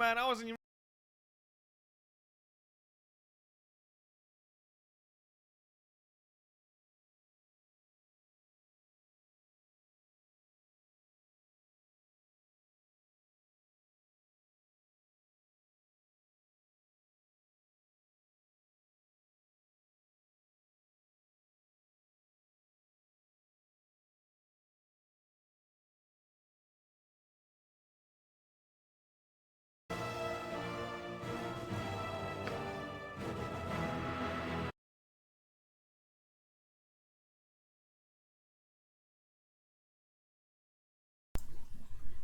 Man, I wasn't even.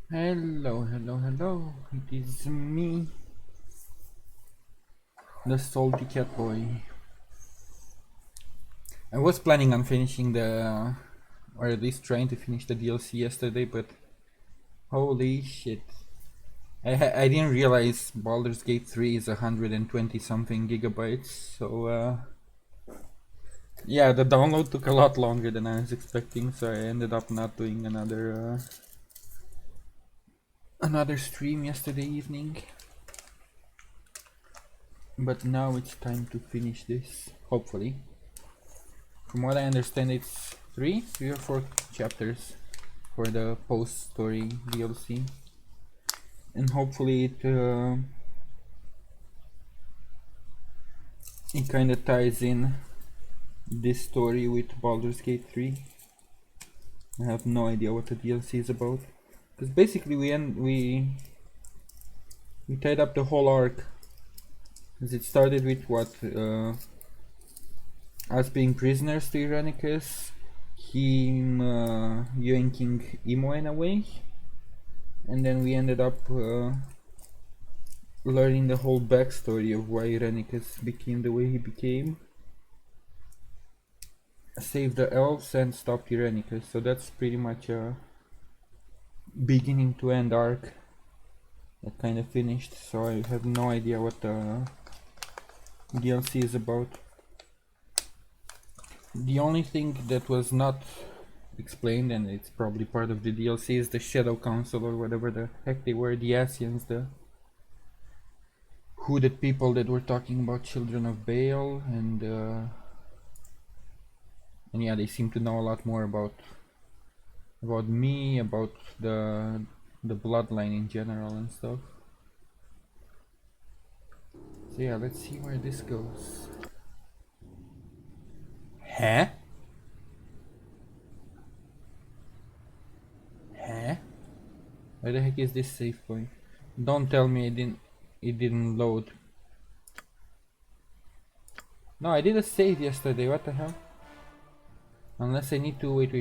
Hello, hello, hello. It is me, the salty cat boy. I was planning on finishing or at least trying to finish the DLC yesterday, but holy shit. I didn't realize Baldur's Gate 3 is 120 something gigabytes, so yeah, the download took a lot longer than I was expecting, so I ended up not doing another stream yesterday evening. But now it's time to finish this, hopefully. From what I understand, it's three or four chapters for the post-story DLC, and hopefully it kind of ties in this story with Baldur's Gate 3. I have no idea what the DLC is about, because basically we tied up the whole arc, because it started with what us being prisoners to Irenicus, him yoinking Imo away, and then we ended up learning the whole backstory of why Irenicus became the way he became. Saved the elves and stopped Irenicus, so that's pretty much a beginning to end arc that kind of finished, so I have no idea what the DLC is about. The only thing that was not explained, and it's probably part of the DLC, is the Shadow Council or whatever the heck they were, the Asians, the hooded people that were talking about children of Baal, and yeah, they seem to know a lot more about me, about the bloodline in general and stuff. So yeah, let's see where this goes. Huh? Huh? Where the heck is this save point? Don't tell me it didn't load. No, I did a save yesterday, what the hell? Unless I need to wait.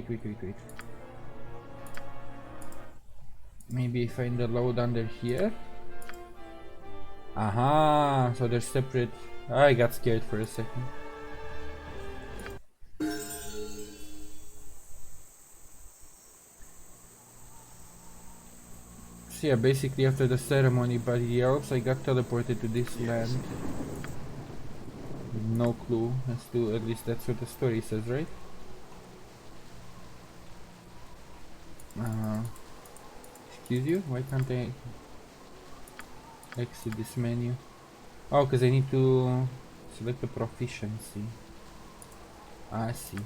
Maybe find the load under here. Aha, so they're separate. I got scared for a second. So yeah, basically after the ceremony by the elves, I got teleported to this land. No clue as to, at least that's what the story says, right? Excuse you? Why can't I exit this menu? Oh, because I need to select the proficiency. I see.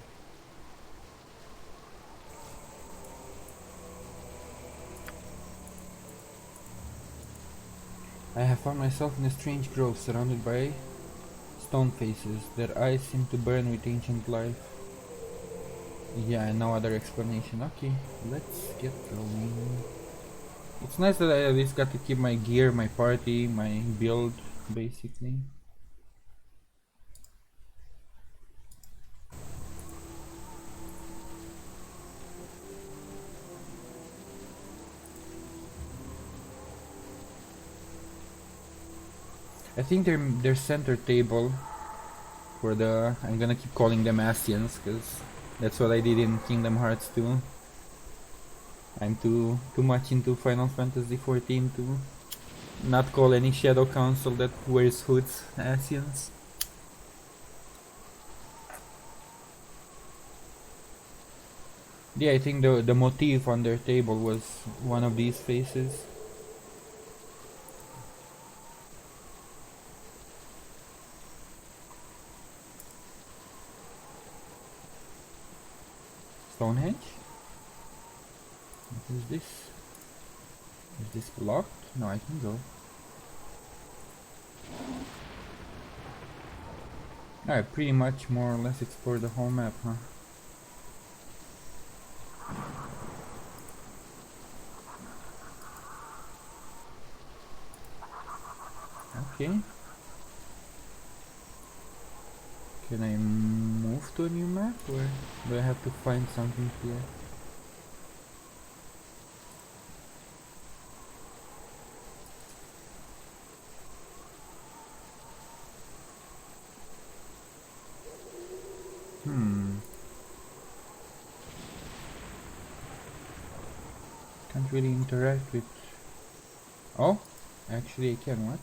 I have found myself in a strange grove surrounded by stone faces. Their eyes seem to burn with ancient life. Yeah, no other explanation. Okay, let's get going. It's nice that I at least got to keep my gear, my party, my build, basically. I think their center table for the, I'm gonna keep calling them Asians because that's what I did in Kingdom Hearts 2. I'm too much into Final Fantasy 14 to not call any Shadow Council that wears hoods Asians. Yeah, I think the motif on their table was one of these faces. Stonehenge? What is this? Is this blocked? No, I can go. I pretty much more or less explored the whole map, huh? Okay. Can I move to a new map, or do I have to find something here? Can't really interact with... Oh, actually I can, what?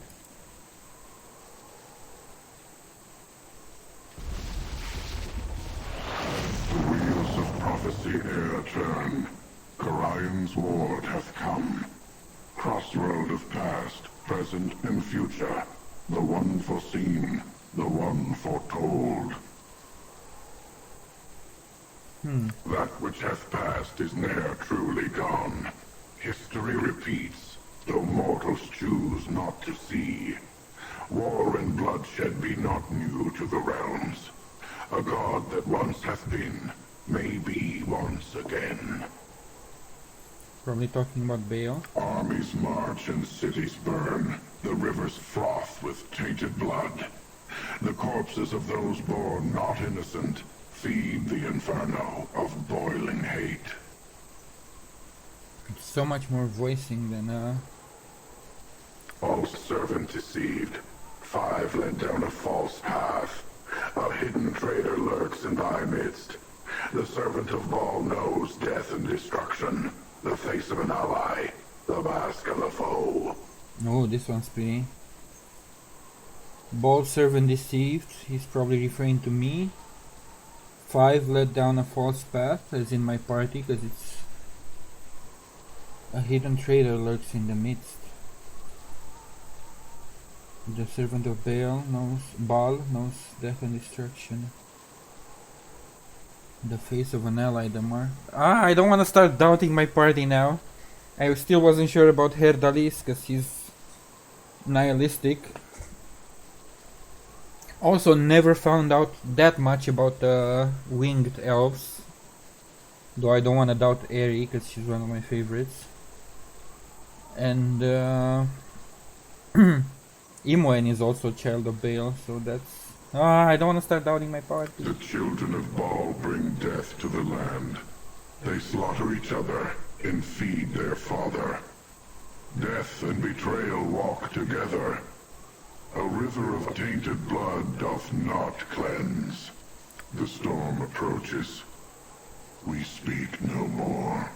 The wheels of prophecy ere turn. Garion's ward hath come. Crossroad of past, present, and future. The one foreseen, the one foretold. That which hath passed is ne'er truly gone. History repeats, though mortals choose not to see. War and bloodshed be not new to the realms. A god that once hath been, may be once again. Probably talking about Bale. Armies march and cities burn, the rivers froth with tainted blood. The corpses of those born not innocent feed the inferno of boiling hate. So much more voicing than False servant deceived, 5 led down a false path. A hidden traitor lurks in thy midst. The servant of Bhaal knows death and destruction. The face of an ally, the mask of a foe. Oh, this one's pretty. Bold servant deceived, he's probably referring to me. 5 led down a false path, as in my party, because it's... A hidden traitor lurks in the midst. The servant of Bhaal knows death and destruction. The face of an ally, the mark. I don't want to start doubting my party now. I still wasn't sure about Herdalis, because he's nihilistic. Also, never found out that much about the winged elves. Though I don't want to doubt Eri, because she's one of my favorites. And Imoen is also a child of Bale, so that's... I don't want to start doubting my party. The children of Bhaal bring death to the land. They slaughter each other and feed their father. Death and betrayal walk together. A river of tainted blood doth not cleanse. The storm approaches. We speak no more.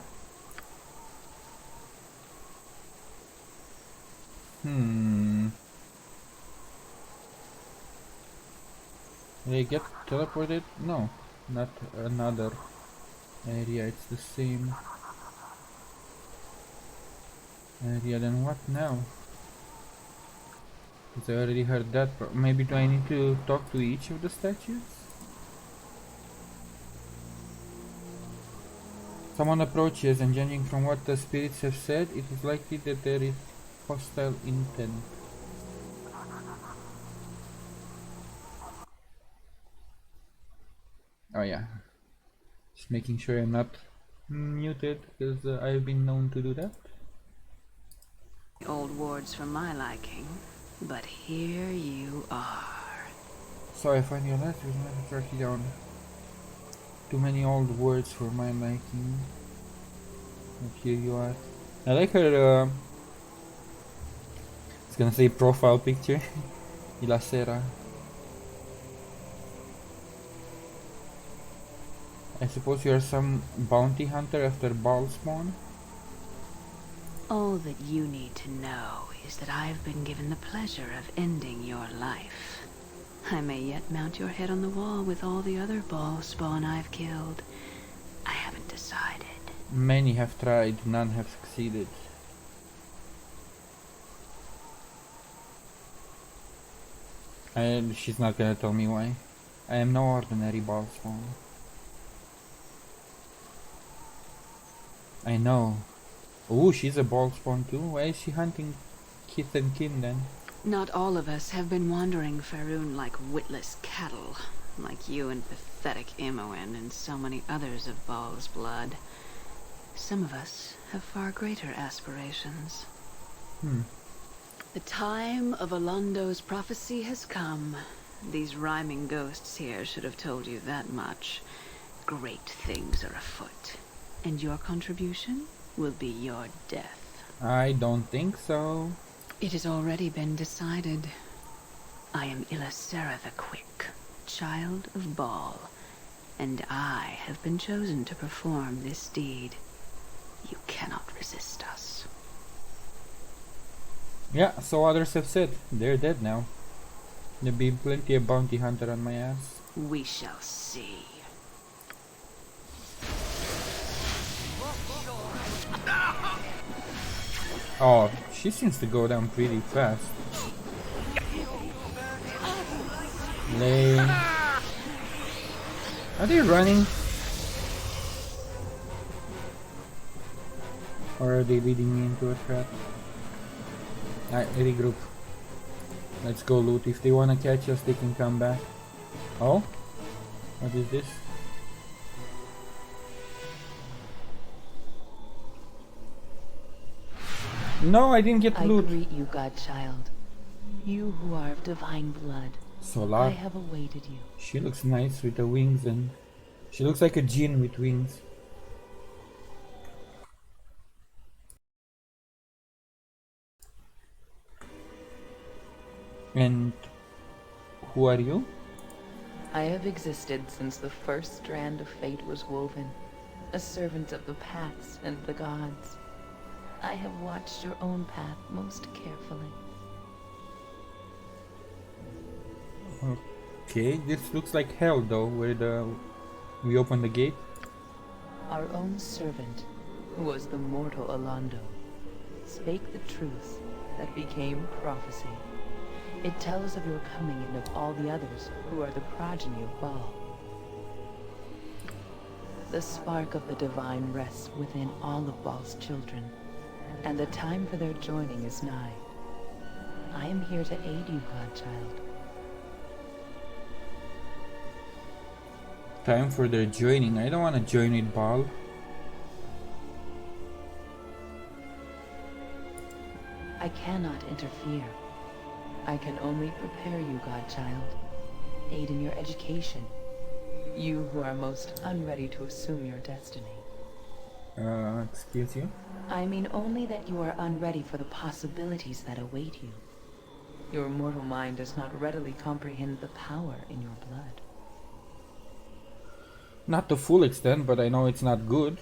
Did I get teleported? No, not another area, it's the same area. Then what now? Because I already heard that. Maybe do I need to talk to each of the statues? Someone approaches, and judging from what the spirits have said, it is likely that there is hostile intent. Oh yeah, just making sure I'm not muted, because I've been known to do that. Old wards for my liking, but here you are. So I find your letters never track you down. Too many old words for my liking. But here you are. I like her, I was gonna say profile picture. Ilacera. I suppose you are some bounty hunter after Bhaalspawn? All that you need to know is that I've been given the pleasure of ending your life. I may yet mount your head on the wall with all the other Bhaalspawn I've killed. I haven't decided. Many have tried, none have succeeded. And she's not gonna tell me why. I am no ordinary Bhaalspawn. I know. Oh, she's a Bhaalspawn too? Why is she hunting kith and kin then? Not all of us have been wandering Faerun like witless cattle, like you and pathetic Imoen and so many others of Bhaal's blood. Some of us have far greater aspirations. The time of Alondo's prophecy has come. These rhyming ghosts here should have told you that much. Great things are afoot, and your contribution will be your death. I don't think so. It has already been decided. I am Ilasera the Quick, child of Bhaal, and I have been chosen to perform this deed. You cannot resist us. Yeah, so others have said. They're dead now. There'll be plenty of bounty hunter on my ass. We shall see. Oh, she seems to go down pretty fast. Lame. Are they running? Or are they leading me into a trap? Alright, regroup. Let's go loot. If they wanna catch us, they can come back. Oh? What is this? No, I didn't get I loot. greet you, godchild. You who are of divine blood. I Solar. have awaited you. She looks nice with the wings and... She looks like a djinn with wings. And... Who are you? I have existed since the first strand of fate was woven, a servant of the paths and the gods. I have watched your own path most carefully. Okay, this looks like hell though, where we open the gate. Our own servant, who was the mortal Alondo, spake the truth that became prophecy. It tells of your coming and of all the others who are the progeny of Bhaal. The spark of the divine rests within all of Bhaal's children, and the time for their joining is nigh. I am here to aid you, godchild. Time for their joining. I don't want to join with Bhaal. I cannot interfere. I can only prepare you, godchild. Aid in your education. You who are most unready to assume your destiny. Excuse you? I mean only that you are unready for the possibilities that await you. Your mortal mind does not readily comprehend the power in your blood. Not to full extent, but I know it's not good.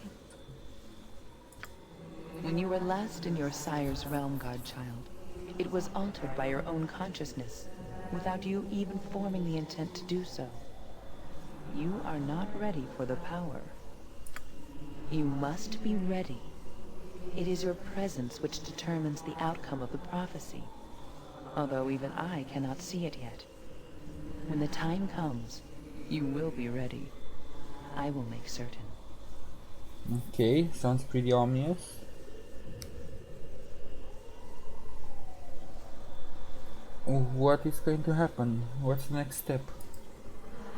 When you were last in your sire's realm, godchild, it was altered by your own consciousness, without you even forming the intent to do so. You are not ready for the power. You must be ready. It is your presence which determines the outcome of the prophecy, although even I cannot see it yet. When the time comes, you will be ready. I will make certain. Okay, sounds pretty ominous. What is going to happen? What's the next step?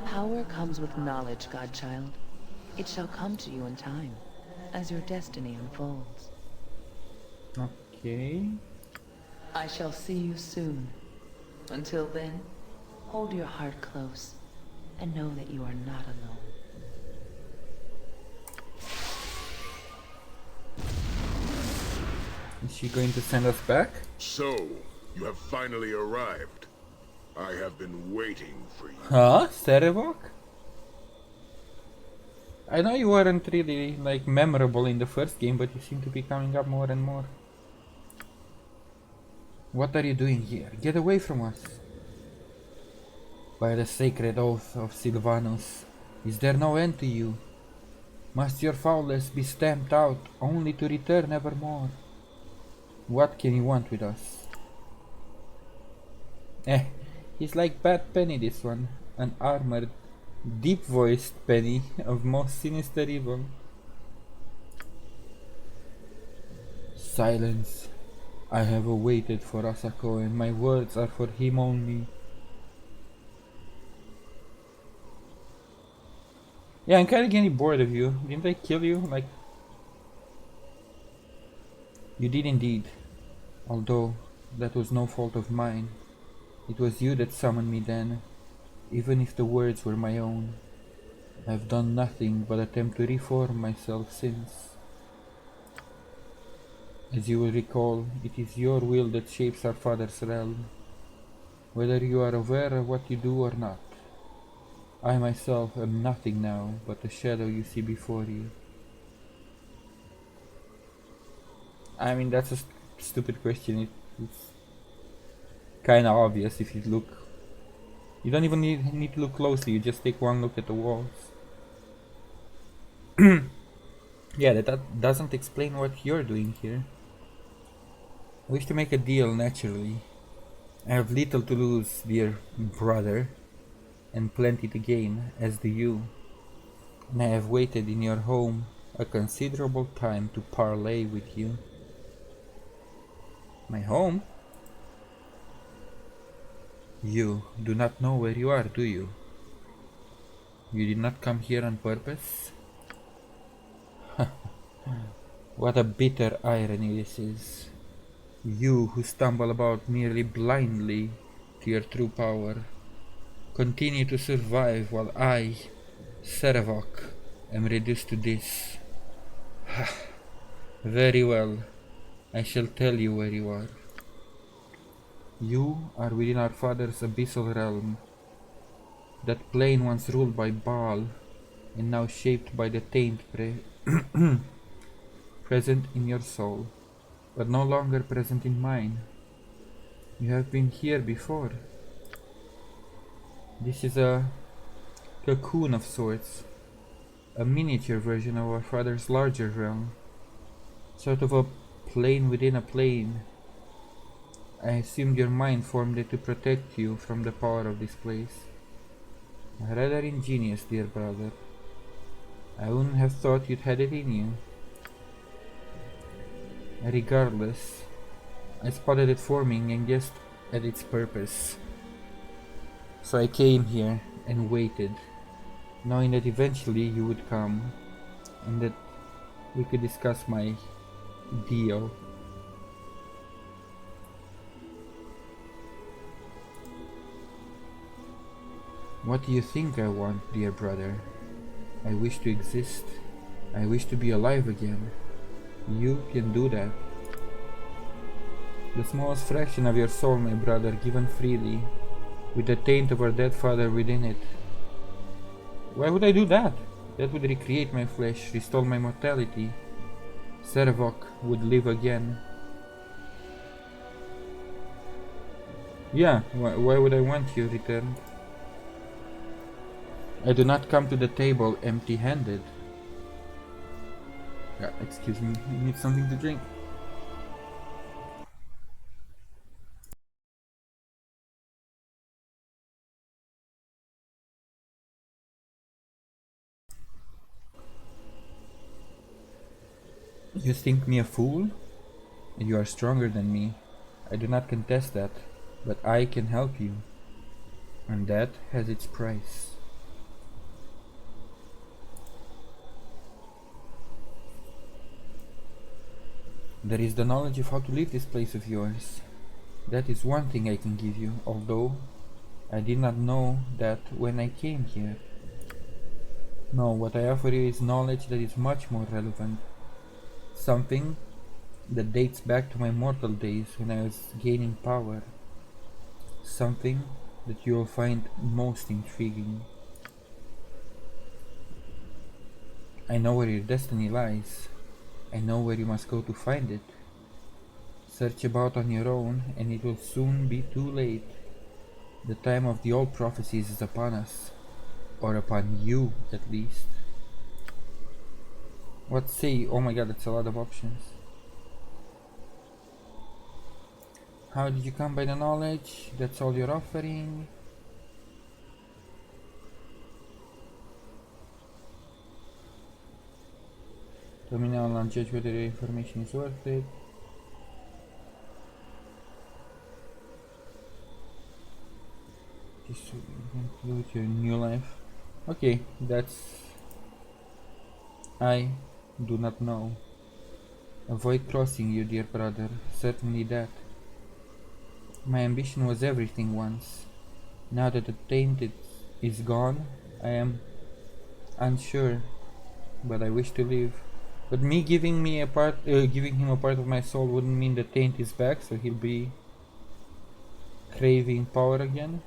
Power comes with knowledge, godchild. It shall come to you in time, as your destiny unfolds. Okay. I shall see you soon. Until then, hold your heart close, and know that you are not alone. Is she going to send us back? So, you have finally arrived. I have been waiting for you. Huh? Serevok? I know you weren't really like memorable in the first game, but you seem to be coming up more and more. What are you doing here? Get away from us! By the sacred oath of Sylvanus, is there no end to you? Must your foulness be stamped out, only to return evermore? What can you want with us? He's like Bad Penny, this one. An armored, deep-voiced Penny of most sinister evil. Silence. I have waited for Asako and my words are for him only. Yeah, I'm kinda getting bored of you. Didn't I kill you? Like... You did indeed. Although, that was no fault of mine. It was you that summoned me then, even if the words were my own. I've done nothing but attempt to reform myself since. As you will recall, it is your will that shapes our father's realm, whether you are aware of what you do or not. I myself am nothing now but the shadow you see before you. I mean, that's a stupid question. It's kinda obvious if you look. You don't even need to look closely, you just take one look at the walls. Yeah, that doesn't explain what you're doing here. I wish to make a deal naturally. I have little to lose, dear brother, and plenty to gain, as do you. And I have waited in your home a considerable time to parley with you. My home? You do not know where you are, do you? You did not come here on purpose? What a bitter irony this is. You who stumble about merely blindly to your true power, continue to survive while I, Saravok, am reduced to this. Very well, I shall tell you where you are. You are within our father's abyssal realm, that plane once ruled by Bhaal, and now shaped by the taint present in your soul, but no longer present in mine. You have been here before. This is a cocoon of sorts, a miniature version of our father's larger realm, sort of a plane within a plane. I assumed your mind formed it to protect you from the power of this place. Rather ingenious, dear brother. I wouldn't have thought you'd had it in you. Regardless, I spotted it forming and guessed at its purpose. So I came here and waited, knowing that eventually you would come, and that we could discuss my deal. What do you think I want, dear brother? I wish to exist. I wish to be alive again. You can do that. The smallest fraction of your soul, my brother, given freely, with the taint of our dead father within it. Why would I do that? That would recreate my flesh, restore my mortality. Saravok would live again. Yeah, why would I want you returned? I do not come to the table empty-handed. Excuse me, I need something to drink. You think me a fool? You are stronger than me. I do not contest that, but I can help you. And that has its price. There is the knowledge of how to leave this place of yours. That is one thing I can give you, although I did not know that when I came here. No, what I offer you is knowledge that is much more relevant. Something that dates back to my mortal days when I was gaining power. Something that you will find most intriguing. I know where your destiny lies. I know where you must go to find it. Search about on your own, and it will soon be too late. The time of the old prophecies is upon us. Or upon you, at least. What say? Oh my god, that's a lot of options. How did you come by the knowledge? That's all you're offering? Tell me now and I'll judge whether the information is worth it. this you can do with your new life. Okay, that's... I do not know. Avoid crossing you, dear brother. Certainly that. My ambition was everything once. Now that the taint is gone, I am unsure, but I wish to live. But me giving giving him a part of my soul wouldn't mean the taint is back, so he'll be craving power again.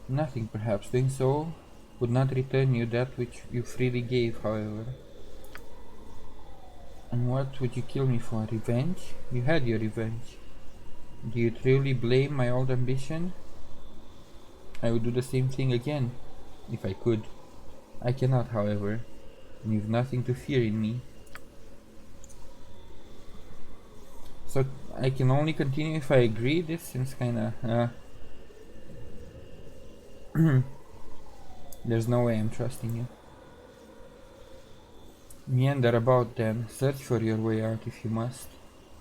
Nothing, perhaps. Doing so would not return you that which you freely gave, however. And what would you kill me for? Revenge? You had your revenge. Do you truly blame my old ambition? I would do the same thing again, if I could. I cannot, however, and you've nothing to fear in me. So I can only continue if I agree. This seems kinda... There's no way I'm trusting you. Meander about then. Search for your way out if you must.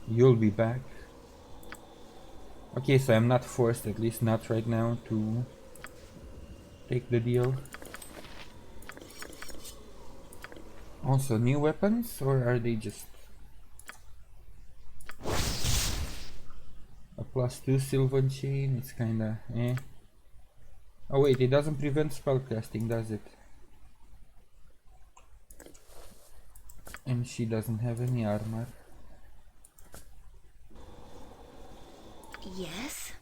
You'll be back. Okay, so I'm not forced, at least not right now, to take the deal. Also, new weapons, or are they just a +2 silver chain? It's kinda eh. Oh wait, it doesn't prevent spellcasting, does it? And she doesn't have any armor. Yes?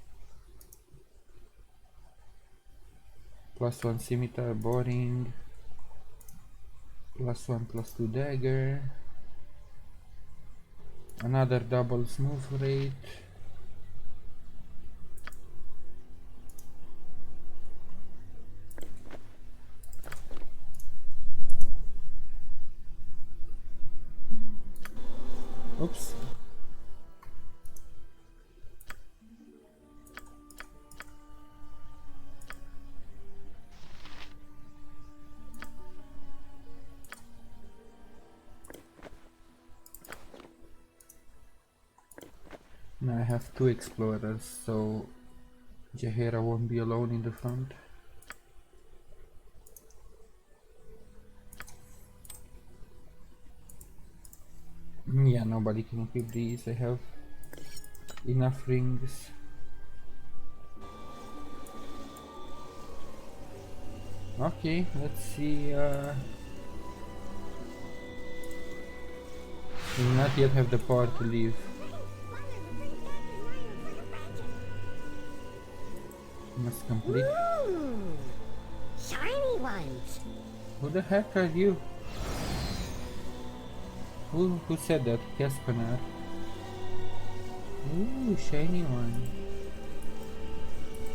+1 scimitar, boring. +1, +2 dagger. Another double smooth rate. Oops. Now I have 2 explorers, so Jaheira won't be alone in the front. Yeah, nobody can equip these. I have enough rings. Okay, let's see. We do not yet have the power to leave. Must complete. Ooh, shiny ones. Who the heck are you? Who said that? Kespenar. Ooh, shiny one.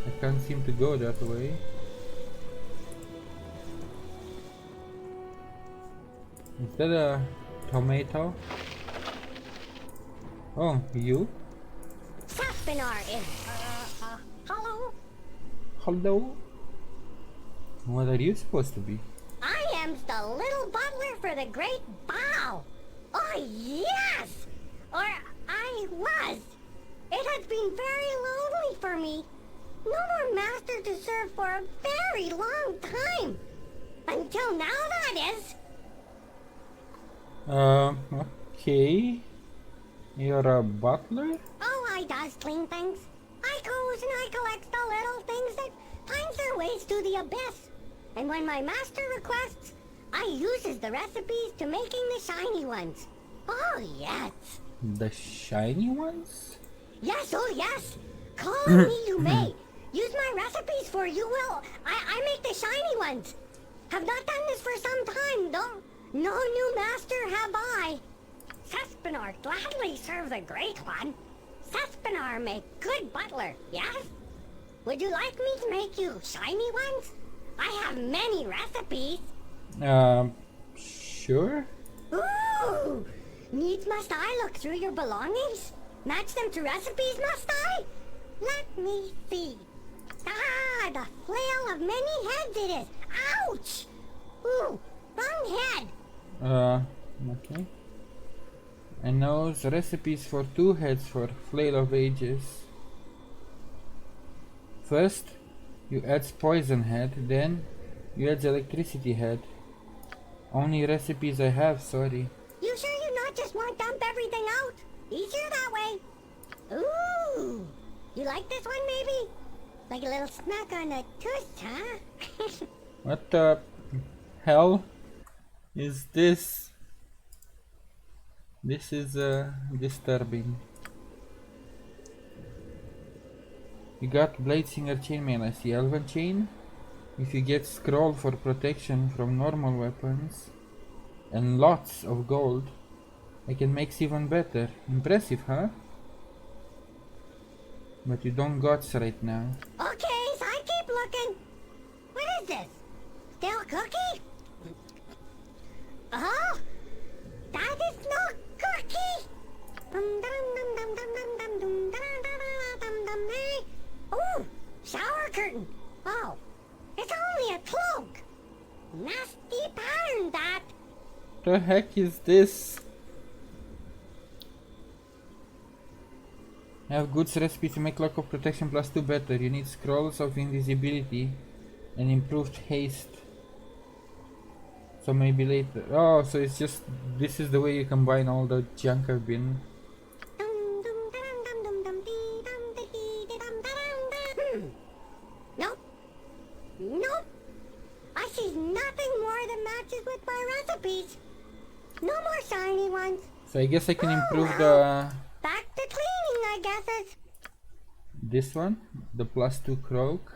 I can't seem to go that way. Is that a tomato? Oh, you? Saspinar is, hello? Hello? What are you supposed to be? I am the little butler for the great Bhaal. Oh, yes! Or I was. It has been very lonely for me. No more master to serve for a very long time. Until now, that is. Okay. You're a butler? Oh, I does clean things. I goes and I collects the little things that finds their ways to the abyss. And when my master requests, I uses the recipes to making the shiny ones. Oh, yes. The shiny ones? Yes, oh, yes. Call on me you may. Use my recipes for you will. I make the shiny ones. Have not done this for some time, though. No new master have I. Sespinar gladly serve the great one. Sespinar make good butler, yes? Would you like me to make you shiny ones? I have many recipes. Sure. Ooh! Needs must I look through your belongings? Match them to recipes, must I? Let me see. Ah, the flail of many heads it is. Ouch! Ooh, wrong head. Okay. And knows recipes for 2 heads for Flail of Ages. First, you add poison head, then you add electricity head. Only recipes I have, sorry. You sure you not just want to dump everything out? Easier that way. Ooh, you like this one maybe? Like a little snack on a toast, huh? What the hell is this? This is disturbing. You got Bladesinger chainmail, I see. Elven chain. If you get scroll for protection from normal weapons and lots of gold, I can make even better. Impressive, huh? But you don't got right now. Okay, so I keep looking. What is this? Still cookie? Oh, that is no cookie. Ooh, shower curtain. Oh, it's only a cloak. Nasty pattern, that. The heck is this? I have goods recipe to make lock of protection +2 better. You need scrolls of invisibility and improved haste. So maybe later. Oh, so it's just this is the way you combine all the junk I've been. Nope. Nope. I see nothing more that matches with my recipes. No more shiny ones. So I guess I can improve well. the Back to cleaning, I guess it's. this one, the +2 cloak.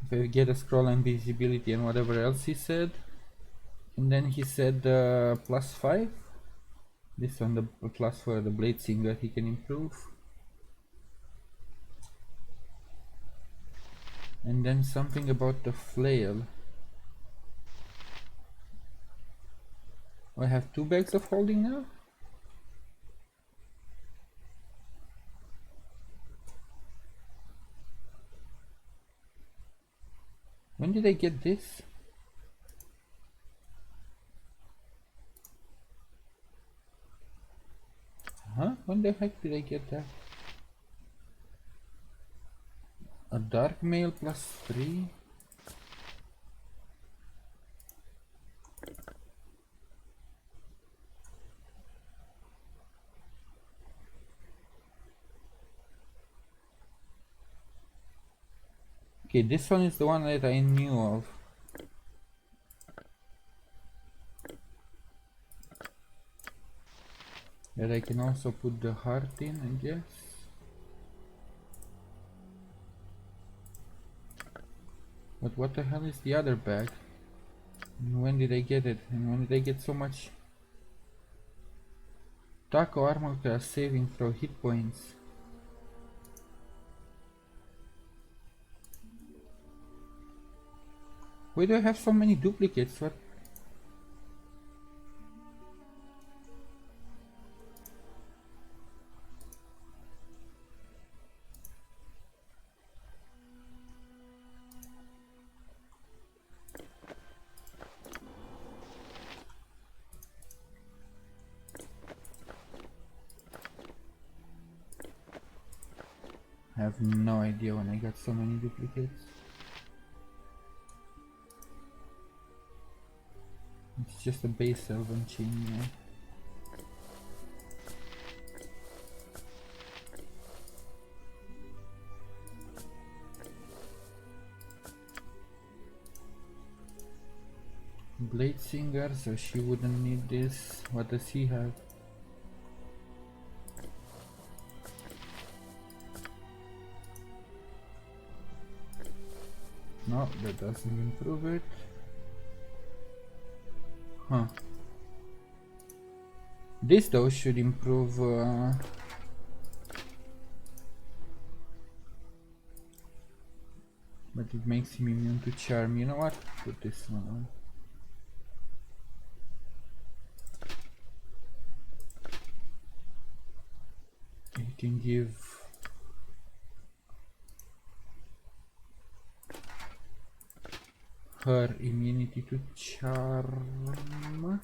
If I get a scroll and visibility and whatever else he said. And then he said +5. This one, the +4, the Bladesinger, he can improve. And then something about the flail. I have 2 bags of holding now? When did I get this? Huh? When the heck did I get that? A dark mail +3? Okay, this one is the one that I knew of. That I can also put the heart in, I guess. But what the hell is the other bag? And when did I get it? And when did I get so much? Taco armor class saving throw hit points. Why do I have so many duplicates? What? I have no idea when I got so many duplicates. It's just a base elven chain, yeah. Bladesinger, so she wouldn't need this. What does he have? No, that doesn't improve it. Huh. This though should improve but it makes him immune to charm. You know what? Put this one on. You can give her immunity to charm.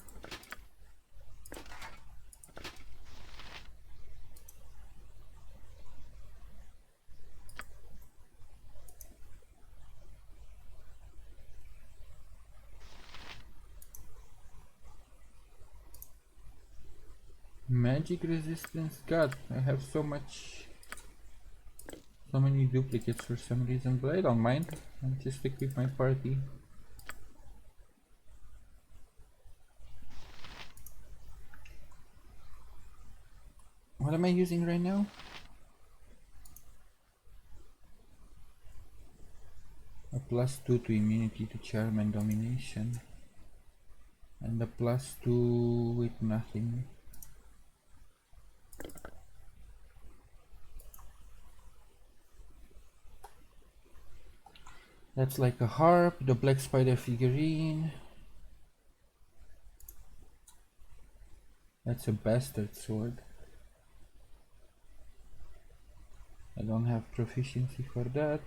Magic resistance. God, I have so many duplicates for some reason, but I don't mind. I'll just equip my party. What am I using right now? A +2 to immunity to charm and domination. And a +2 with nothing. That's like a harp, the black spider figurine. That's a bastard sword. I don't have proficiency for that.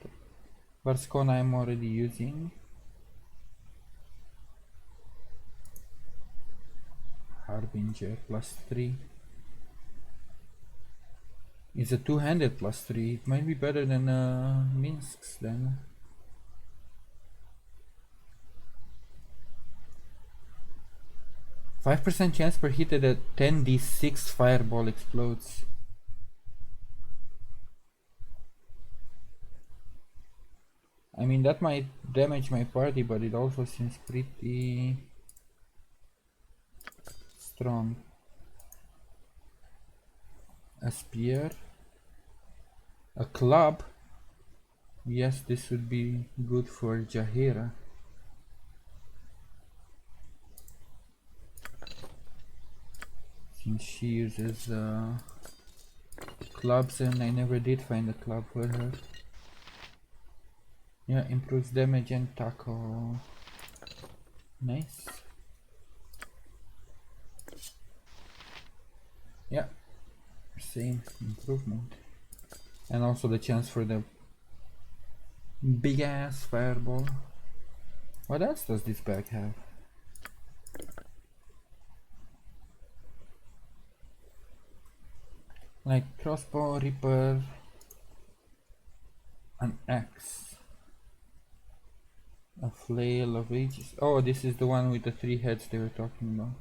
Bhaalspawn I'm already using. Harbinger +3. It's a two-handed +3. It might be better than Minsk's then. %5 chance per hit that a 10d6 fireball explodes. I mean, that might damage my party, but it also seems pretty strong. A spear. A club. Yes, this would be good for Jaheira. Since she uses clubs and I never did find a club for her. Yeah, improves damage and tackle. Nice. Yeah, same improvement. And also the chance for the big ass fireball. What else does this bag have? Like crossbow, reaper, an axe, a flail of ages. Oh, this is the one with the 3 heads they were talking about.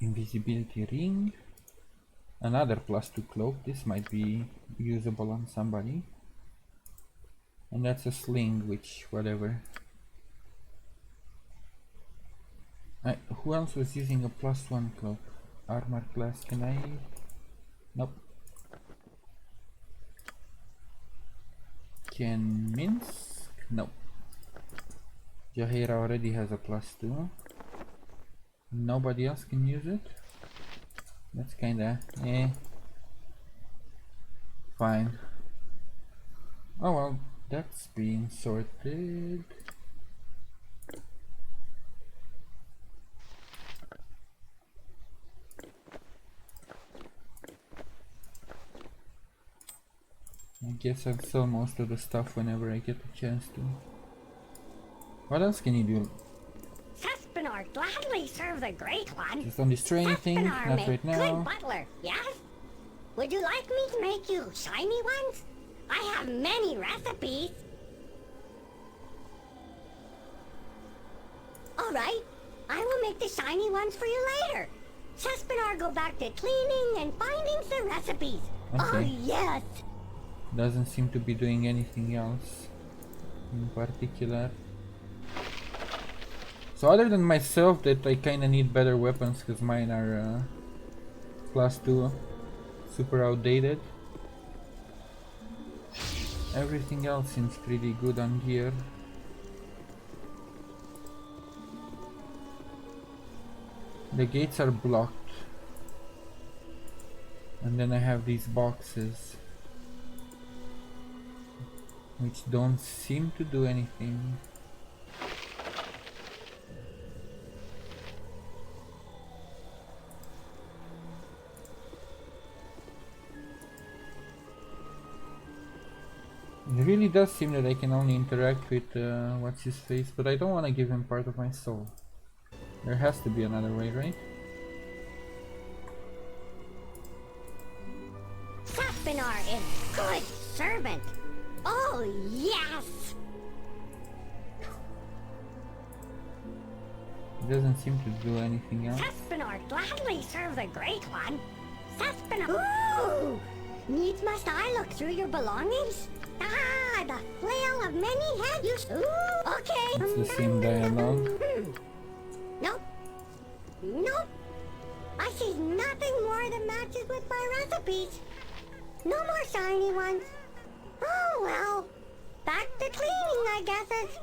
Invisibility ring, another +2 cloak. This might be usable on somebody. And that's a sling, which whatever. Who else was using a +1 cloak? Armor class, can I? Nope. Can Minsk? Nope. Jaheira already has a +2. Nobody else can use it? That's kinda fine. Oh well, that's being sorted. I guess I'll sell most of the stuff whenever I get a chance to. What else can you do? Sespinar gladly serve the Great One. Just on this training thing, not right now. Good butler, yes? Would you like me to make you shiny ones? I have many recipes. Alright, I will make the shiny ones for you later. Sespinar go back to cleaning and finding the recipes. Okay. Oh yes! Doesn't seem to be doing anything else in particular. So other than myself, that I kinda need better weapons because mine are +2, super outdated. Everything else seems pretty good on gear. The gates are blocked. And then I have these boxes, which don't seem to do anything. It really does seem that I can only interact with what's his face, but I don't want to give him part of my soul. There has to be another way, right? Sespinar is good servant. Oh yes! It doesn't seem to do anything else. Sespinor gladly serve the Great One. Sespinor. Ooh! Needs must I look through your belongings? Ah, the flail of many heads. Ooh, okay. It's the same dialogue. Nope. Nope. I see nothing more that matches with my recipes. No more shiny ones. Oh well. Back to cleaning, I guess.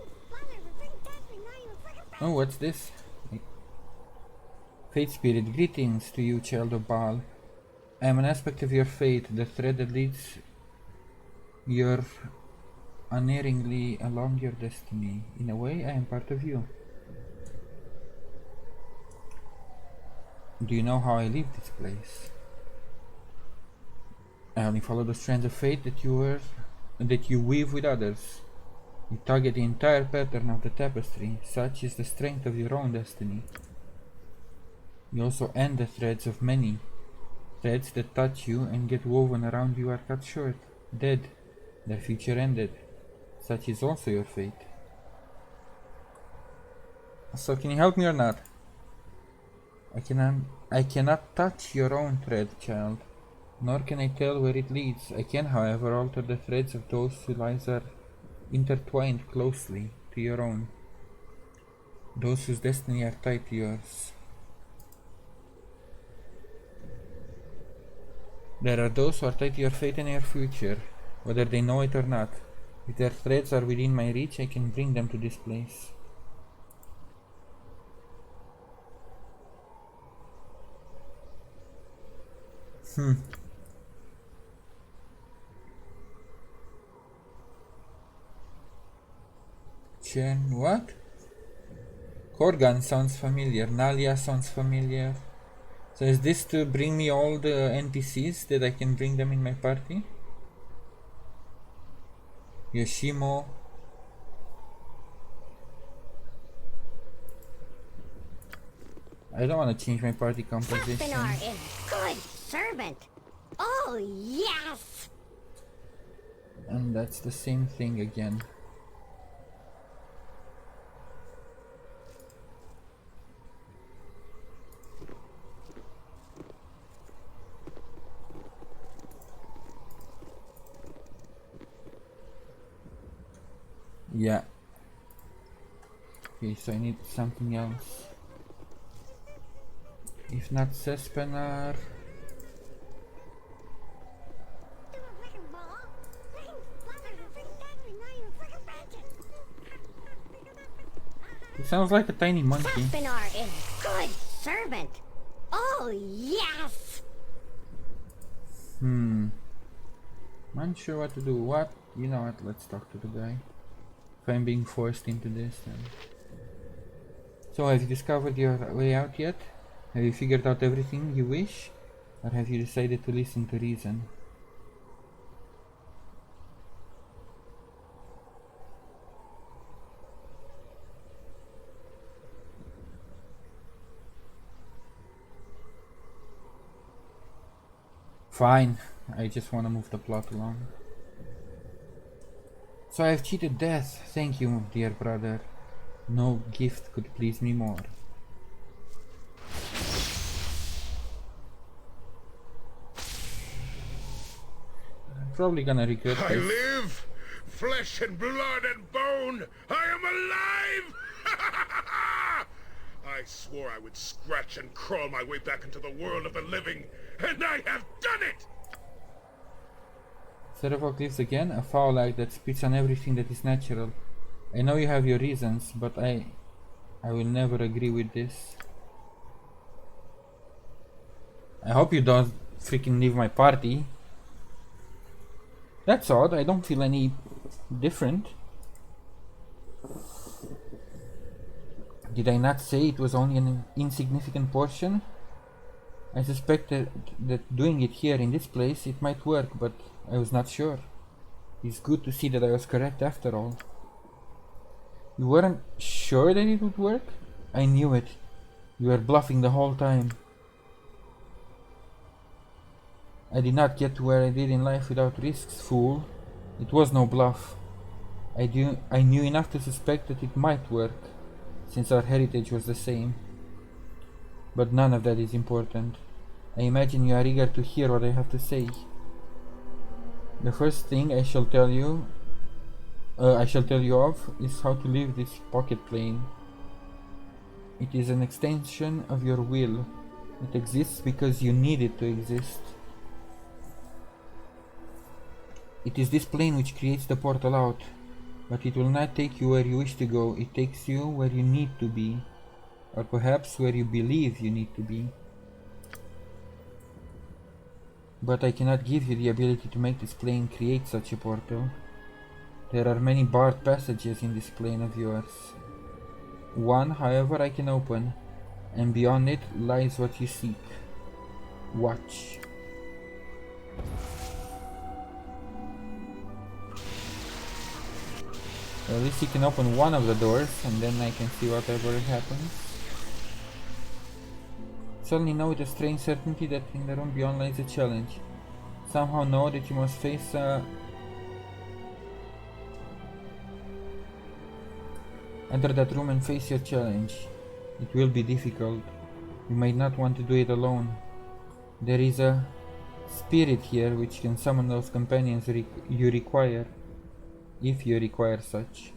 Oh, what's this? Fate Spirit, greetings to you, child of Bhaal. I am an aspect of your fate, the thread that leads your unerringly along your destiny. In a way, I am part of you. Do you know how I leave this place? I only follow the strands of fate that you weave with others. You target the entire pattern of the tapestry. Such is the strength of your own destiny. You also end the threads of many. Threads that touch you and get woven around you are cut short, dead, their future ended. Such is also your fate. So can you help me or not? I cannot touch your own thread, child, nor can I tell where it leads. I can, however, alter the threads of those whose lives are intertwined closely to your own, those whose destiny are tied to yours. There are those who are tied to your fate and your future, whether they know it or not. If their threads are within my reach, I can bring them to this place. Chen, what? Korgan sounds familiar, Nalia sounds familiar. So is this to bring me all the NPCs that I can bring them in my party? Yoshimo. I don't want to change my party composition. Sespinor is good servant. Oh yes. And that's the same thing again. Yeah. Okay, so I need something else. If not Sespinor. It sounds like a tiny monkey. Sespinor is good servant. Oh yes. I'm unsure what to do. What? You know what? Let's talk to the guy. If I'm being forced into this, then. So, have you discovered your way out yet? Have you figured out everything you wish? Or have you decided to listen to reason? Fine, I just want to move the plot along. So I have cheated death. Thank you, dear brother. No gift could please me more. I'm probably gonna regret I this. live! Flesh and blood and bone! I am alive! I swore I would scratch and crawl my way back into the world of the living, and I have done it! Servok lives again, a foul act that spits on everything that is natural. I know you have your reasons, but I will never agree with this. I hope you don't freaking leave my party. That's odd, I don't feel any different. Did I not say it was only an insignificant portion? I suspected that doing it here in this place it might work, but I was not sure. It's good to see that I was correct after all. You weren't sure that it would work? I knew it. You were bluffing the whole time. I did not get to where I did in life without risks, fool. It was no bluff. I knew enough to suspect that it might work. since our heritage was the same. But none of that is important. I imagine you are eager to hear what I have to say. The first thing I shall tell you of is how to leave this pocket plane. It is an extension of your will. It exists because you need it to exist. It is this plane which creates the portal out, but it will not take you where you wish to go. It takes you where you need to be, or perhaps where you believe you need to be. But I cannot give you the ability to make this plane create such a portal. There are many barred passages in this plane of yours. One, however, I can open, and beyond it lies what you seek. Watch. At least you can open one of the doors, and then I can see whatever happens. Suddenly know with a strange certainty that in the room beyond lies a challenge. Somehow know that you must face enter that room and face your challenge. It will be difficult. You might not want to do it alone. There is a spirit here which can summon those companions you require, if you require such.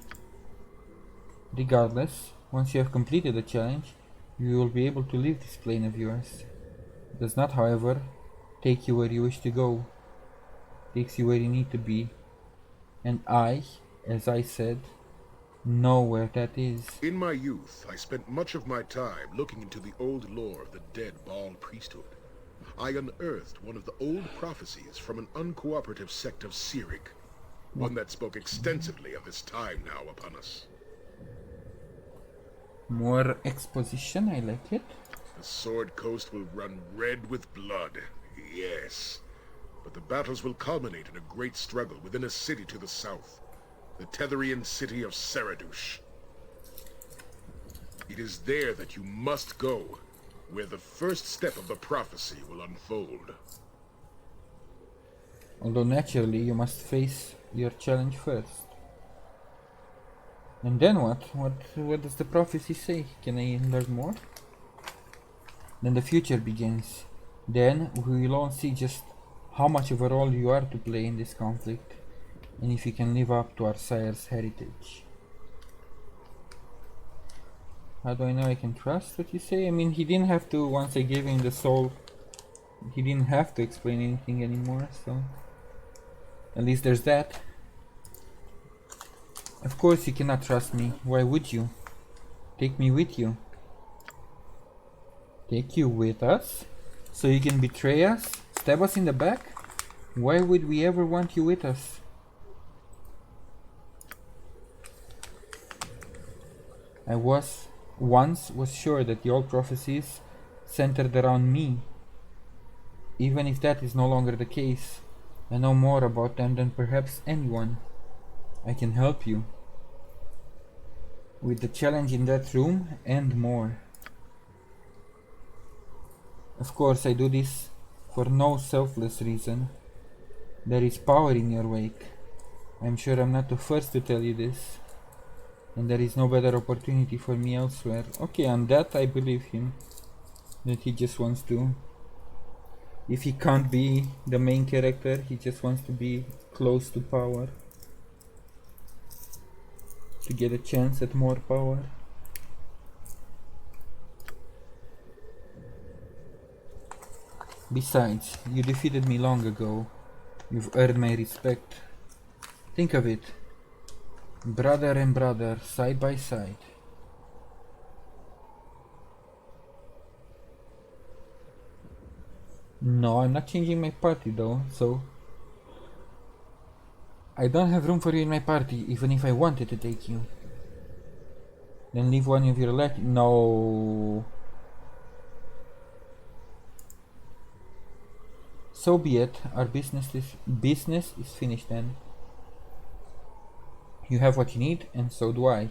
Regardless, once you have completed the challenge, you will be able to leave this plane of yours. It does not, however, take you where you wish to go. It takes you where you need to be. And I, as I said, know where that is. In my youth, I spent much of my time looking into the old lore of the dead Bhaal priesthood. I unearthed one of the old prophecies from an uncooperative sect of Sirik, one that spoke extensively of this time now upon us. More exposition, I like it. The Sword Coast will run red with blood, yes. But the battles will culminate in a great struggle within a city to the south, the Tetherian city of Saradush. It is there that you must go, where the first step of the prophecy will unfold. Although naturally you must face your challenge first. And then what? What does the prophecy say? Can I learn more? Then the future begins. Then we will all see just how much of a role you are to play in this conflict, and if you can live up to our sire's heritage. How do I know I can trust what you say? I mean, he didn't have to, once I gave him the soul, he didn't have to explain anything anymore, so at least there's that. Of course you cannot trust me. Why would you? Take me with you. Take you with us? So you can betray us? Stab us in the back? Why would we ever want you with us? I once was sure that the old prophecies centered around me. Even if that is no longer the case, I know more about them than perhaps anyone. I can help you with the challenge in that room and more. Of course, I do this for no selfless reason. There is power in your wake. I'm sure I'm not the first to tell you this, and there is no better opportunity for me elsewhere. Okay, on that I believe him, that he just wants to, if he can't be the main character, he just wants to be close to power, to get a chance at more power. Besides, you defeated me long ago. You've earned my respect. Think of it. Brother and brother, side by side. No, I'm not changing my party though, so I don't have room for you in my party, even if I wanted to take you. Then leave one of your leg. No. So be it. Our business is finished then. You have what you need, and so do I.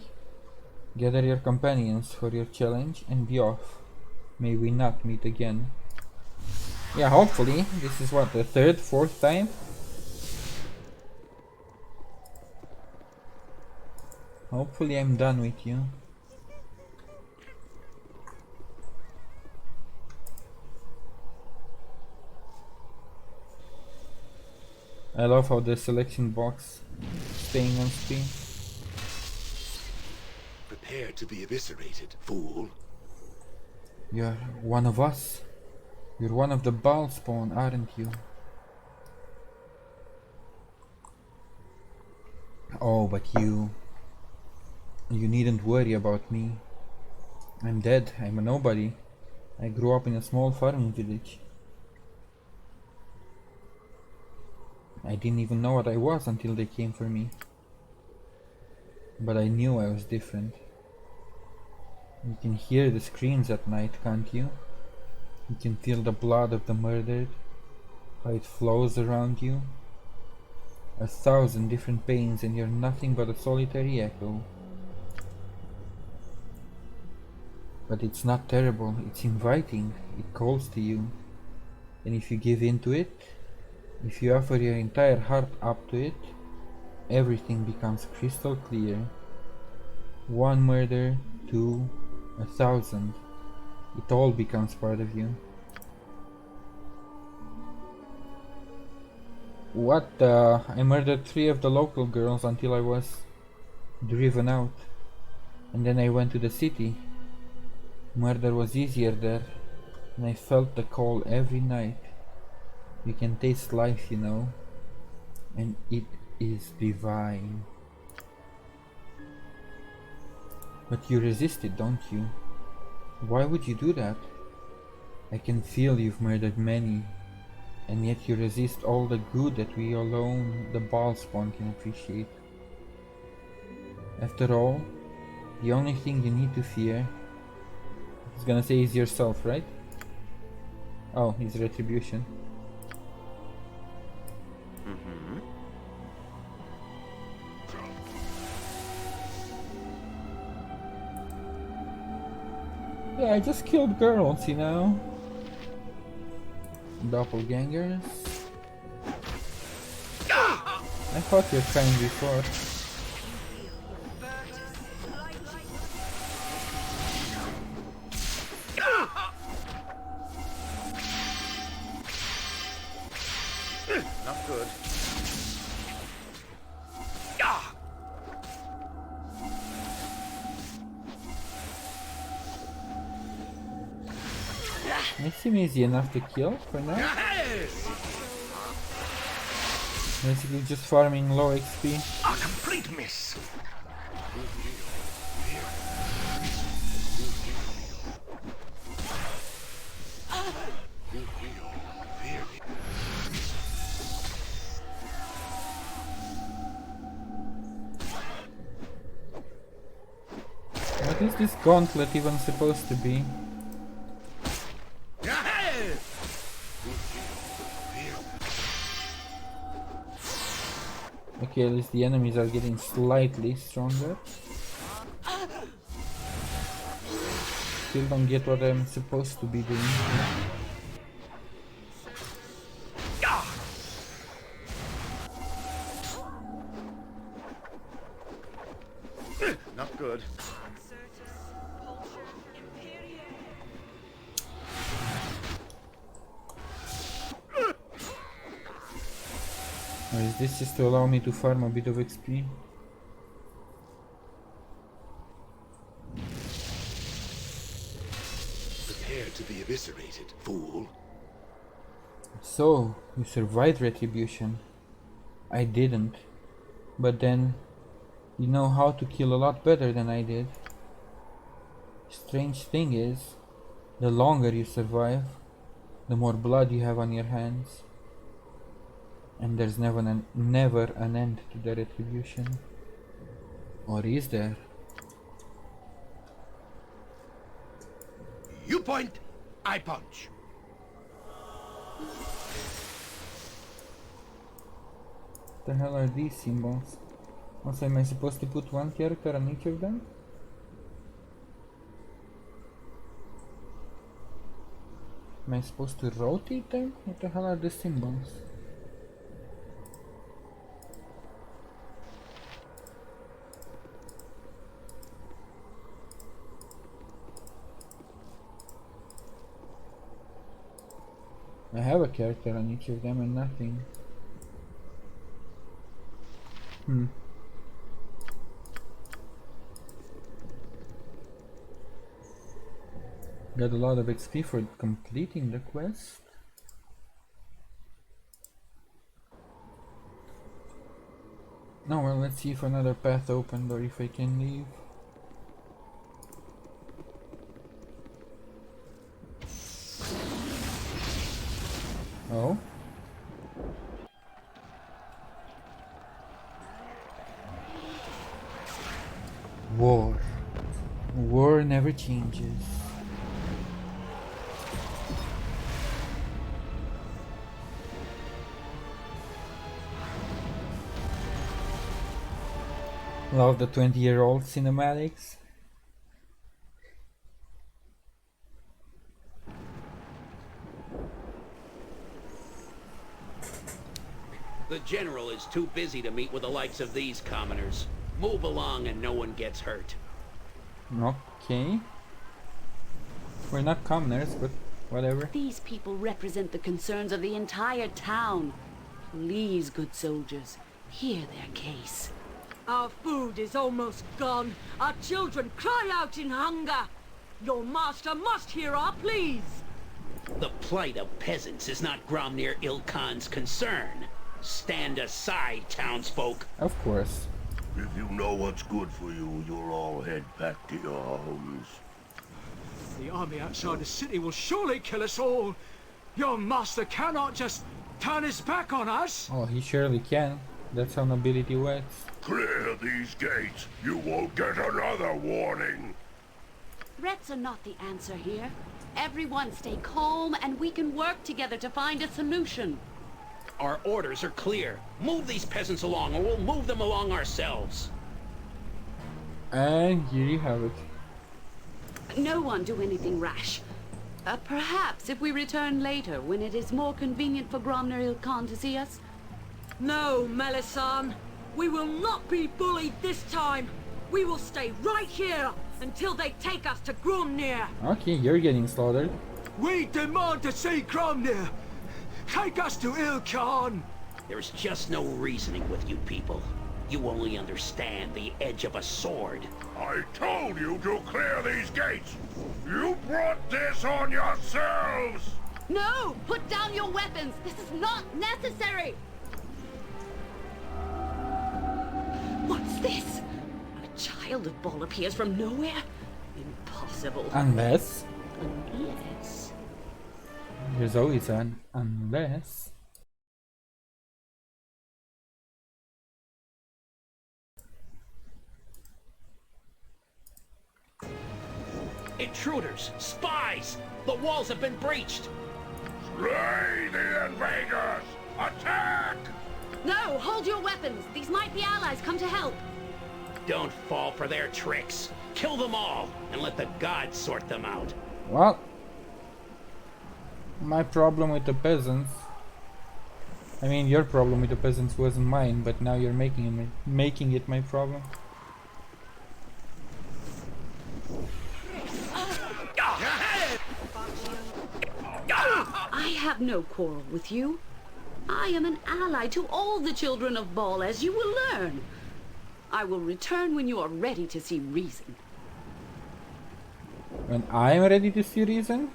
Gather your companions for your challenge and be off. May we not meet again. Yeah, hopefully. This is what, the third, fourth time? Hopefully I'm done with you. I love how the selection box staying on screen. Prepare to be eviscerated, fool. You're one of us. You're one of the Bhaalspawn, aren't you? Oh, but you needn't worry about me. I'm dead. I'm a nobody. I grew up in a small farming village. I didn't even know what I was until they came for me. But I knew I was different. You can hear the screams at night, can't you? You can feel the blood of the murdered, how it flows around you. 1,000 different pains, and you're nothing but a solitary echo. But it's not terrible, it's inviting, it calls to you. And if you give in to it, if you offer your entire heart up to it, everything becomes crystal clear. 1 murder, 2, 1,000. It all becomes part of you. What? I murdered 3 of the local girls until I was driven out. And then I went to the city. Murder was easier there. And I felt the call every night. You can taste life, you know. And it is divine. But you resist it, don't you? Why would you do that? I can feel you've murdered many, and yet you resist all the good that we alone, the Bhaalspawn, can appreciate. After all, the only thing you need to fear, I was gonna say, is yourself, right? Oh, it's retribution. Yeah, I just killed girls, you know? Doppelgangers. I thought you were trying before. Not good. It seems easy enough to kill for now. Basically just farming low XP. A complete miss. What is this gauntlet even supposed to be? Okay, at least the enemies are getting slightly stronger. Still don't get what I'm supposed to be doing here. Not good. Or is this just to allow me to farm a bit of XP? Prepare to be eviscerated, fool. So, you survived retribution. I didn't. But then, you know how to kill a lot better than I did. Strange thing is, the longer you survive, the more blood you have on your hands. And there's never an end to the retribution. Or is there? You point, I punch. What the hell are these symbols? Also, am I supposed to put 1 character on each of them? Am I supposed to rotate them? What the hell are the symbols? I have a character on each of them and nothing. Got a lot of XP for completing the quest. No, well, let's see if another path opened or if I can leave. Oh? War. War never changes. Love the 20-year-old cinematics. The General is too busy to meet with the likes of these commoners. Move along and no one gets hurt. Okay. We're not commoners, but whatever. These people represent the concerns of the entire town. Please, good soldiers, hear their case. Our food is almost gone. Our children cry out in hunger. Your master must hear our pleas. The plight of peasants is not Gromnir Ilkhan's concern. Stand aside, townsfolk. Of course. If you know what's good for you, you'll all head back to your homes. The army outside the city will surely kill us all. Your master cannot just turn his back on us. Oh, he surely can. That's how nobility works. Clear these gates. You won't get another warning. Threats are not the answer here. Everyone stay calm and we can work together to find a solution. Our orders are clear. Move these peasants along or we'll move them along ourselves. And here you have it. No one do anything rash. Perhaps if we return later, when it is more convenient for Gromnir Ilkhan to see us. No, Melisande. We will not be bullied this time. We will stay right here until they take us to Gromnir. Okay, you're getting slaughtered. We demand to see Gromnir. Take us to Ilkhan. There's just no reasoning with you people. You only understand the edge of a sword. I told you to clear these gates. You brought this on yourselves. No! Put down your weapons! This is not necessary! What's this? A child of Bhaal appears from nowhere? Impossible. Unless... Unless... There's always an unless. Intruders! Spies! The walls have been breached! Slay the invaders! Attack! No! Hold your weapons! These might be allies come to help! Don't fall for their tricks. Kill them all, and let the gods sort them out. Well, my problem with the peasants... I mean, your problem with the peasants wasn't mine, but now you're making it my problem. I have no quarrel with you. I am an ally to all the children of Bhaal, as you will learn. I will return when you are ready to see reason. When I'm ready to see reason?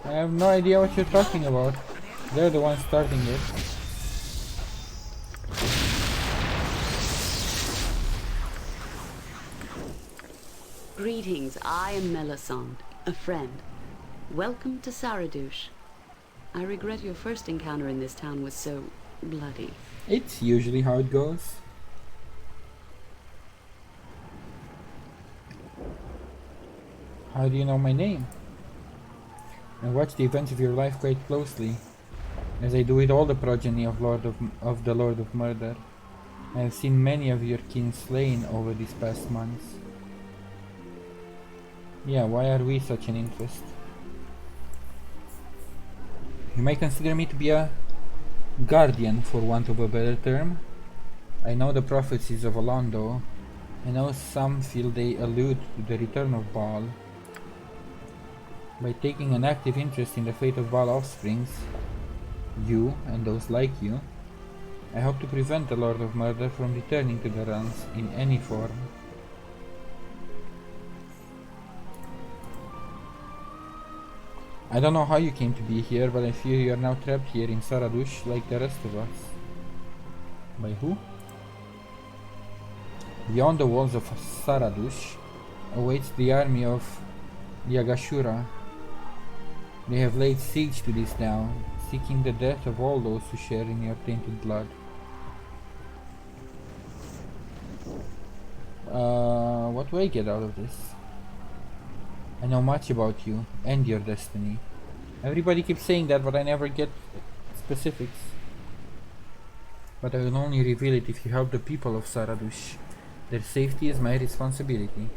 I have no idea what you're talking about. They're the ones starting it. Greetings, I am Melisande, a friend. Welcome to Saradush. I regret your first encounter in this town was so bloody. It's usually how it goes. How do you know my name? I watch the events of your life quite closely, as I do with all the progeny of the Lord of Murder. I have seen many of your kin slain over these past months. Yeah, why are we such an interest? You might consider me to be a guardian, for want of a better term. I know the prophecies of Alondo. I know some feel they allude to the return of Bhaal. By taking an active interest in the fate of Bhaal offsprings, you, and those like you, I hope to prevent the Lord of Murder from returning to the realms in any form. I don't know how you came to be here, but I fear you are now trapped here in Saradush like the rest of us. By who? Beyond the walls of Saradush awaits the army of Yagashura. They have laid siege to this town, seeking the death of all those who share in your tainted blood. What do I get out of this? I know much about you and your destiny. Everybody keeps saying that, but I never get specifics. But I will only reveal it if you help the people of Saradush. Their safety is my responsibility.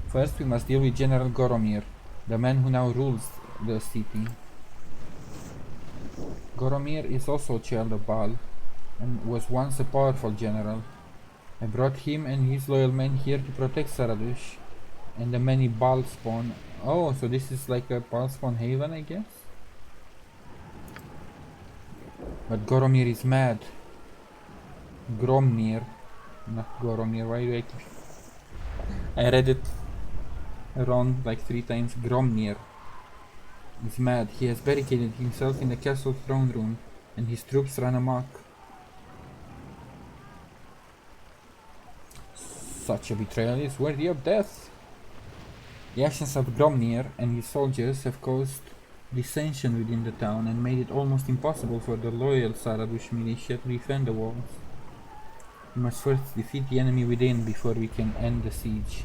First, we must deal with General Goromir, the man who now rules the city. Goromir is also a child of Bhaal, and was once a powerful general. I brought him and his loyal men here to protect Saradush and the many Bhaalspawn. Oh, so this is like a Bhaalspawn haven, I guess? But Goromir is mad. Gromnir, not Goromir. Why do I keep... I read it wrong like 3 times. Gromnir is mad. He has barricaded himself in the castle throne room and his troops run amok. Such a betrayal is worthy of death. The actions of Gromnir and his soldiers have caused dissension within the town and made it almost impossible for the loyal Saradush militia to defend the walls. We must first defeat the enemy within before we can end the siege.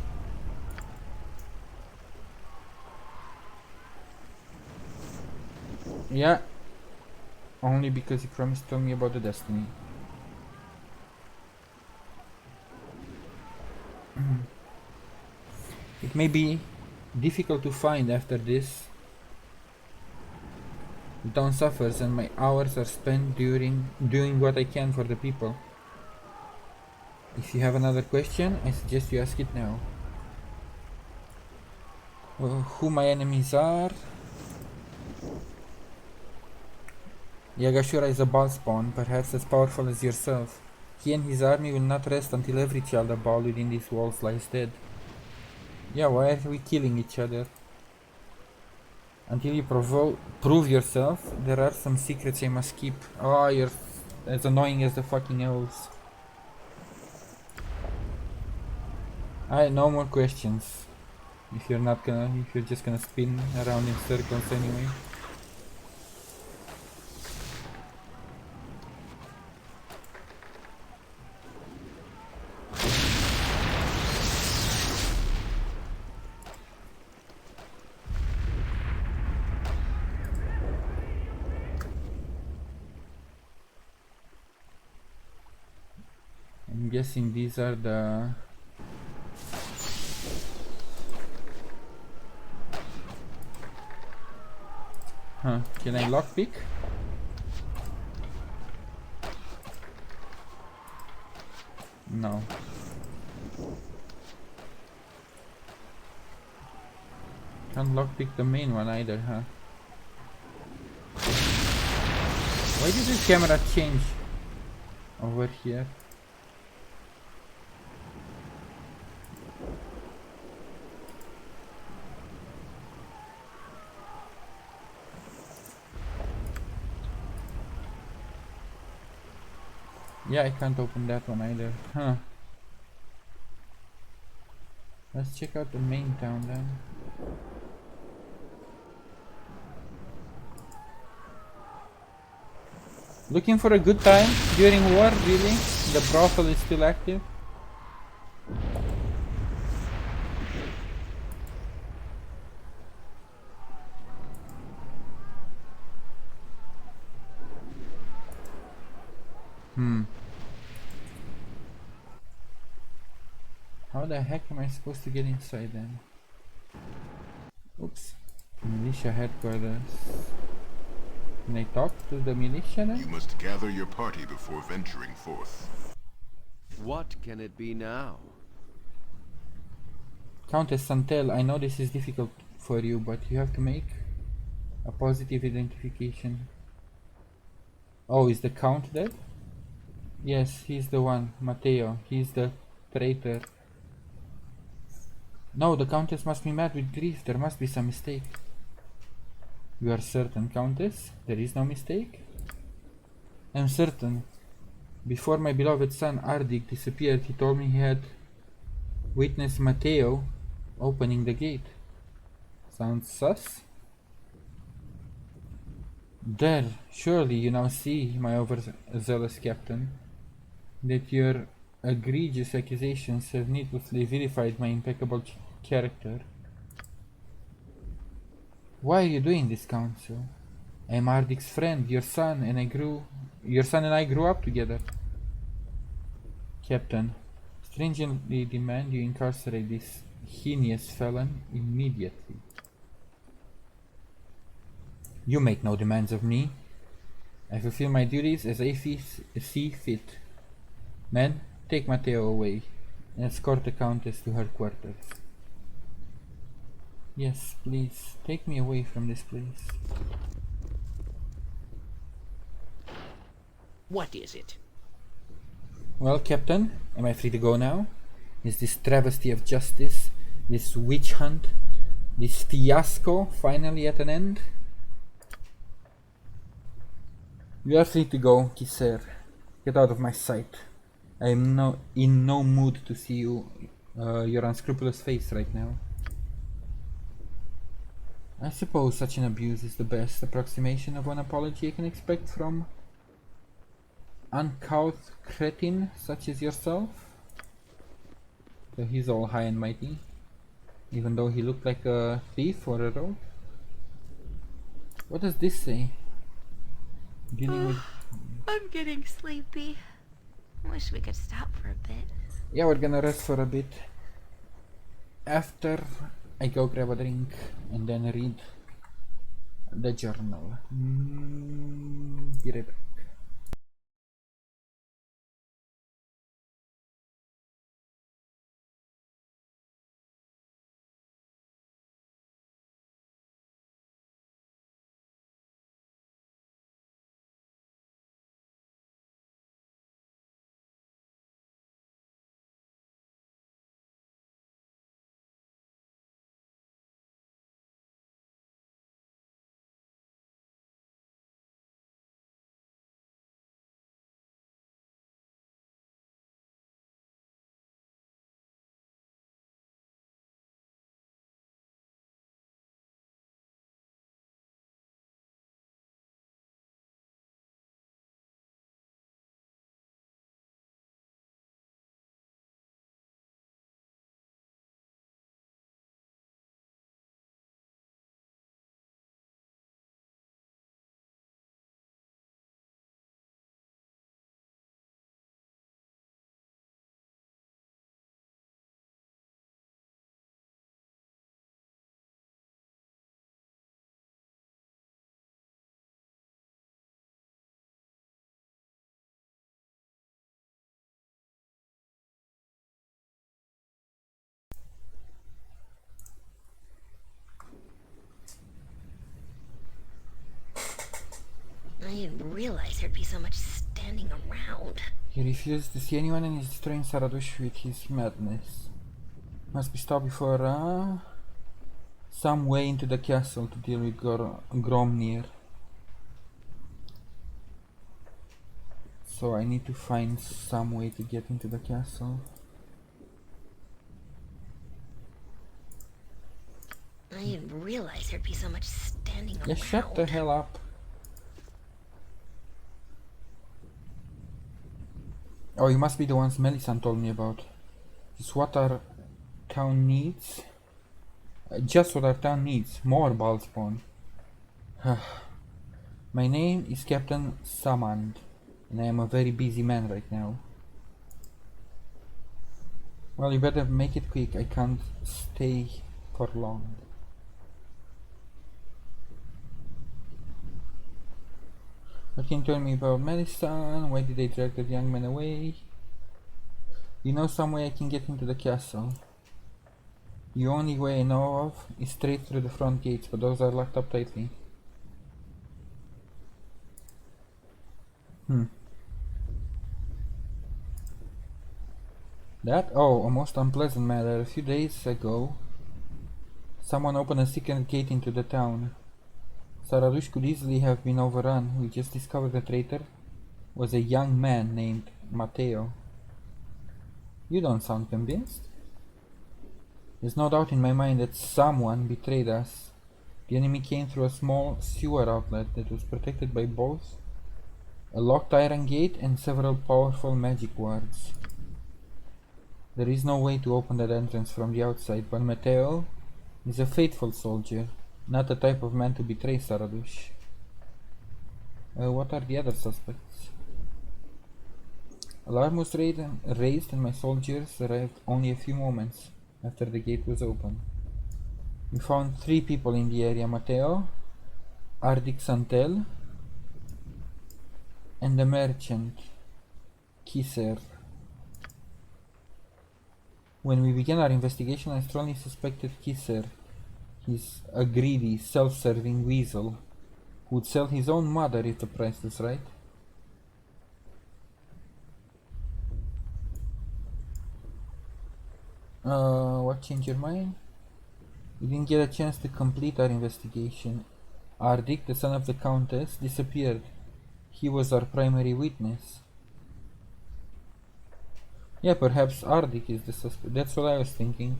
Yeah, only because he promised to tell me about the destiny. It may be difficult to find after this. The town suffers and my hours are spent doing what I can for the people. If you have another question, I suggest you ask it now. Who my enemies are? Yagashura is a Bhaalspawn, perhaps as powerful as yourself. He and his army will not rest until every child of Bhaal within these walls lies dead. Yeah, why are we killing each other? Until you prove yourself, there are some secrets I must keep. Oh, you're as annoying as the fucking elves. Alright, no more questions. If you're just gonna spin around in circles anyway. I'm guessing these are the... Huh, can I lockpick? No. Can't lockpick the main one either, huh? Why did the camera change over here? Yeah, I can't open that one either. Huh. Let's check out the main town then. Looking for a good time during war, really? The brothel is still active? How the heck am I supposed to get inside then? Oops. Militia headquarters. Can I talk to the militia then? You must gather your party before venturing forth. What can it be now? Countess Santel, I know this is difficult for you, but you have to make A positive identification. Oh, is the Count dead? Yes, he's the one. Matteo. He's the traitor. No, the Countess must be mad with grief. There must be some mistake. You are certain, Countess? There is no mistake? I'm certain. Before my beloved son Ardig disappeared, he told me he had witnessed Matteo opening the gate. Sounds sus? There, surely you now see, my overzealous captain, that your egregious accusations have needlessly vilified my impeccable character. Why are you doing this, Council? I am Ardig's friend, your son and I grew up together. Captain, stringently demand you incarcerate this heinous felon immediately. You make no demands of me. I fulfill my duties as I see fit. Men, take Matteo away and escort the Countess to her quarters. Yes, please, take me away from this place. What is it? Well, Captain, am I free to go now? Is this travesty of justice, this witch hunt, this fiasco finally at an end? You are free to go, Kisser. Get out of my sight. I am in no mood to see your unscrupulous face right now. I suppose such an abuse is the best approximation of an apology I can expect from uncouth cretin such as yourself. So he's all high and mighty, even though he looked like a thief or a rogue. What does this say? Dealing with... I'm getting sleepy. Wish we could stop for a bit. Yeah, we're gonna rest for a bit. After I go grab a drink and then read the journal. Be right back. I didn't realize there'd be so much standing around. He refuses to see anyone and is destroying Saradush with his madness. Must be stopped before some way into the castle to deal with Gromnir. So I need to find some way to get into the castle. I didn't realize there'd be so much standing around. Yeah, shut the hell up. Oh, you must be the ones Melisande told me about. It's what our town needs. Just what our town needs. More Bhaalspawn. My name is Captain Samand, and I am a very busy man right now. Well, you better make it quick. I can't stay for long. What can you tell me about Melisande? Why did they drag that young man away? You know some way I can get into the castle. The only way I know of is straight through the front gates, but those are locked up tightly. Oh, a most unpleasant matter. A few days ago, someone opened a secret gate into the town. Saradush could easily have been overrun. We just discovered the traitor was a young man named Matteo. You don't sound convinced. There's no doubt in my mind that someone betrayed us. The enemy came through a small sewer outlet that was protected by both a locked iron gate and several powerful magic wards. There is no way to open that entrance from the outside, but Matteo is a faithful soldier, not the type of man to betray Saradush. What are the other suspects? Alarm was raised and my soldiers arrived only a few moments after the gate was open. We found 3 people in the area: Matteo, Ardik Santel, and the merchant, Kiser. When we began our investigation, I strongly suspected Kiser. He's a greedy, self-serving weasel who would sell his own mother if the price was right. What changed your mind? We didn't get a chance to complete our investigation. Ardik, the son of the Countess, disappeared. He was our primary witness. Yeah, perhaps Ardik is the suspect. That's what I was thinking.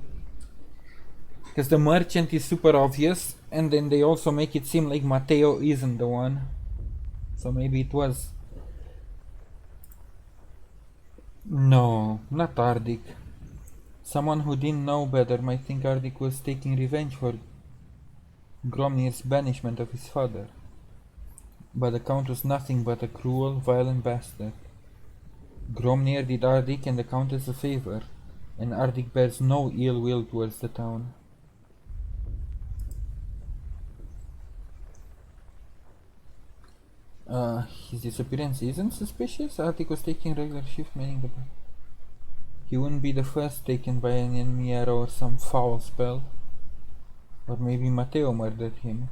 Because the merchant is super obvious, and then they also make it seem like Matteo isn't the one. So maybe it was. No, not Ardik. Someone who didn't know better might think Ardik was taking revenge for Gromnir's banishment of his father. But the Count was nothing but a cruel, violent bastard. Gromnir did Ardik and the Countess a favor, and Ardik bears no ill will towards the town. His disappearance isn't suspicious. Ardik was taking regular shift, meaning that he wouldn't be the first taken by an enemy arrow or some foul spell. Or maybe Matteo murdered him.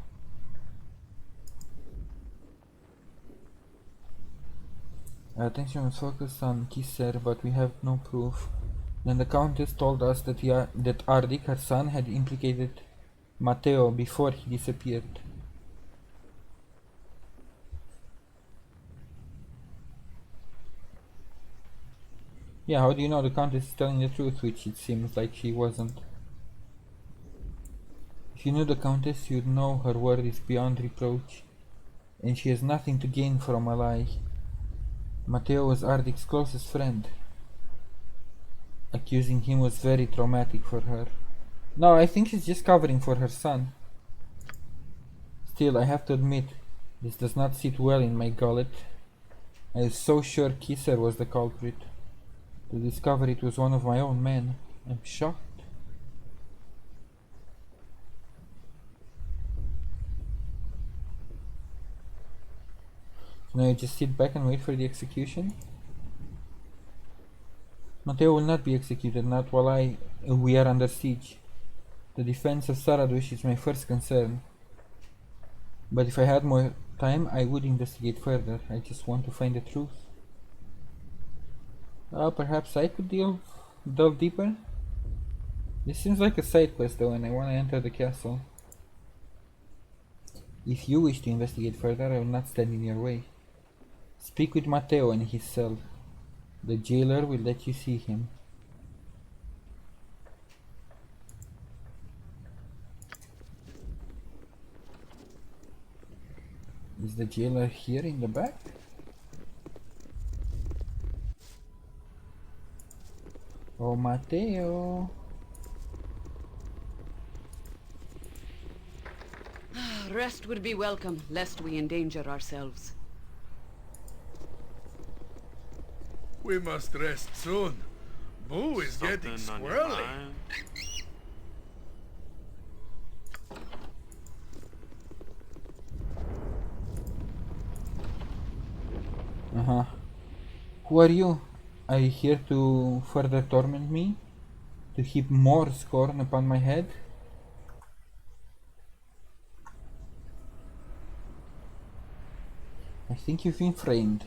Our attention was focused on Kiser, but we have no proof. Then the Countess told us that Ardik, her son, had implicated Matteo before he disappeared. Yeah, how do you know the Countess is telling the truth, which it seems like she wasn't? If you knew the Countess, you'd know her word is beyond reproach, and she has nothing to gain from a lie. Matteo was Ardik's closest friend. Accusing him was very traumatic for her. No, I think she's just covering for her son. Still, I have to admit, this does not sit well in my gullet. I was so sure Kiser was the culprit. To discover it was one of my own men, I'm shocked. Now you just sit back and wait for the execution? Matteo will not be executed, not while we are under siege. The defense of Saradush is my first concern. But if I had more time, I would investigate further. I just want to find the truth. Perhaps I could delve deeper? This seems like a side quest though, and I want to enter the castle. If you wish to investigate further, I will not stand in your way. Speak with Matteo in his cell. The jailer will let you see him. Is the jailer here in the back? Oh, Matteo. Rest would be welcome, lest we endanger ourselves. We must rest soon. Boo is getting squirrely. Who are you? Are you here to further torment me? To heap more scorn upon my head? I think you've been framed.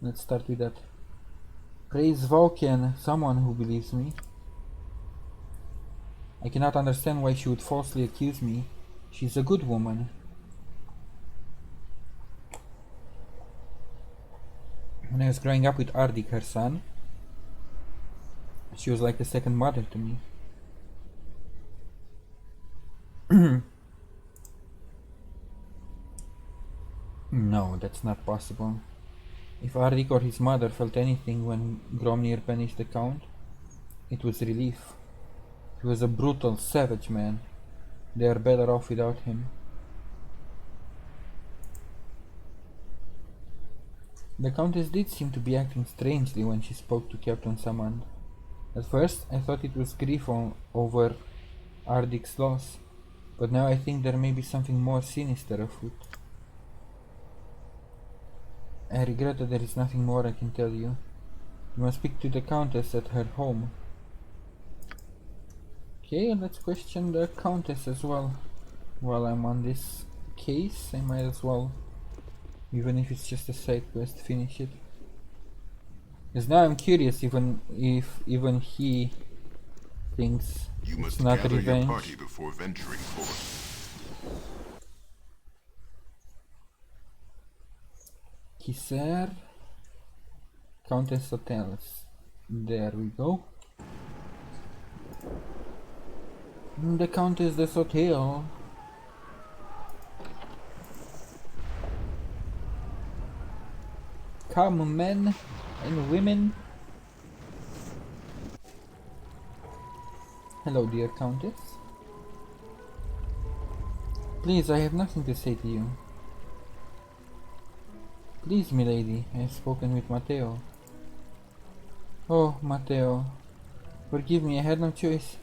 Let's start with that. Praise Vulcan, someone who believes me. I cannot understand why she would falsely accuse me. She's a good woman. When I was growing up with Ardik, her son, she was like a second mother to me. No, that's not possible. If Ardik or his mother felt anything when Gromnir banished the Count, it was relief. He was a brutal, savage man. They are better off without him. The Countess did seem to be acting strangely when she spoke to Captain Samand. At first, I thought it was grief over Ardik's loss, but now I think there may be something more sinister afoot. I regret that there is nothing more I can tell you. You must speak to the Countess at her home. Okay, let's question the Countess as well. While I'm on this case, I might as well, even if it's just a side quest, finish it. Because now I'm curious if even he thinks you it's must not gather revenge. your party before venturing forth. Kisser, Countess Hotels. There we go. The Countess des Hotel. Come, men and women. Hello, dear Countess. Please, I have nothing to say to you. Please, milady, I have spoken with Matteo. Oh, Matteo, forgive me, I had no choice.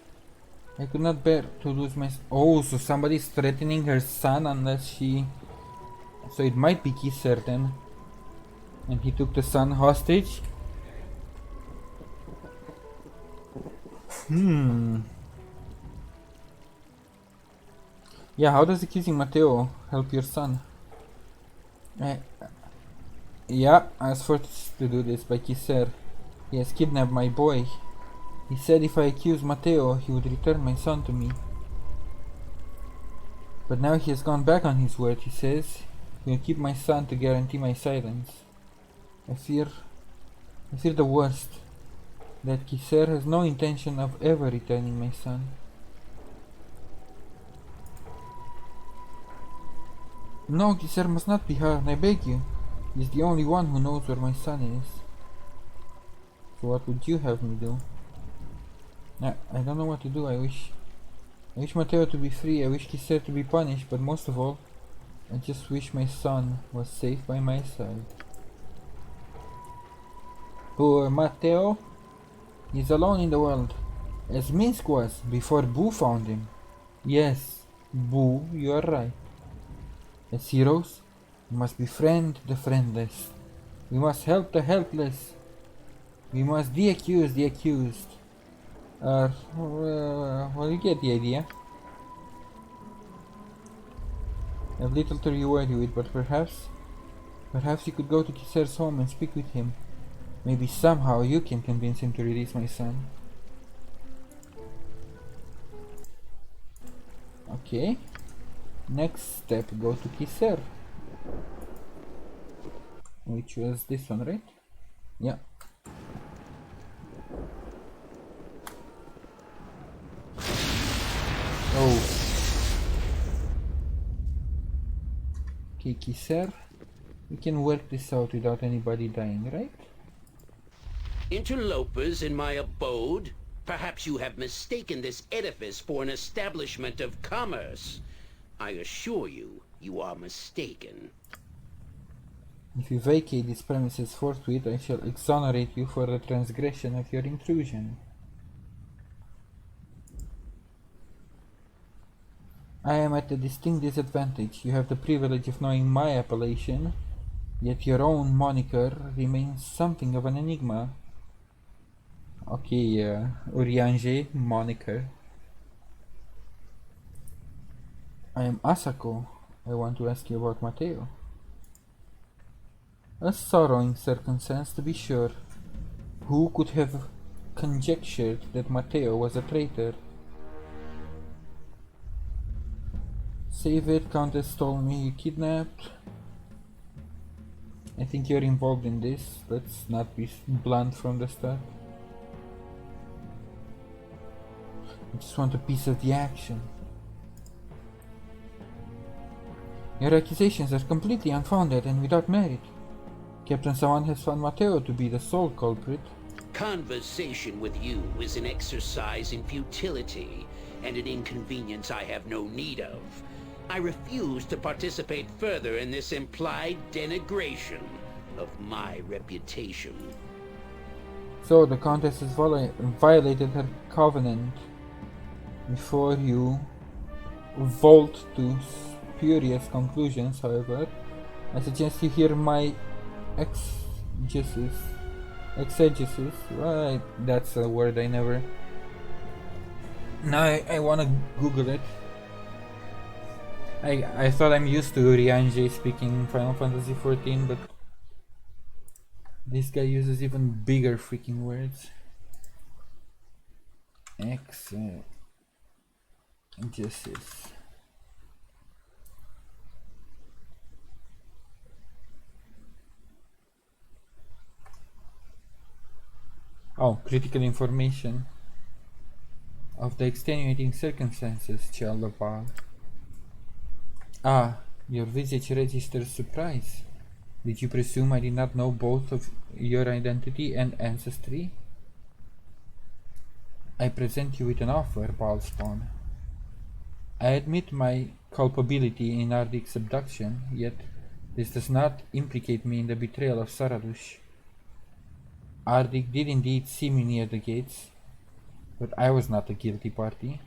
I could not bear to lose my... Oh, so somebody's threatening her son unless she... So it might be Kisser then. And he took the son hostage? Yeah, how does accusing Matteo help your son? Yeah, I was forced to do this by Kisser. He has kidnapped my boy. He said if I accuse Matteo, he would return my son to me. But now he has gone back on his word, he says. He will keep my son to guarantee my silence. I fear the worst. That Kisser has no intention of ever returning my son. No, Kisser must not be harmed, I beg you. He is the only one who knows where my son is. So what would you have me do? I don't know what to do. I wish Matteo to be free. I wish Kisser to be punished, but most of all, I just wish my son was safe by my side. Poor Matteo. He's alone in the world, as Minsk was before Boo found him. Yes, Boo, you are right. As heroes, we must befriend the friendless. We must help the helpless. We must de-accuse the accused. Well, you get the idea. I have little to reward you with, but perhaps you could go to Kisser's home and speak with him. Maybe somehow you can convince him to release my son. Okay. Next step, go to Kisser. Which was this one, right? Yeah. Oh. Okay, Kisser. We can work this out without anybody dying, right? Interlopers in my abode? Perhaps you have mistaken this edifice for an establishment of commerce. I assure you, you are mistaken. If you vacate these premises forthwith, I shall exonerate you for the transgression of your intrusion. I am at a distinct disadvantage. You have the privilege of knowing my appellation, yet your own moniker remains something of an enigma. Okay, Uriange moniker. I am Asako. I want to ask you about Matteo. A sorrowing circumstance, to be sure. Who could have conjectured that Matteo was a traitor? Save it, Countess told me you kidnapped. I think you're involved in this. Let's not be blunt from the start. I just want a piece of the action. Your accusations are completely unfounded and without merit. Captain Sawan has found Matteo to be the sole culprit. Conversation with you is an exercise in futility and an inconvenience I have no need of. I refuse to participate further in this implied denigration of my reputation. So the Countess has violated her covenant. Before you vault to spurious conclusions, however, I suggest you hear my exegesis. Right, that's a word I never... Now I wanna Google it. I thought I'm used to Rianji speaking Final Fantasy XIV, but this guy uses even bigger freaking words. Exegesis. Oh, critical information of the extenuating circumstances, child of Bhaal. Ah, your visage registers surprise. Did you presume I did not know both of your identity and ancestry? I present you with an offer, Bhaalspawn. I admit my culpability in Ardic's abduction, yet this does not implicate me in the betrayal of Saradush. Ardic did indeed see me near the gates, but I was not the guilty party.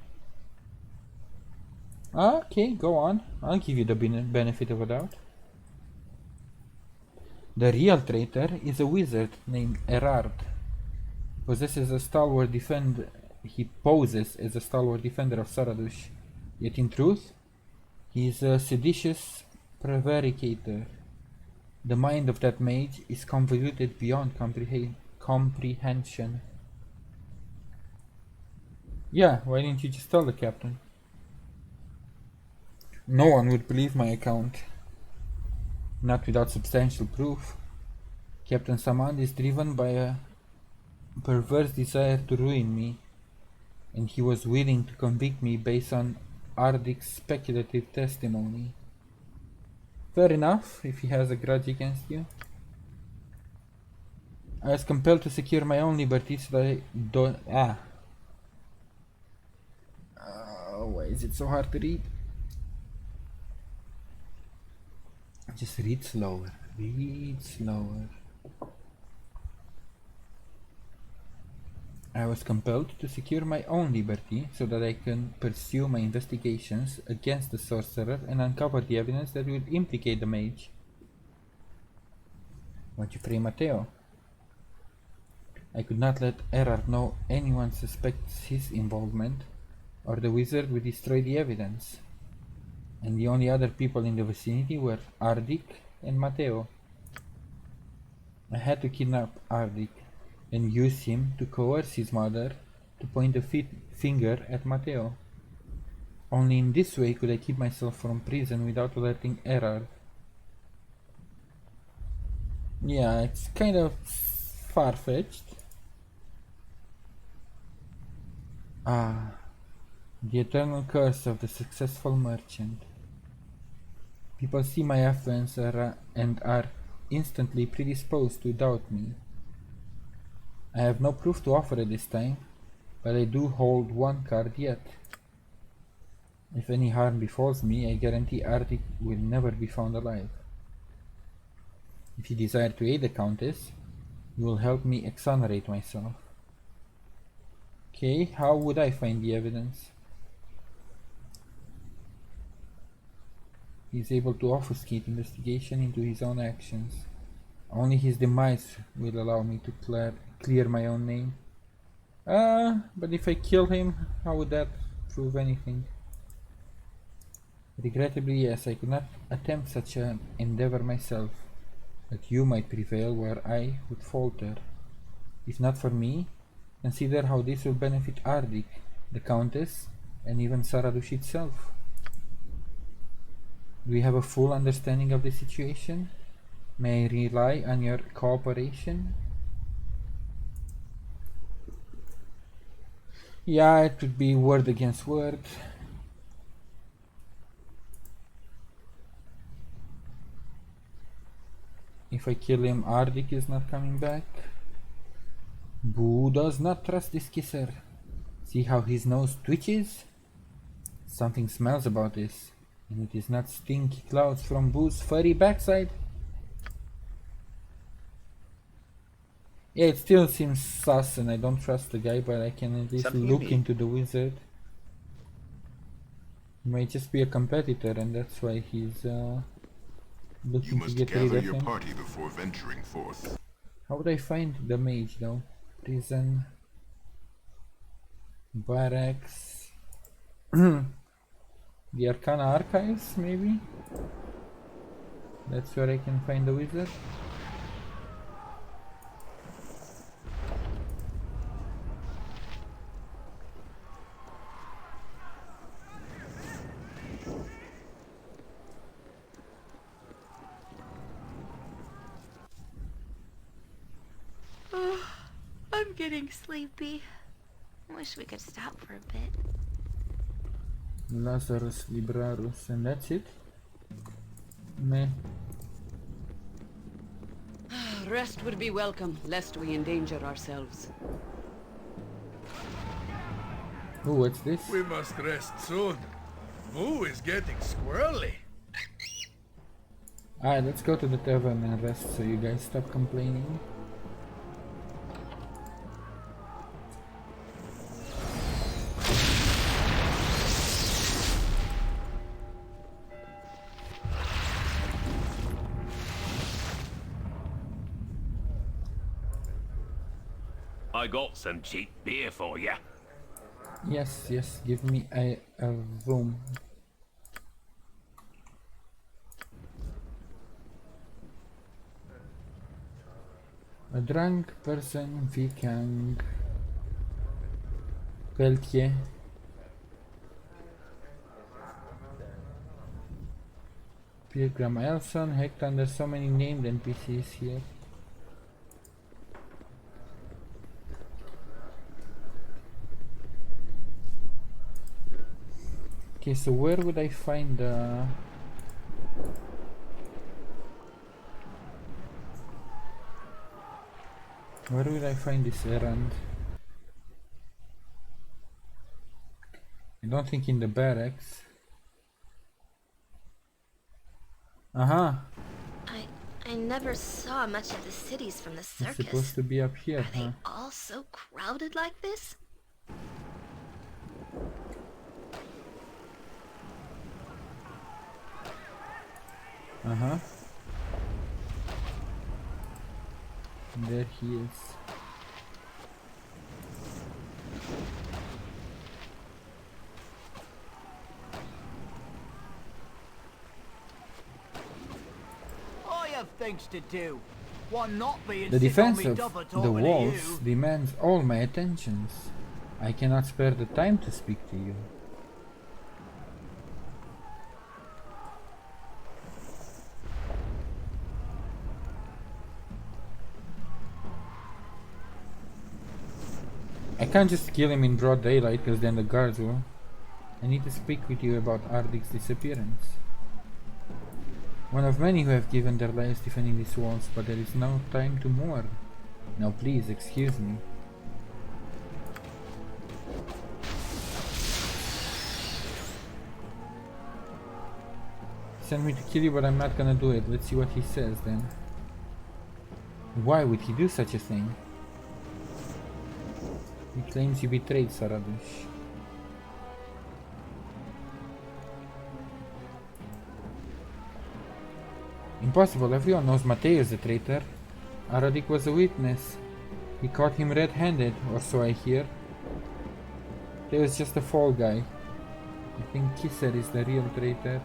Okay, go on. I'll give you the benefit of a doubt. The real traitor is a wizard named Erard. He poses as a stalwart defender of Saradush, yet in truth, he is a seditious prevaricator. The mind of that mage is convoluted beyond comprehension. Yeah, why didn't you just tell the captain? No one would believe my account. Not without substantial proof. Captain Samand is driven by a perverse desire to ruin me, and he was willing to convict me based on Ardic's speculative testimony. Fair enough, if he has a grudge against you. I was compelled to secure my own liberty so that I don't... why is it so hard to read? Just read slower. Read slower. I was compelled to secure my own liberty so that I can pursue my investigations against the sorcerer and uncover the evidence that would implicate the mage. Why'd you free Matteo? I could not let Erard know anyone suspects his involvement, or the wizard would destroy the evidence. And the only other people in the vicinity were Ardic and Matteo. I had to kidnap Ardic and use him to coerce his mother to point a finger at Matteo. Only in this way could I keep myself from prison without alerting Erard. Yeah, it's kind of far-fetched. The eternal curse of the successful merchant. People see my affluence and are instantly predisposed to doubt me. I have no proof to offer at this time, but I do hold one card yet. If any harm befalls me, I guarantee Arctic will never be found alive. If you desire to aid the Countess, you will help me exonerate myself. Okay, how would I find the evidence? He is able to obfuscate investigation into his own actions. Only his demise will allow me to clear my own name. But if I kill him, how would that prove anything? Regrettably, yes, I could not attempt such an endeavor myself. that you might prevail where I would falter. If not for me, consider how this will benefit Ardik, the Countess, and even Saradush itself. Do we have a full understanding of the situation? May I rely on your cooperation? Yeah, it would be word against word. If I kill him, Ardik is not coming back. Boo does not trust this kisser. See how his nose twitches? Something smells about this, and it is not stinky clouds from Boo's furry backside. Yeah, it still seems sus and I don't trust the guy, but I can at least look into the wizard. He might just be a competitor and that's why he's looking to get rid of him. You must gather your party before venturing forth. How would I find the mage though? Prison, barracks, the Arcana Archives maybe? That's where I can find the wizard. I'm getting sleepy. Wish we could stop for a bit. Lazarus Librarus, and that's it? Meh. Rest would be welcome, lest we endanger ourselves. Oh, what's this? We must rest soon. Moo is getting squirrely. Alright, let's go to the tavern and rest so you guys stop complaining. I got some cheap beer for you. Yes, yes, give me a room. A drunk person, Vikang, Peltier. Pilgrim Elson, Hector, there's so many named NPCs here. Okay, so where would I find where would I find this errand? I don't think in the barracks. I never saw much of the cities from the circus. It's supposed to be up here, Are they all so crowded like this? There he is. I have things to do. One not being The sick on defense me of double the talking to walls you. demands all my attentions. I cannot spare the time to speak to you. I can't just kill him in broad daylight because then the guards will. I need to speak with you about Ardik's disappearance. One of many who have given their lives defending these walls, but there is no time to mourn. Now please, excuse me. Send me to kill you, but I'm not gonna do it. Let's see what he says then. Why would he do such a thing? He claims you betrayed Saradush. Impossible, everyone knows Mateo is the traitor. Aradik was a witness. He caught him red-handed, or so I hear. He was just a fall guy. I think Kisser is the real traitor.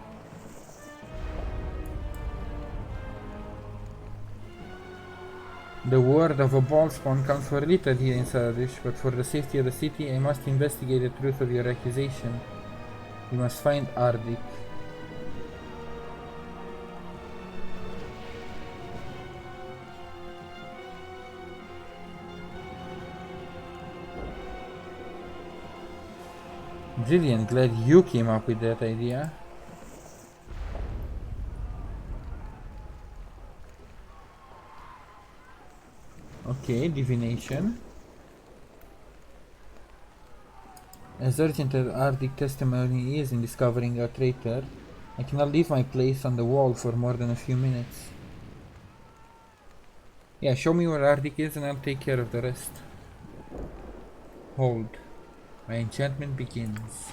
The word of a Bhaalspawn counts for little here in Saradush, but for the safety of the city I must investigate the truth of your accusation. You must find Ardik. Brilliant, glad you came up with that idea. Okay, divination. As urgent as Ardik testimony is in discovering a traitor, I cannot leave my place on the wall for more than a few minutes. Yeah, show me where Ardik is and I'll take care of the rest. Hold. My enchantment begins.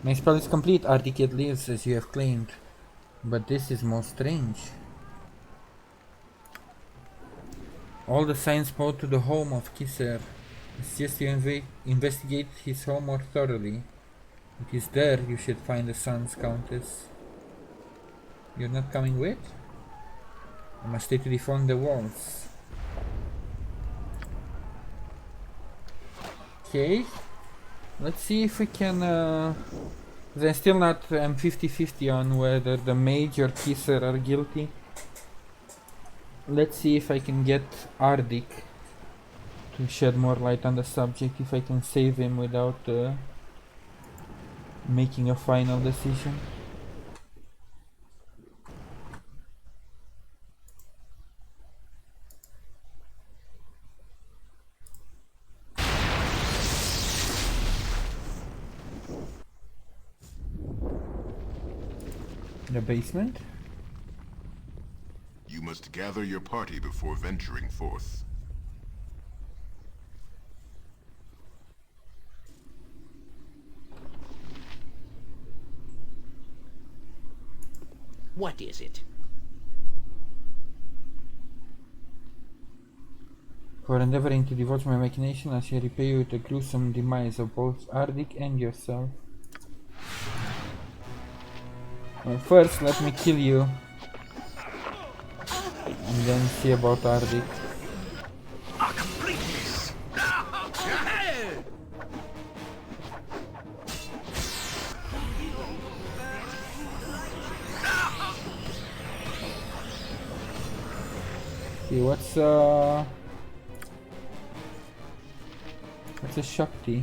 My spell is complete. Ardik yet lives as you have claimed. But this is most strange. All the signs point to the home of Kisser. It's just you investigate his home more thoroughly. It is there you should find the Sun's Countess. You're not coming with? I must stay to defend the walls. Okay. Let's see if we can... I'm still not... I'm 50-50 on whether the mage or Kisser are guilty. Let's see if I can get Ardik to shed more light on the subject, if I can save him without making a final decision. The basement? You must gather your party before venturing forth. What is it? For endeavoring to divulge my machination, I shall repay you with the gruesome demise of both Ardik and yourself. Well, first, let me kill you. And then see about Ardik. A complete miss. Okay, what's a Shakti?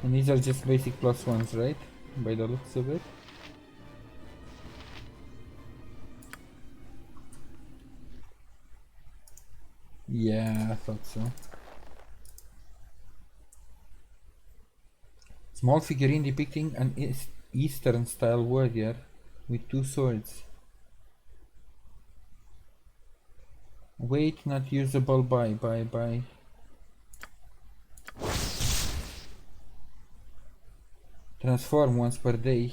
And these are just basic plus ones, right? By the looks of it. Yeah, I thought so. Small figurine depicting an Eastern style warrior with 2 swords. Wait, not usable. Bye. Transform once per day.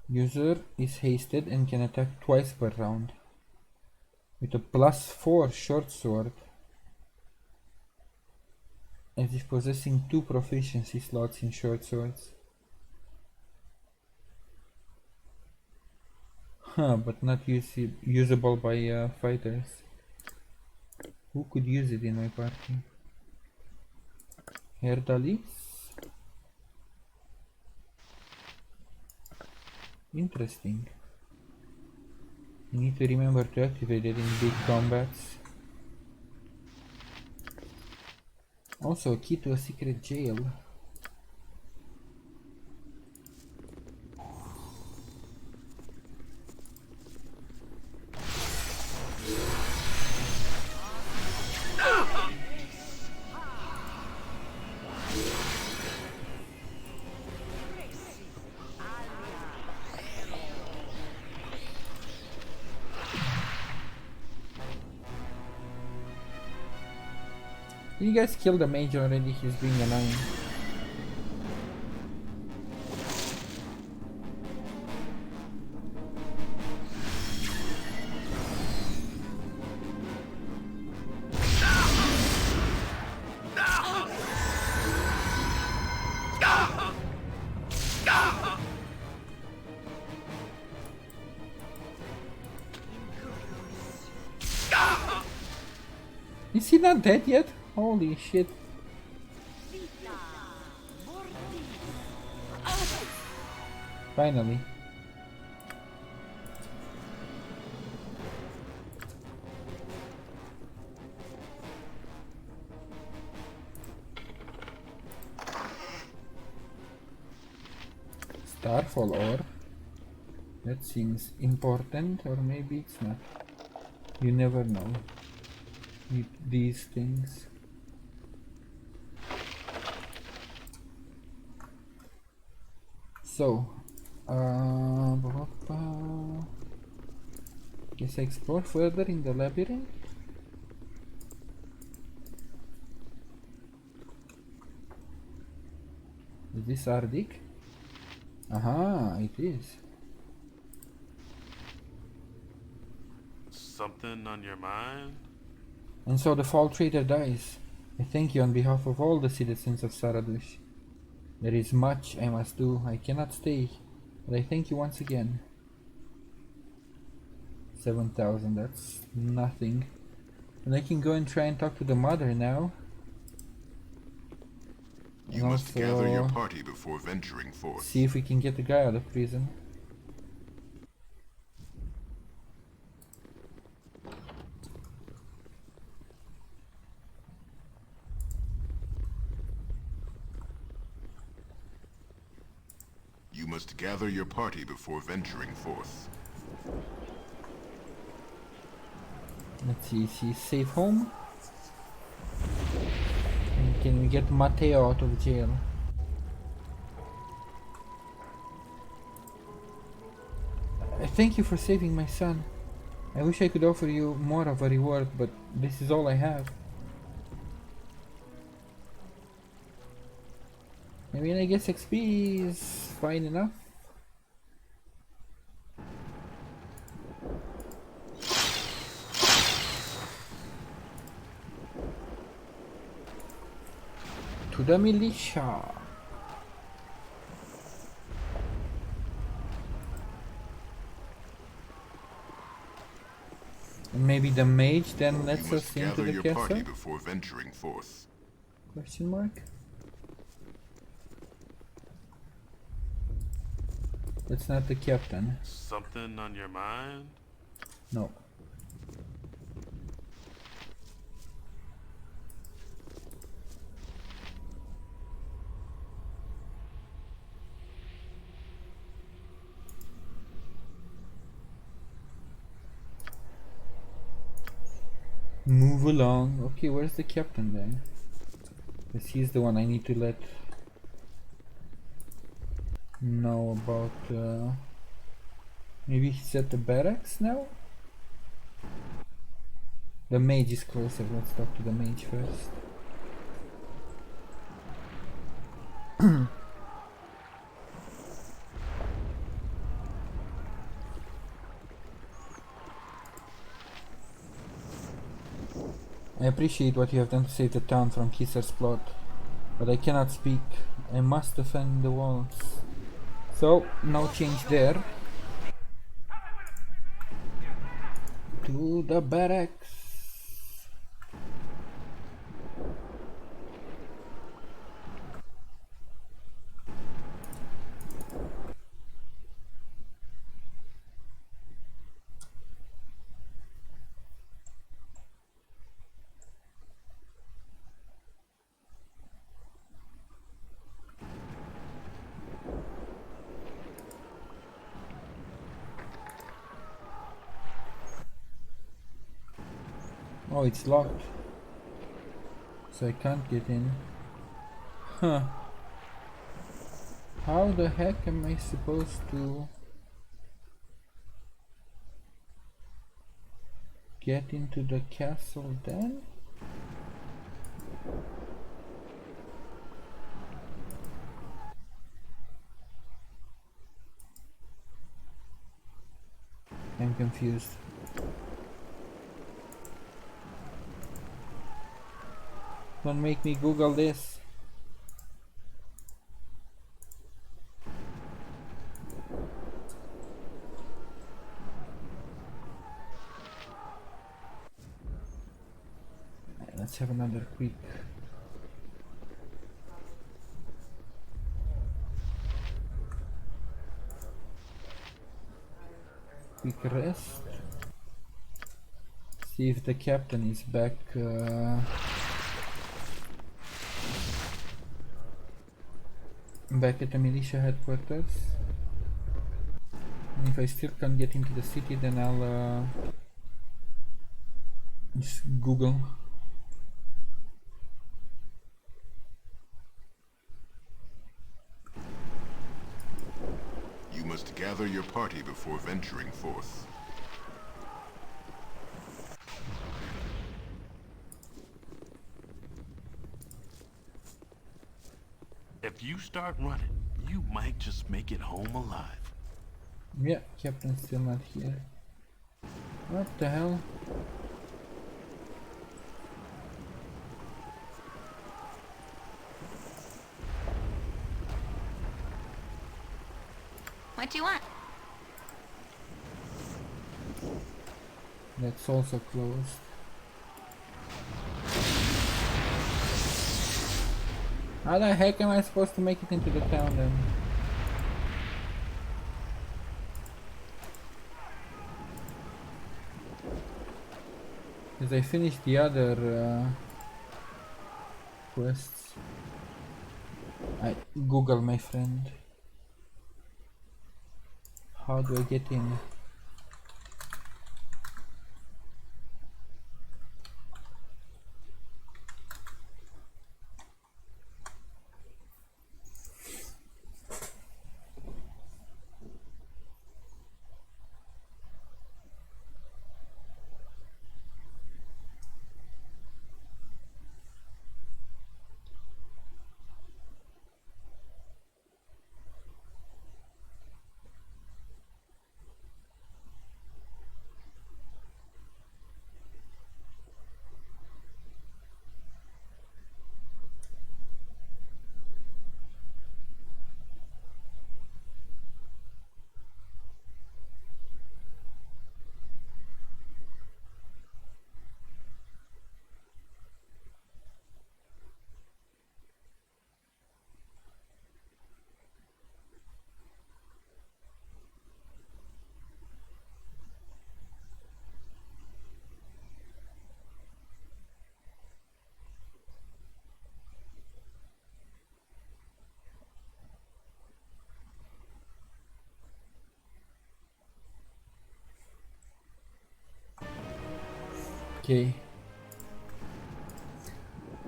User is hasted and can attack twice per round. With a +4 short sword, as if possessing 2 proficiency slots in short swords. Huh, but not usable by fighters. Who could use it in my party? Herdalis? Interesting. You need to remember to activate it in big combats. Also, a key to a secret jail. You guys killed the mage already, he's being annoying. Is he not dead yet? Holy shit. Finally. Starfall ore. That seems important, or maybe it's not. You never know with these things. So, guess I explore further in the labyrinth. Is this Arctic? Aha, it is. Something on your mind? And so the fall trader dies. I thank you on behalf of all the citizens of Saradush. There is much I must do. I cannot stay, but I thank you once again. 7,000, that's nothing. And I can go and try and talk to the mother now. You and must also gather your party before venturing forth. see if we can get the guy out of prison. You must gather your party before venturing forth. Let's see, is he safe home? And can we get Matteo out of jail? I thank you for saving my son. I wish I could offer you more of a reward, but this is all I have. I mean, I guess XP is fine enough. To the militia. And maybe the mage then lets us into the Gather your party castle? before venturing forth. Question mark? That's not the captain. Something on your mind? No. Move along. Okay, where's the captain then? Because he's the one I need to let know about. Maybe he's at the barracks now? The mage is closer. Let's talk to the mage first. I appreciate what you have done to save the town from Kisar's plot, but I cannot speak. I must defend the walls. So, no change there. To the barracks. Oh, it's locked. So I can't get in. Huh. How the heck am I supposed to get into the castle then? I'm confused. Don't make me Google this. Let's have another quick rest. See if the captain is back. Back at the militia headquarters. And if I still can't get into the city, then I'll just Google. You must gather your party before venturing forth. If you start running, you might just make it home alive. Yeah, captain's still not here. What the hell? What do you want? That's also closed. How the heck am I supposed to make it into the town then? Because I finished the other quests. I Google, my friend. How do I get in? Okay.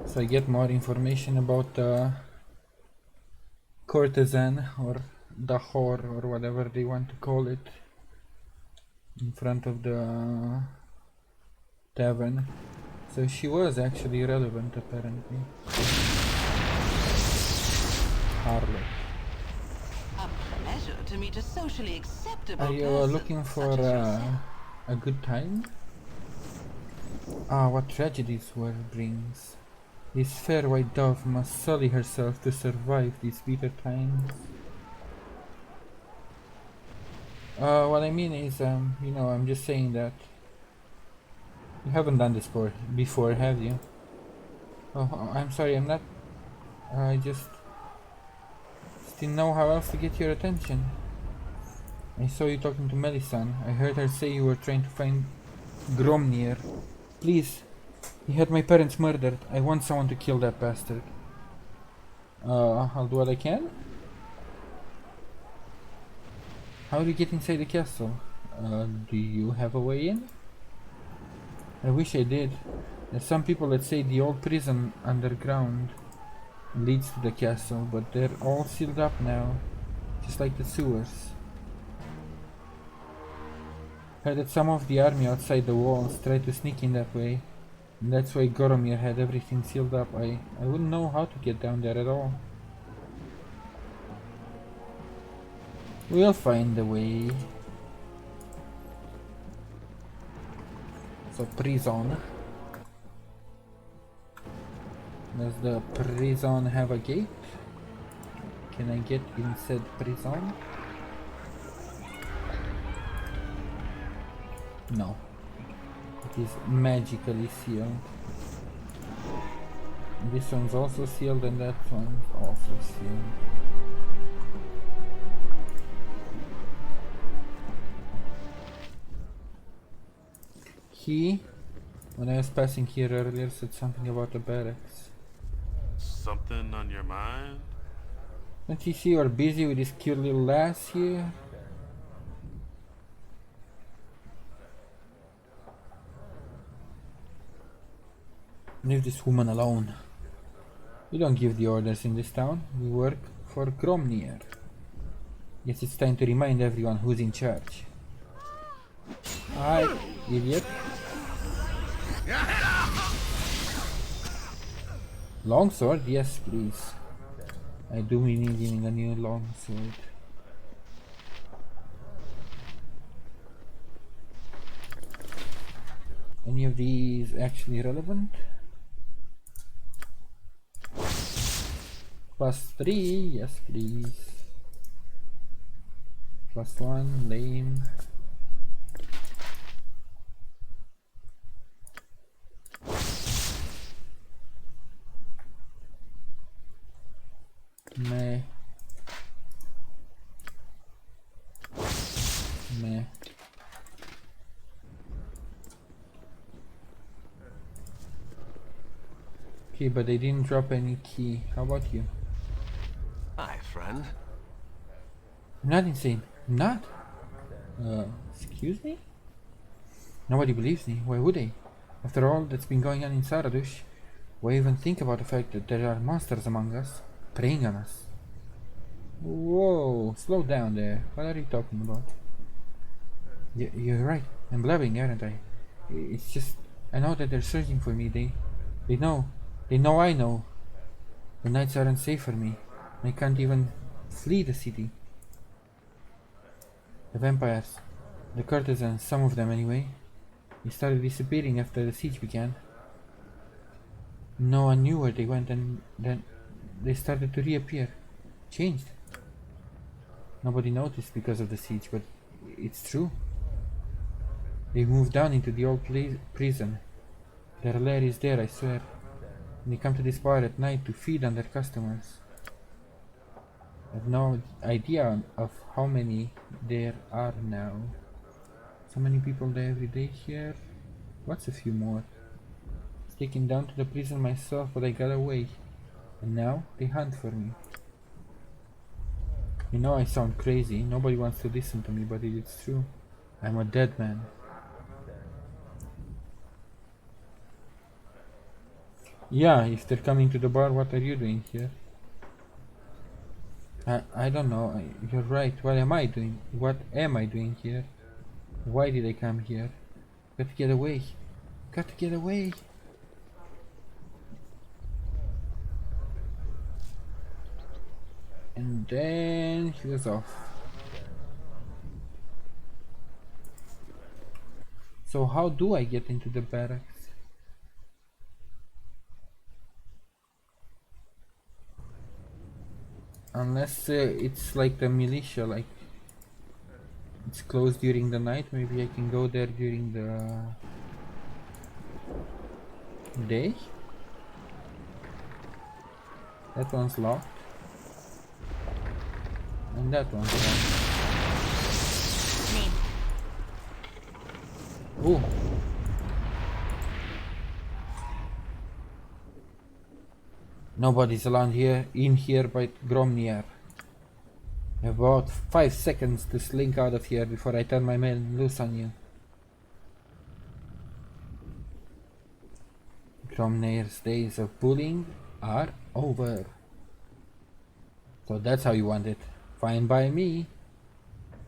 So I get more information about the courtesan or the whore or whatever they want to call it in front of the tavern. So she was actually relevant apparently. Harlot. A pleasure to meet a socially acceptable Are you person looking for such as yourself. a good time? Ah, what tragedies war brings. This fair white dove must sully herself to survive these bitter times. What I mean is, you know, I'm just saying that you haven't done this before, have you? Oh, I'm sorry, I'm not. I just didn't know how else to get your attention. I saw you talking to Melisande. I heard her say you were trying to find Gromnir. Please, he had my parents murdered. I want someone to kill that bastard. I'll do what I can. How do you get inside the castle? Do you have a way in? I wish I did. There's some people that say the old prison underground leads to the castle, but they're all sealed up now, just like the sewers. Heard that some of the army outside the walls tried to sneak in that way, and that's why Goromir had everything sealed up. I wouldn't know how to get down there at all. We'll find a way. So prison. Does the prison have a gate? Can I get inside prison? No. It is magically sealed. This one's also sealed and that one's also sealed. He, when I was passing here earlier, said something about the barracks. Something on your mind? Don't you see you're busy with this cute little lass here? Leave this woman alone. We don't give the orders in this town. We work for Gromnir. Guess it's time to remind everyone who's in charge. Hi, idiot. Longsword? Yes, please. I do be needing a new longsword. Any of these actually relevant? +3, yes please. +1, lame. Meh. Meh. Okay, but they didn't drop any key. How about you? Hi, friend. I'm not insane. I'm not. Excuse me? Nobody believes me. Why would they? After all that's been going on in Saradush, why even think about the fact that there are monsters among us, preying on us? Whoa, slow down there. What are you talking about? You're right. I'm blabbing, aren't I? It's just, I know that they're searching for me. They know. They know I know. The nights aren't safe for me. I can't even flee the city. The vampires, the courtesans, some of them anyway, they started disappearing after the siege began. No one knew where they went, and then they started to reappear. Changed. Nobody noticed because of the siege, but it's true. They moved down into the old prison. Their lair is there, I swear. And they come to this bar at night to feed on their customers. I have no idea of how many there are now. So many people there every day here. What's a few more? I was taken down to the prison myself, but I got away. And now they hunt for me. You know I sound crazy. Nobody wants to listen to me, but it's true. I'm a dead man. Yeah, if they're coming to the bar, what are you doing here? I don't know. You're right. What am I doing? What am I doing here? Why did I come here? Got to get away. Got to get away. And then he was off. So how do I get into the barracks? Unless it's like the militia, like it's closed during the night. Maybe I can go there during the day. That one's locked. And that one's locked. Ooh. Nobody's allowed in here by Gromnir. I have about 5 seconds to slink out of here before I turn my men loose on you. Gromnir's days of bullying are over. So that's how you want it. Fine by me.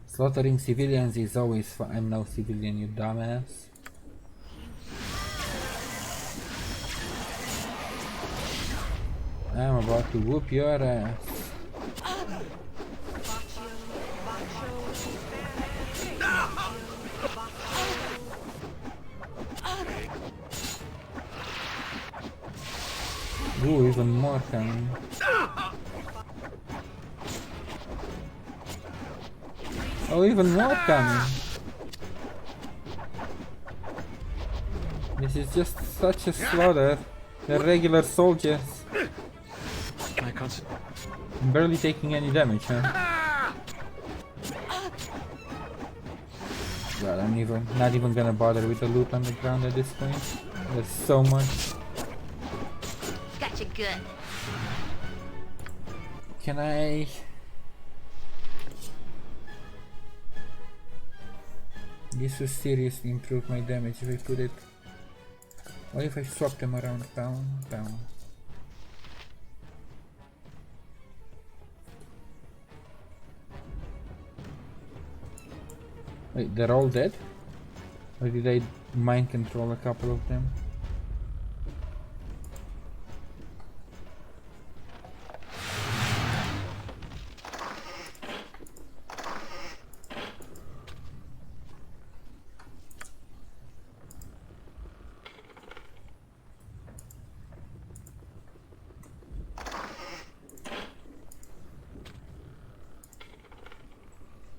Slaughtering civilians is always fun. I'm no civilian, you dumbass. I'm about to whoop your ass. Ooh, even more coming. Oh, even more coming. This is just such a slaughter. They're regular soldiers. I can't. I'm barely taking any damage, huh? God, I'm not even gonna bother with the loot on the ground at this point. There's so much. Gotcha good. Can I... This will seriously improve my damage if I put it... What if I swap them around? Down, down. Wait, they're all dead? Or did I mind control a couple of them?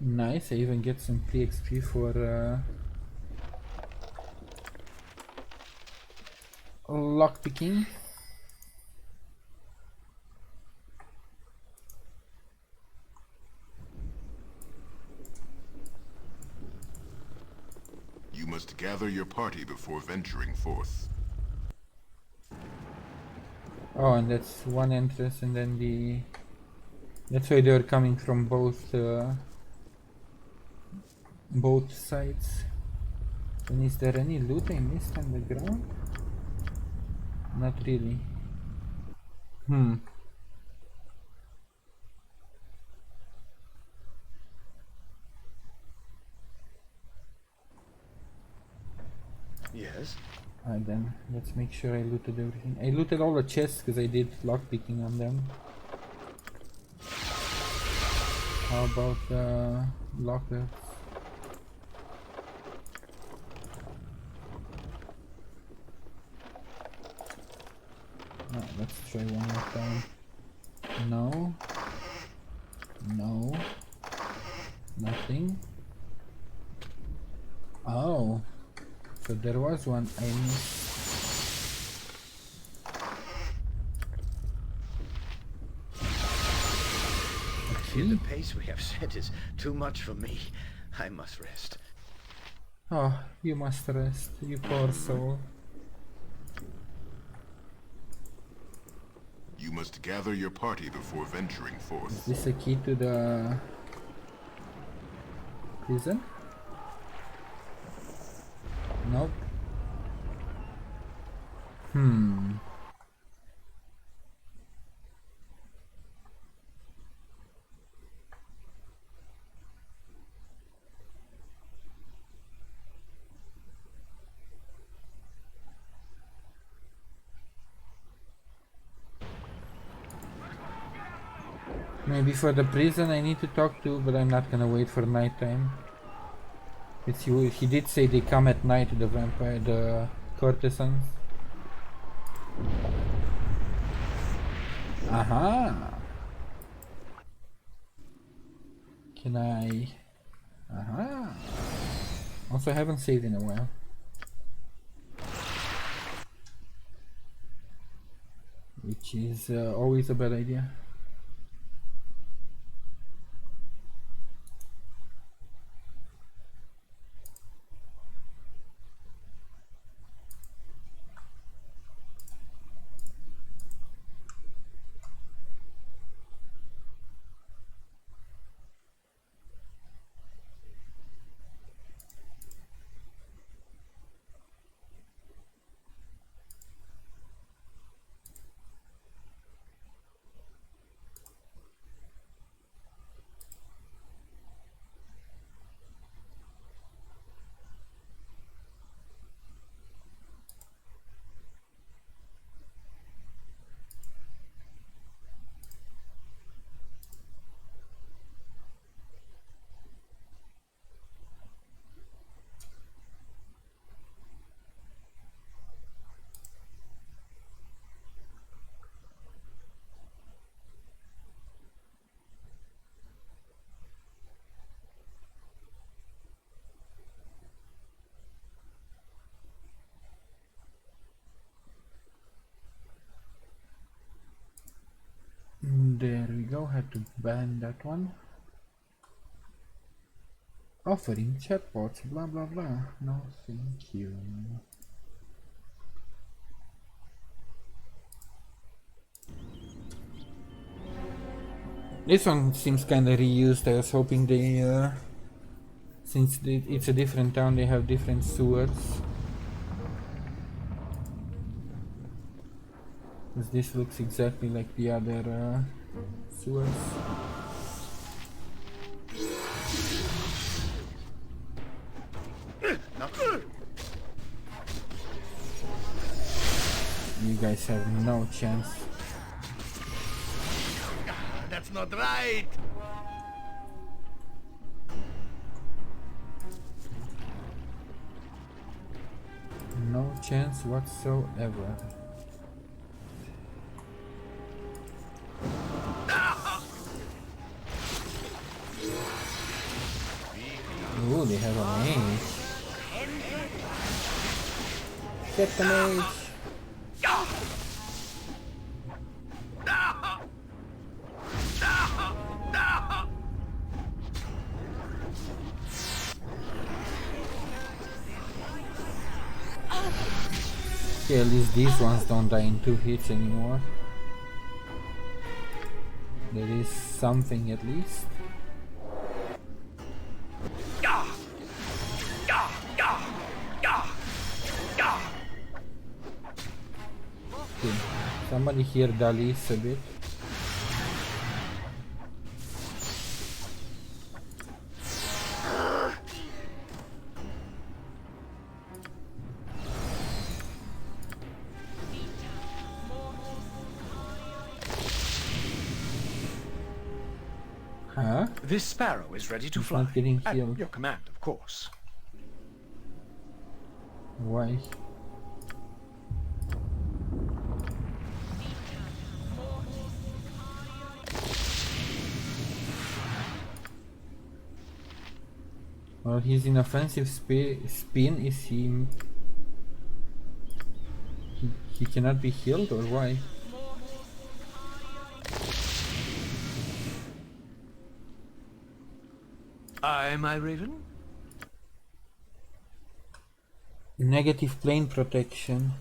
Nice, I even get some free XP for lockpicking. You must gather your party before venturing forth. Oh, and that's one entrance, and then the... That's why they're coming from both sides. And is there any loot I missed on the ground? Not really. Yes? Alright then, let's make sure I looted everything. I looted all the chests because I did lockpicking on them. How about lockers? Oh, let's try one more time. No. No. Nothing. Oh. So there was one I missed. The pace we have set is too much for me. I must rest. Oh, you must rest, you poor soul. You must gather your party before venturing forth. Is this a key to the prison? Nope. Maybe for the prison I need to talk to, but I'm not gonna wait for nighttime. It's you. He did say they come at night, the vampire, the courtesans. Aha! Can I... Aha! Also, I haven't saved in a while. Which is always a bad idea. There we go, had to ban that one. Offering chatbots, blah blah blah. No thank you. This one seems kinda reused. I was hoping they, since it's a different town, they have different sewers. Because this looks exactly like the other sewers. You guys have no chance. That's not right. No chance whatsoever. Ooh, they have a mage. Get the mage. Okay, at least these ones don't die in 2 hits anymore. There is something at least. Okay, somebody here dallies a bit. Huh? This sparrow is ready to He's fly. not getting At healed. your command, of course. Why? Well, he's in offensive spin. Is he... He cannot be healed, or why? Aye, my raven? Negative plane protection.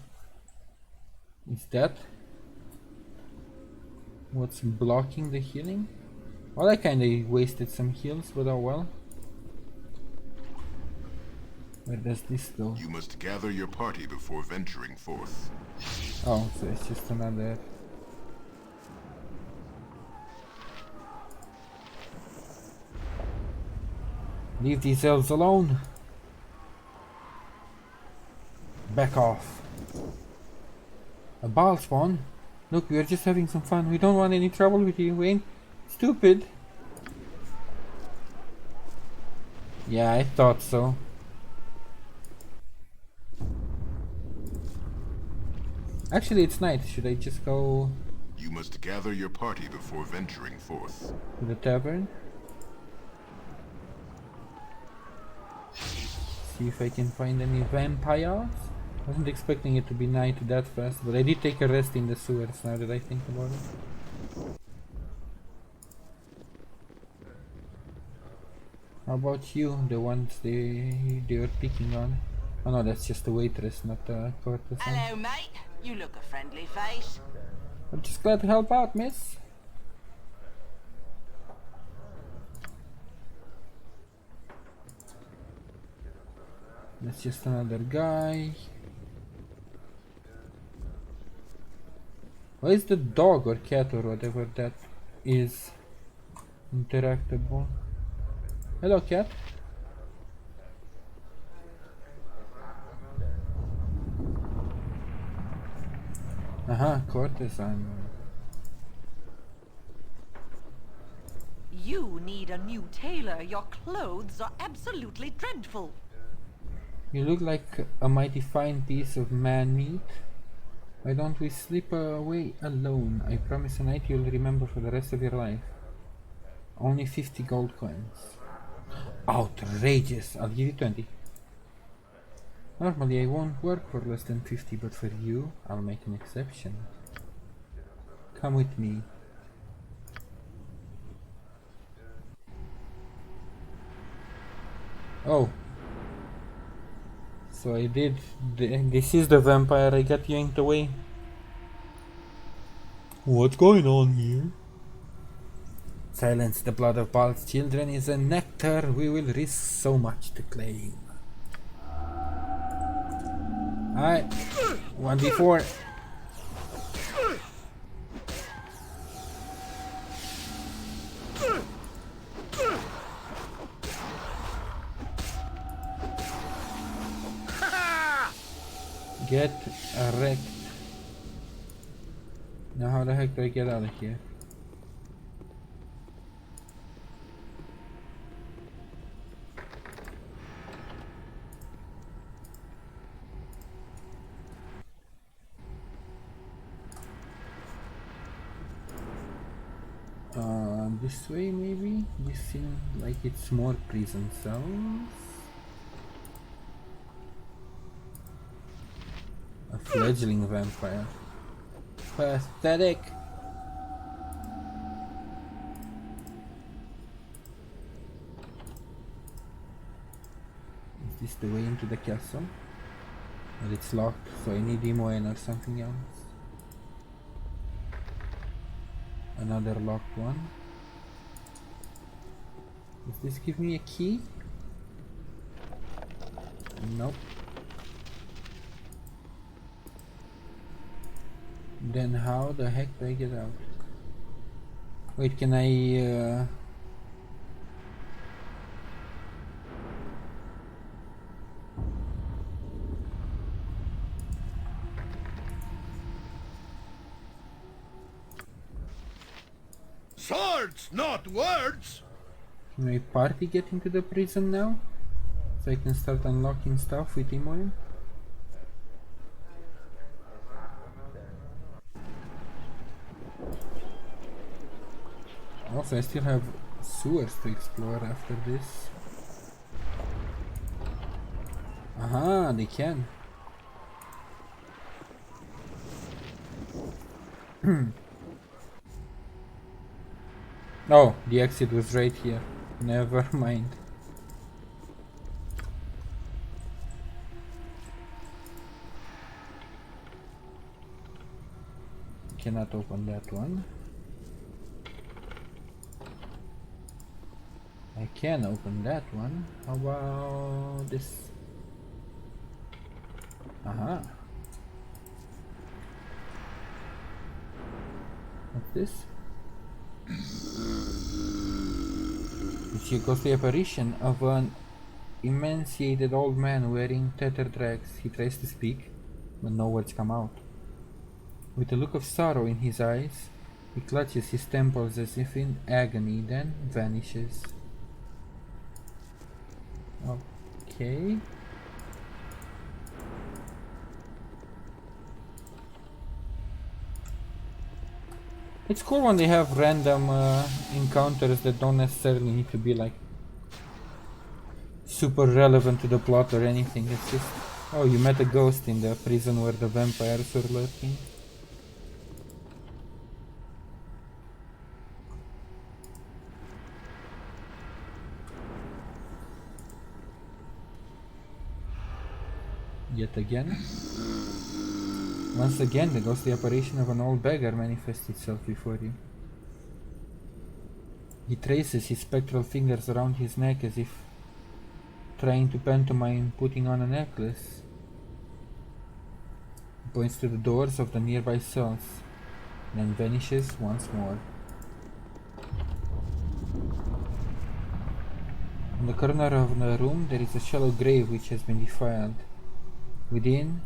Is that what's blocking the healing? Well, I kinda wasted some heals, but oh well. Where does this go? You must gather your party before venturing forth. Oh, so it's just another... Leave these elves alone! Back off. A Bhaalspawn? Look, we are just having some fun. We don't want any trouble with you. We ain't stupid. Yeah, I thought so. Actually, it's night. Should I just go You must gather your party before venturing forth. to the tavern? See if I can find any vampires. Wasn't expecting it to be night that fast, but I did take a rest in the sewers now that I think about it. How about you, the ones they were picking on? Oh no, that's just a waitress, not a courtesan. Hello, mate. You look a friendly face. I'm just glad to help out, miss. That's just another guy. Why is the dog or cat or whatever that is interactable? Hello, cat. Courtesan. You need a new tailor. Your clothes are absolutely dreadful. You look like a mighty fine piece of man meat. Why don't we slip away alone? I promise a night you'll remember for the rest of your life. Only 50 gold coins. Outrageous! I'll give you 20. Normally I won't work for less than 50, but for you, I'll make an exception. Come with me. Oh. So I did. This is the vampire I got yanked away. What's going on here? Silence the blood of Bhaal's children is a nectar we will risk so much to claim. Alright. 1d4. Get wrecked. Now how the heck do I get out of here? This way maybe? This seems like it's more prison cells. A fledgling vampire. Pathetic! Is this the way into the castle? But it's locked, so I need Imoen or something else. Another locked one. Does this give me a key? Nope. Then how the heck do I get out? Wait, can I Swords, not words! Can my party get into the prison now? So I can start unlocking stuff with Imoen? Also, I still have sewers to explore after this. Aha, they can. Oh, the exit was right here. Never mind. Cannot open that one. I can open that one. How about this? Aha. What's this? It's a ghostly apparition of an emaciated old man wearing tattered rags. He tries to speak, but no words come out. With a look of sorrow in his eyes, he clutches his temples as if in agony, then vanishes. Okay. It's cool when they have random encounters that don't necessarily need to be like super relevant to the plot or anything. It's just, oh, you met a ghost in the prison where the vampires were lurking. Yet again. Once again, the ghostly apparition of an old beggar manifests itself before you. He traces his spectral fingers around his neck as if trying to pantomime putting on a necklace. He points to the doors of the nearby cells, then vanishes once more. In the corner of the room there is a shallow grave which has been defiled. Within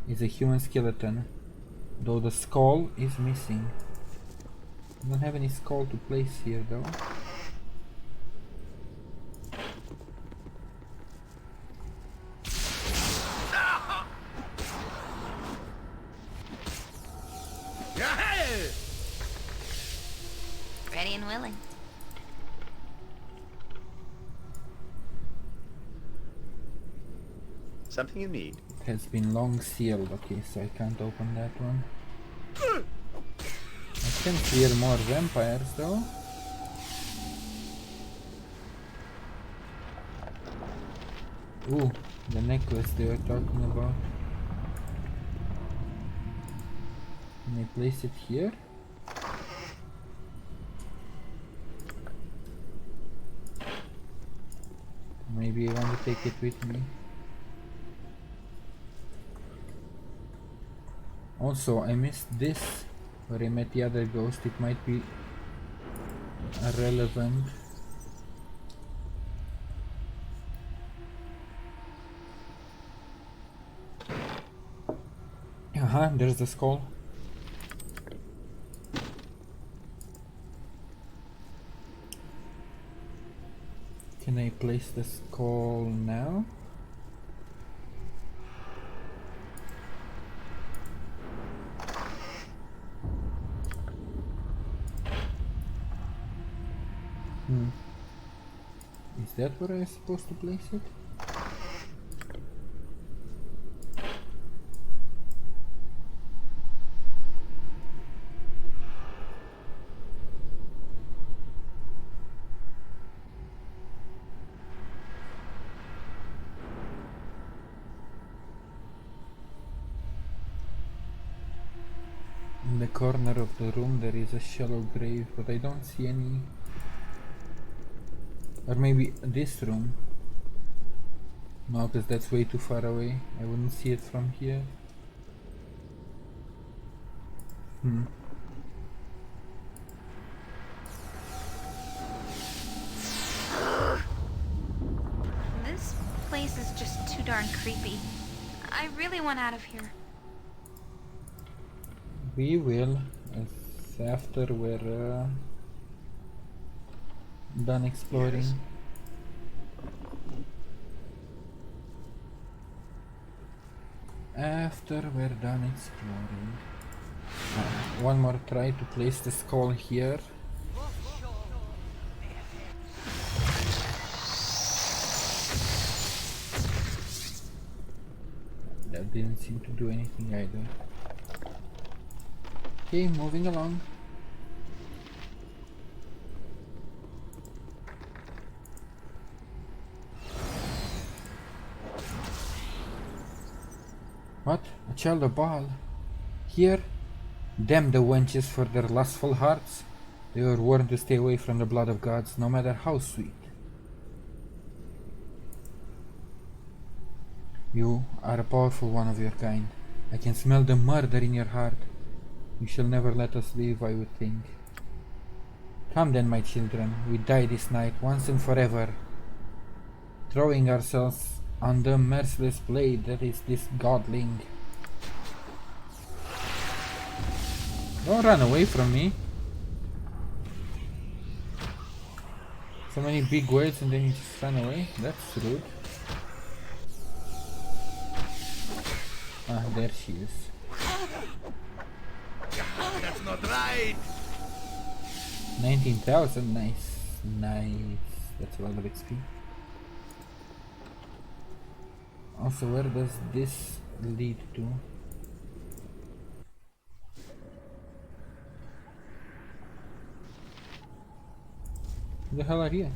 is a human skeleton, though the skull is missing. I don't have any skull to place here though. Ready and willing. Something you need? It has been long sealed, okay, so I can't open that one. I can clear more vampires though. Ooh, the necklace they were talking about. Can I place it here? Maybe I want to take it with me. Also, I missed this where I met the other ghost. It might be relevant. There's the skull. Can I place the skull now? Is that where I'm supposed to place it? In the corner of the room there is a shallow grave, but I don't see any. Or maybe this room. No, because that's way too far away. I wouldn't see it from here. This place is just too darn creepy. I really want out of here. We will, after we're done exploring. Yes. After we're done exploring. One more try to place the skull here. That didn't seem to do anything either. Okay, moving along. What? A child of Bhaal? Here? Damn the wenches for their lustful hearts. They were warned to stay away from the blood of gods, no matter how sweet. You are a powerful one of your kind. I can smell the murder in your heart. You shall never let us live, I would think. Come then, my children, we die this night, once and forever, throwing ourselves on the merciless blade that is this godling. Don't run away from me. So many big words and then you just run away? That's rude. Ah, there she is. That's not right. 19,000, nice. Nice. That's a lot of XP. Also, where does this lead to? Who the hell are you?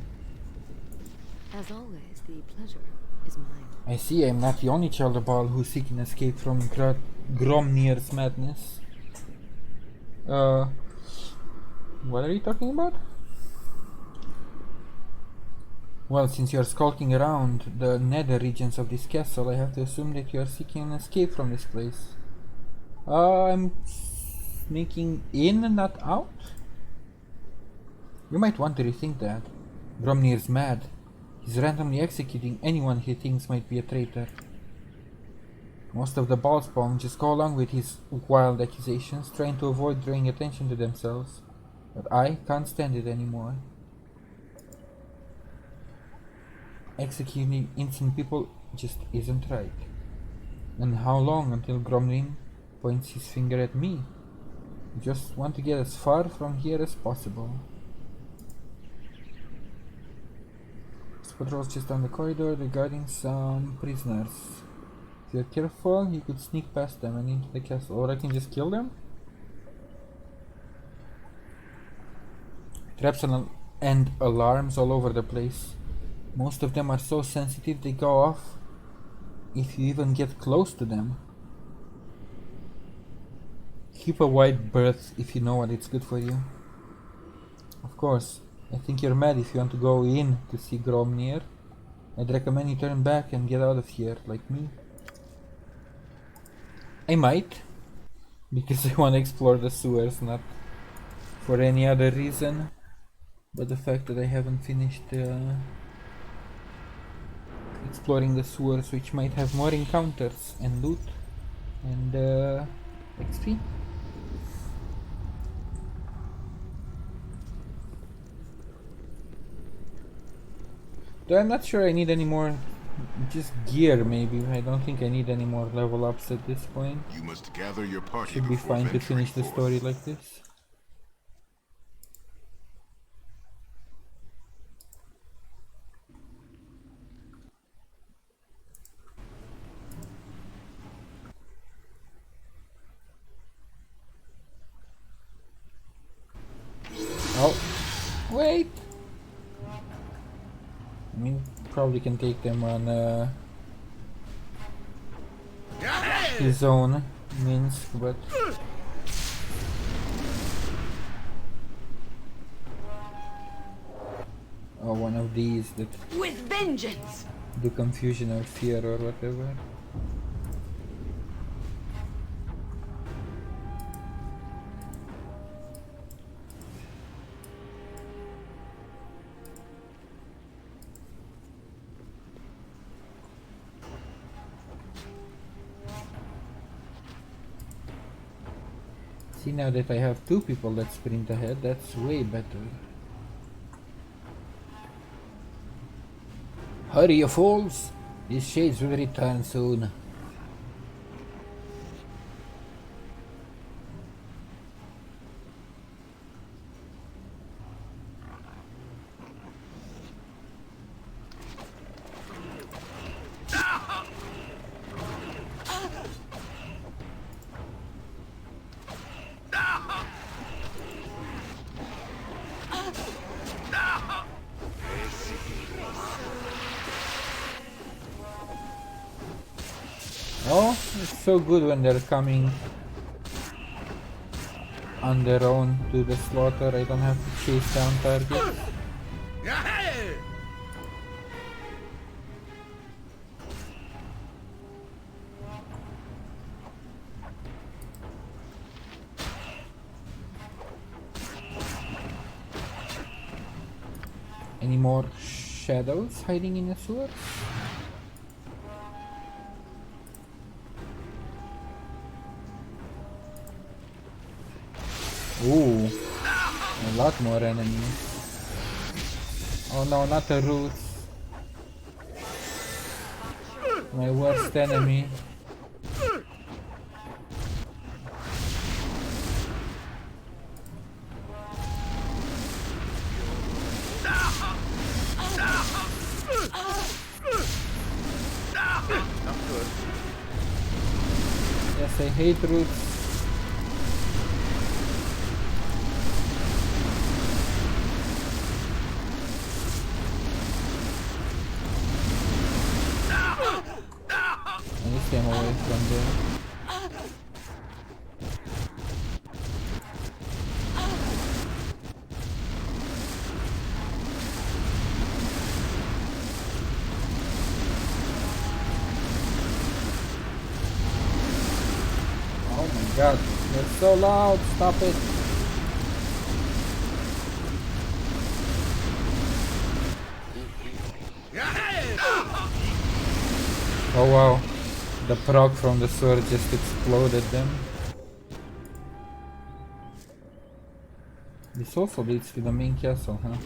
As always, the pleasure is mine. I see I'm not the only child of Bhaal who's seeking escape from Gromnir's madness. What are you talking about? Well, since you're skulking around the nether regions of this castle, I have to assume that you're seeking an escape from this place. I'm sneaking in and not out? You might want to rethink that. Gromnir's mad. He's randomly executing anyone he thinks might be a traitor. Most of the Bhaalspawn just go along with his wild accusations, trying to avoid drawing attention to themselves. But I can't stand it anymore. Executing innocent people just isn't right. And how long until Gromlin points his finger at me? I just want to get as far from here as possible. This patrol's just down the corridor, they're guarding some prisoners. If you're careful, you could sneak past them and into the castle, or I can just kill them? Traps and alarms all over the place. Most of them are so sensitive they go off if you even get close to them. Keep a wide berth if you know what it's good for you. Of course, I think you're mad if you want to go in to see Gromnir. I'd recommend you turn back and get out of here, like me. I might, because I want to explore the sewers, not for any other reason. But the fact that I haven't finished exploring the sewers, which might have more encounters and loot and XP. Though I'm not sure I need any more, just gear maybe. I don't think I need any more level ups at this point. You must gather your party. Should be fine to finish the story like this. Oh, wait! I mean, probably can take them on his own Minsk, but oh, one of these that with vengeance. Do confusion or fear or whatever. See, now that I have two people that sprint ahead, that's way better. Hurry, you fools! These shades will return soon. Oh, it's so good when they're coming on their own to the slaughter. I don't have to chase down targets. Any more shadows hiding in the sewers? Ooh, a lot more enemies. Oh no, not the roots. My worst enemy. Yes, I hate roots. I just came away from there. Oh my god, they're so loud, stop it! Oh wow, the proc from the sword just exploded them. This also leads to the main castle, huh?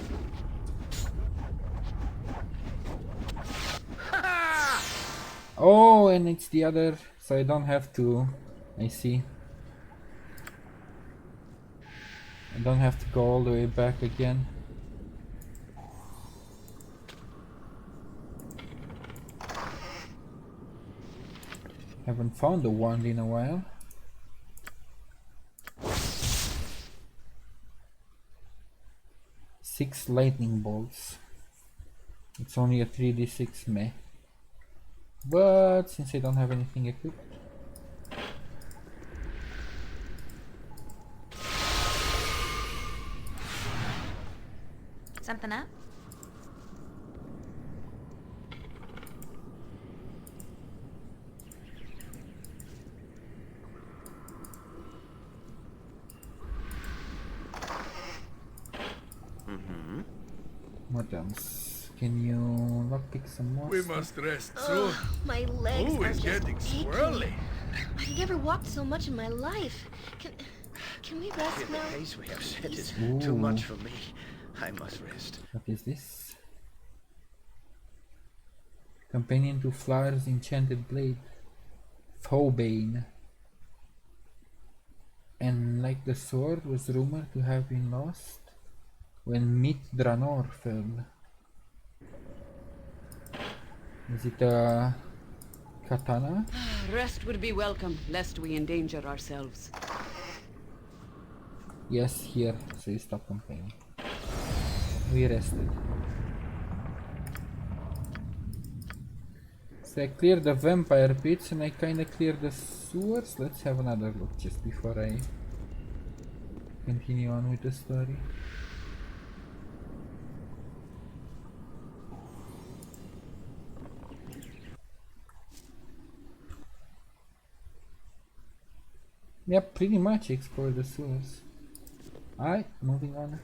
Oh, and it's the other, so I don't have to... I see. I don't have to go all the way back again. Haven't found a wand in a while. Six lightning bolts. It's only a 3d6 meh. But since I don't have anything equipped, Something up? what else? Can you lockpick some more? We stuff? must rest soon. My legs Ooh, are it's just getting aching. swirly. I've never walked so much in my life. Can we rest The now? pace we have set is Ooh. too much for me. I must rest. What is this? Companion to Flar's enchanted blade, Thobane. And like the sword was rumored to have been lost when Mithranor fell. Is it a katana? Rest would be welcome, lest we endanger ourselves. Yes, here, so you stop complaining. We rested. So I cleared the vampire pits and I kinda cleared the sewers. Let's have another look just before I continue on with the story. Yep, pretty much explored the sewers. Alright, moving on.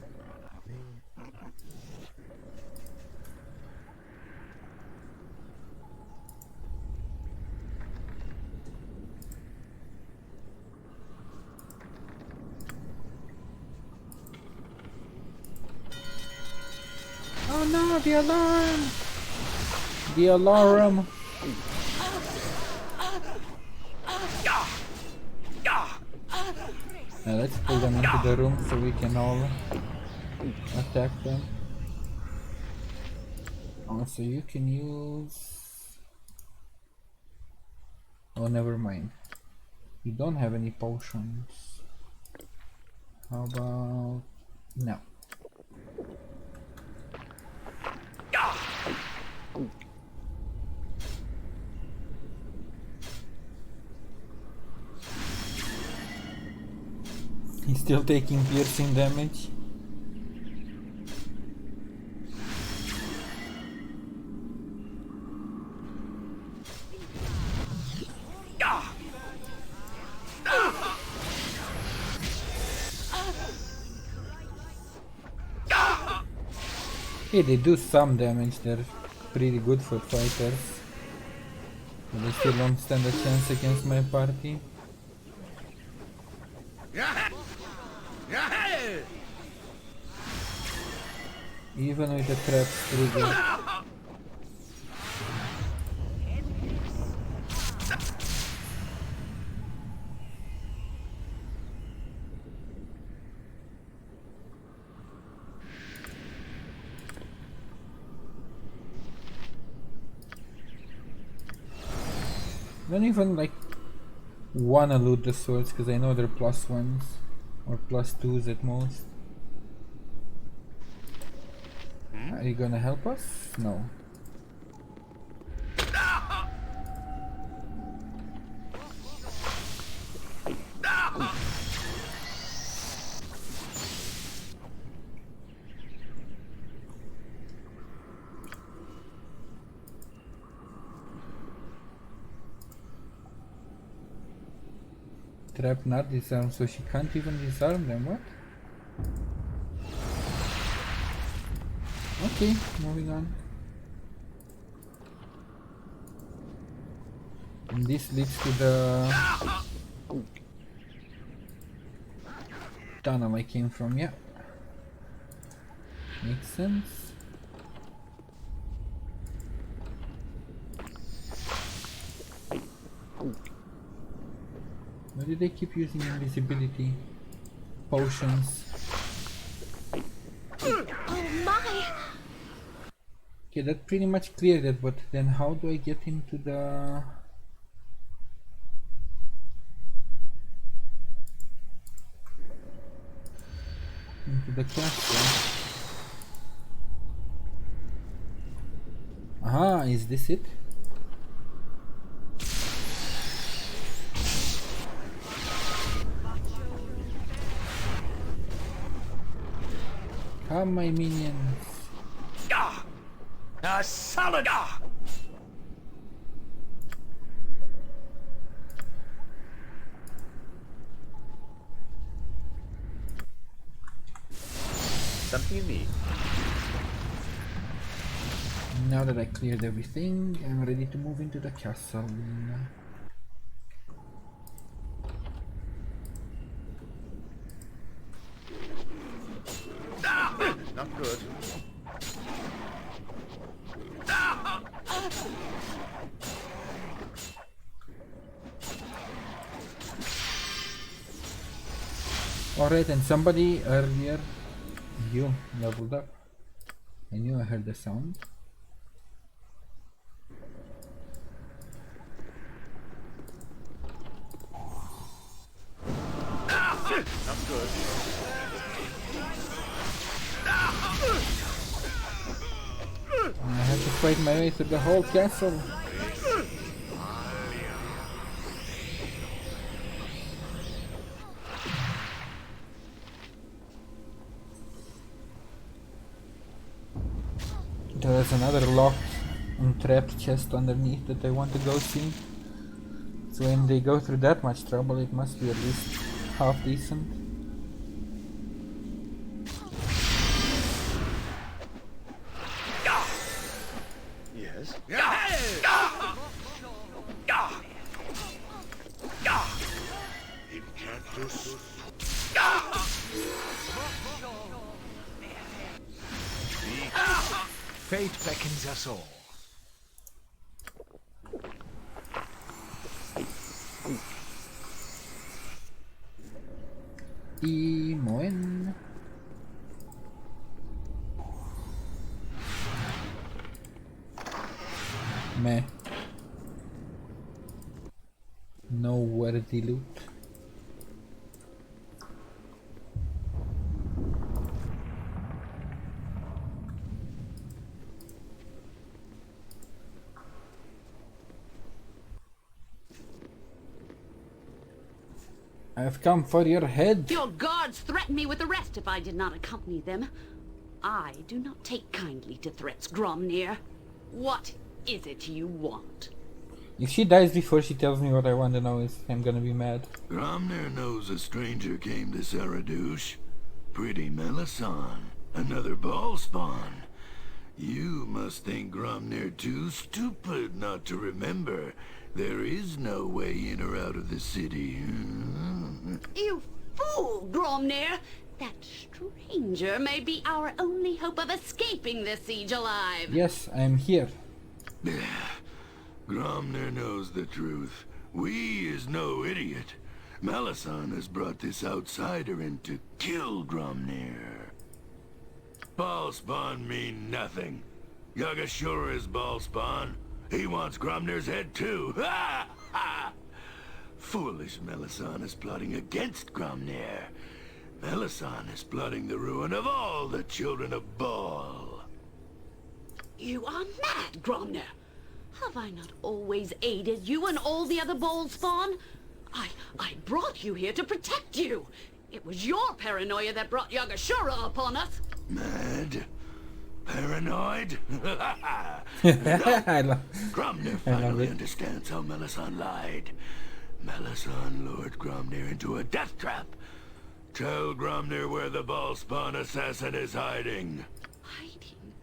Oh no, the alarm! The alarm! Now let's pull them into the room so we can all attack them. Also, you can use... Oh, never mind. You don't have any potions. How about... No. He's still taking piercing damage. Hey, they do some damage, they're pretty good for fighters. But they still don't stand a chance against my party. Even with the trap trigger. Don't even like wanna loot the swords because I know they're +1s or +2s at most. Are you gonna help us? No. Trap not disarmed, so she can't even disarm them, what? Okay, moving on. And this leads to the tunnel I came from, yeah. Makes sense. Why do they keep using invisibility potions? Oh my! Okay, that pretty much cleared it, but then how do I get into the... into the castle? Aha, is this it? Come, my minions. A salad! Something you need. Now that I cleared everything, I'm ready to move into the castle. Not good. Alright, and somebody earlier, you leveled up. I knew I heard the sound. Not good. I have to fight my way through the whole castle. There's another locked and trapped chest underneath that I want to go see. So when they go through that much trouble, it must be at least half decent. Yes. Fate beckons us all. Moen. Meh. No worthy loot. I've come for your head. Your guards threatened me with arrest if I did not accompany them. I do not take kindly to threats, Gromnir. What is it you want? If she dies before she tells me what I want to know, I'm gonna be mad. Gromnir knows a stranger came to Saradush. Pretty Melisande. Another Bhaalspawn. You must think Gromnir too stupid not to remember. There is no way in or out of the city. You fool, Gromnir! That stranger may be our only hope of escaping this siege alive. Yes, I am here. Gromnir knows the truth. We is no idiot. Melisande has brought this outsider in to kill Gromnir. Bhaalspawn mean nothing. Yagashura is Bhaalspawn. He wants Gromnir's head too. Ha! Ha! Foolish Melisande is plotting against Gromnir. Melisande is plotting the ruin of all the children of Bhaal. You are mad, Gromnir. Have I not always aided you and all the other Bhaalspawn? I brought you here to protect you. It was your paranoia that brought Yagashura upon us. Mad? Paranoid? No. Gromnir finally understands how Melisande lied. Melisande lured Gromnir into a death trap. Tell Gromnir where the Bhaalspawn assassin is hiding. Hiding?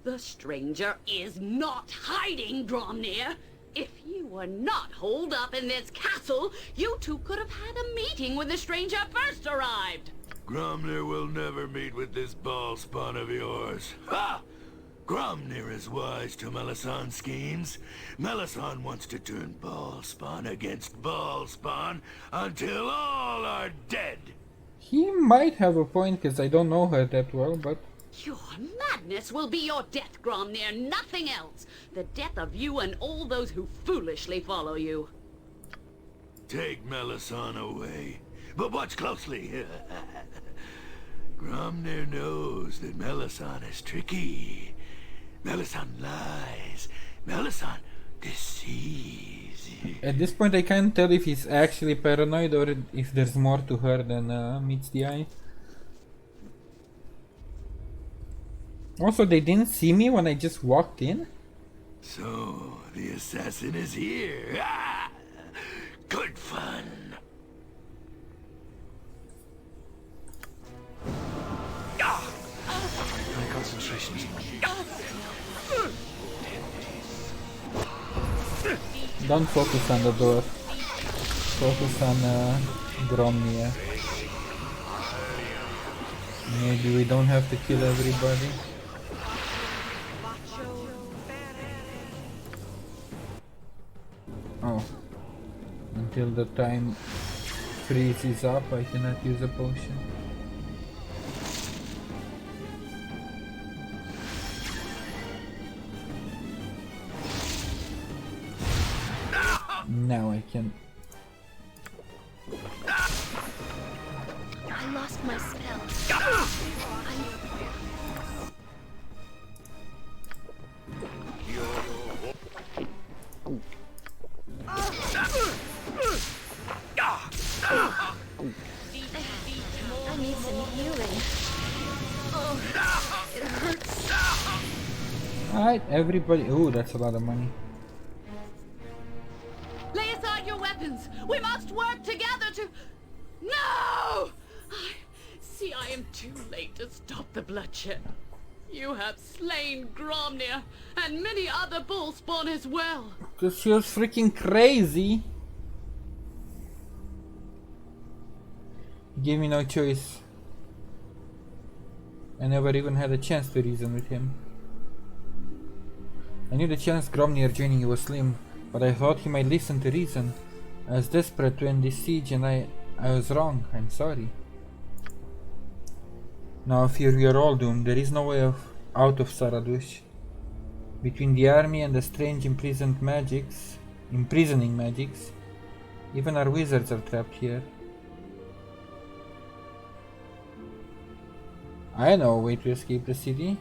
The stranger is not hiding, Gromnir. If you were not holed up in this castle, you two could have had a meeting when the stranger first arrived. Gromnir will never meet with this Bhaalspawn of yours. Ha! Gromnir is wise to Melisandre's schemes. Melisande wants to turn Bhaalspawn against Bhaalspawn until all are dead. He might have a point, because I don't know her that well, but... Your madness will be your death, Gromnir, nothing else. The death of you and all those who foolishly follow you. Take Melisande away, but watch closely. Gromnir knows that Melisande is tricky. Melisande lies. Melisande deceives. At this point I can't tell if he's actually paranoid or if there's more to her than meets the eye. Also, they didn't see me when I just walked in? So, the assassin is here. Ah! Good fun. My concentration is Don't focus on the door. Focus on Gromnia. Maybe we don't have to kill everybody. Oh. Until the time freezes up, I cannot use a potion. Now I can. I lost my spell. I need some healing. Oh, it hurts. Alright, everybody. Ooh, that's a lot of money. Lay aside your weapons. We must work together to... No! I am too late to stop the bloodshed. You have slain Gromnir and many other Bhaalspawn as well. Cause she was freaking crazy. Gave me no choice. I never even had a chance to reason with him. I knew the chance Gromnir joining you was slim, but I thought he might listen to reason. I was desperate to end this siege and I was wrong. I'm sorry. Now I fear we are all doomed. There is no way out of Saradush. Between the army and the strange imprisoning magics, even our wizards are trapped here. I know a way to escape the city.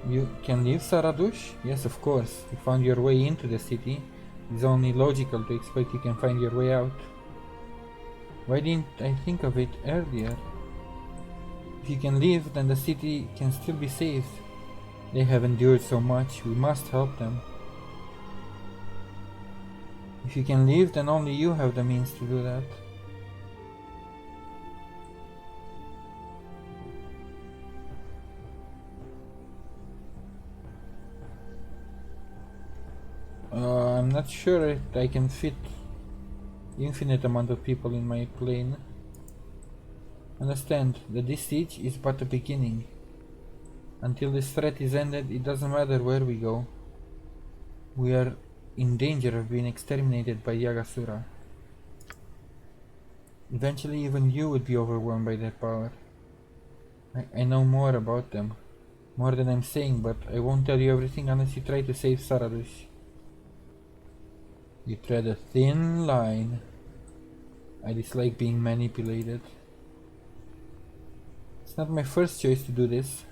You can leave Saradush? Yes, of course. You found your way into the city. It's only logical to expect you can find your way out. Why didn't I think of it earlier? If you can leave, then the city can still be saved. They have endured so much, we must help them. If you can leave, then only you have the means to do that. I'm not sure if I can fit infinite amount of people in my plane. Understand that this siege is but the beginning. Until this threat is ended, it doesn't matter where we go. We are in danger of being exterminated by Yagasura. Eventually even you would be overwhelmed by their power. I know more about them. More than I'm saying, but I won't tell you everything unless you try to save Saradush. You tread a thin line. I dislike being manipulated. It's not my first choice to do this.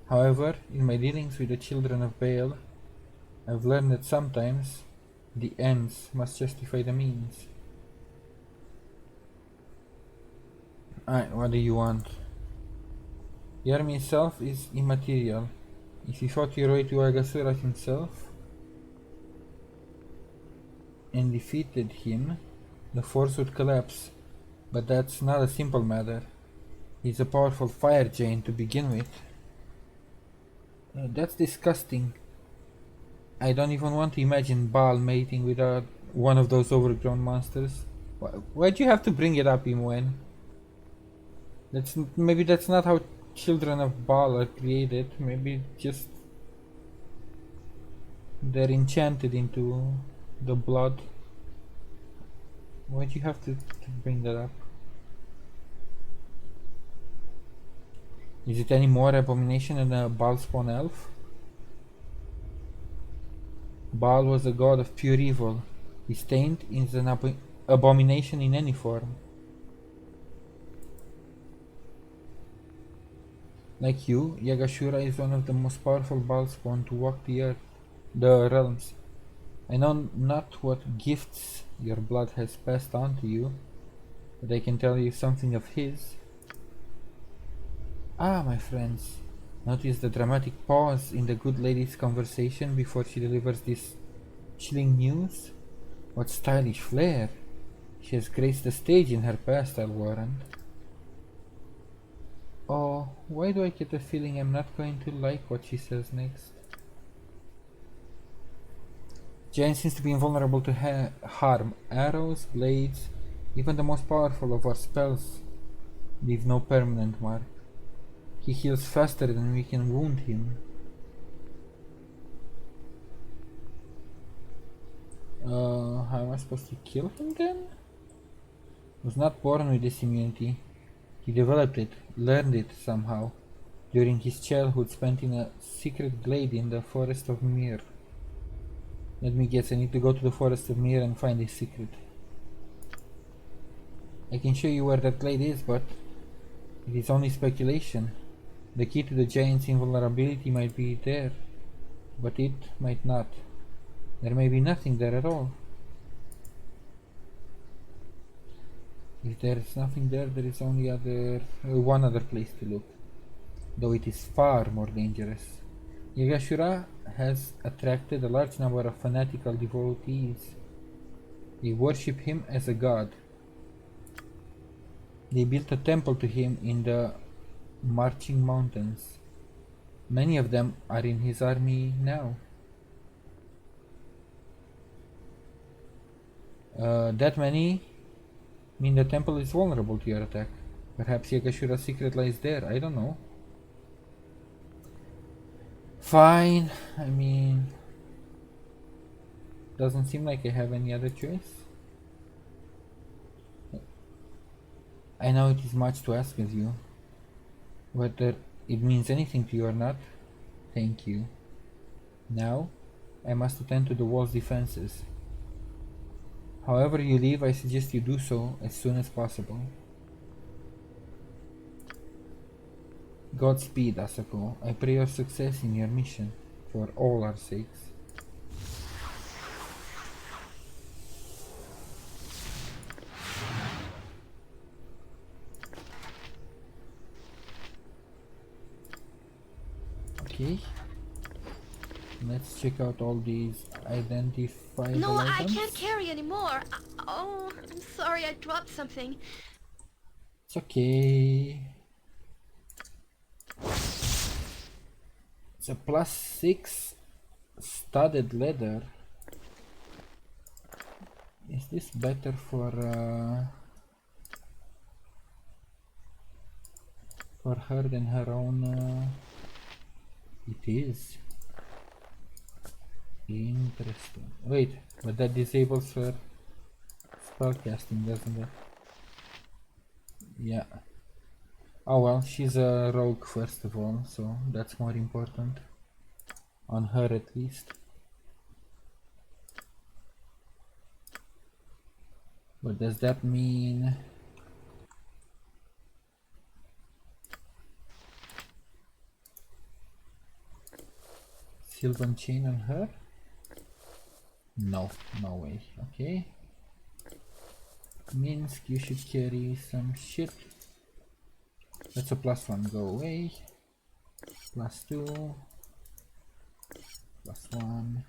However, in my dealings with the children of Bhaal, I've learned that sometimes the ends must justify the means. Alright, what do you want? The army itself is immaterial. If you fought your way to Agasura himself and defeated him, the force would collapse. But that's not a simple matter. He's a powerful fire giant to begin with. That's disgusting. I don't even want to imagine Bhaal mating with one of those overgrown monsters. Why'd you have to bring it up, Imoen? Maybe that's not how children of Bhaal are created. Maybe just they're enchanted into the blood. Why'd you have to bring that up? Is it any more abomination than a Bhaalspawn elf? Bhaal was a god of pure evil. His taint is an abomination in any form. Like you, Yagashura is one of the most powerful Bhaalspawn to walk the realms. I know not what gifts your blood has passed on to you, but I can tell you something of his. Ah, my friends, notice the dramatic pause in the good lady's conversation before she delivers this chilling news? What stylish flair! She has graced the stage in her past, I'll warrant. Oh, why do I get the feeling I'm not going to like what she says next? Jane seems to be invulnerable to harm. Arrows, blades, even the most powerful of our spells leave no permanent mark. He heals faster than we can wound him. How am I supposed to kill him then? He was not born with this immunity. He developed it, learned it somehow, during his childhood spent in a secret glade in the Forest of Mir. Let me guess, I need to go to the Forest of Mir and find his secret. I can show you where that glade is, but it is only speculation. The key to the giant's invulnerability might be there, but it might not. There may be nothing there at all. If there is nothing there, there is only one other place to look, though it is far more dangerous. Yagashura has attracted a large number of fanatical devotees. They worship him as a god. They built a temple to him in the Marching Mountains. Many of them are in his army now. That many mean the temple is vulnerable to your attack. Perhaps Yagashura's secret lies there, I don't know. Fine, I mean, doesn't seem like I have any other choice. I know it is much to ask of you. Whether it means anything to you or not, thank you. Now, I must attend to the wall's defenses. However you leave, I suggest you do so as soon as possible. Godspeed, Asako. I pray your success in your mission, for all our sakes. Okay. Let's check out all these identifiable No, items. I can't carry anymore. Oh, I'm sorry, I dropped something. It's okay. It's a +6 studded leather. Is this better for her than her own? It is. Interesting. Wait, but that disables her spellcasting, doesn't it? Yeah. Oh well, she's a rogue first of all, so that's more important. On her at least. But does that mean... Sylvan chain on her? No, no way. Okay. Minsk, you should carry some shit. That's a +1, go away. +2. +1.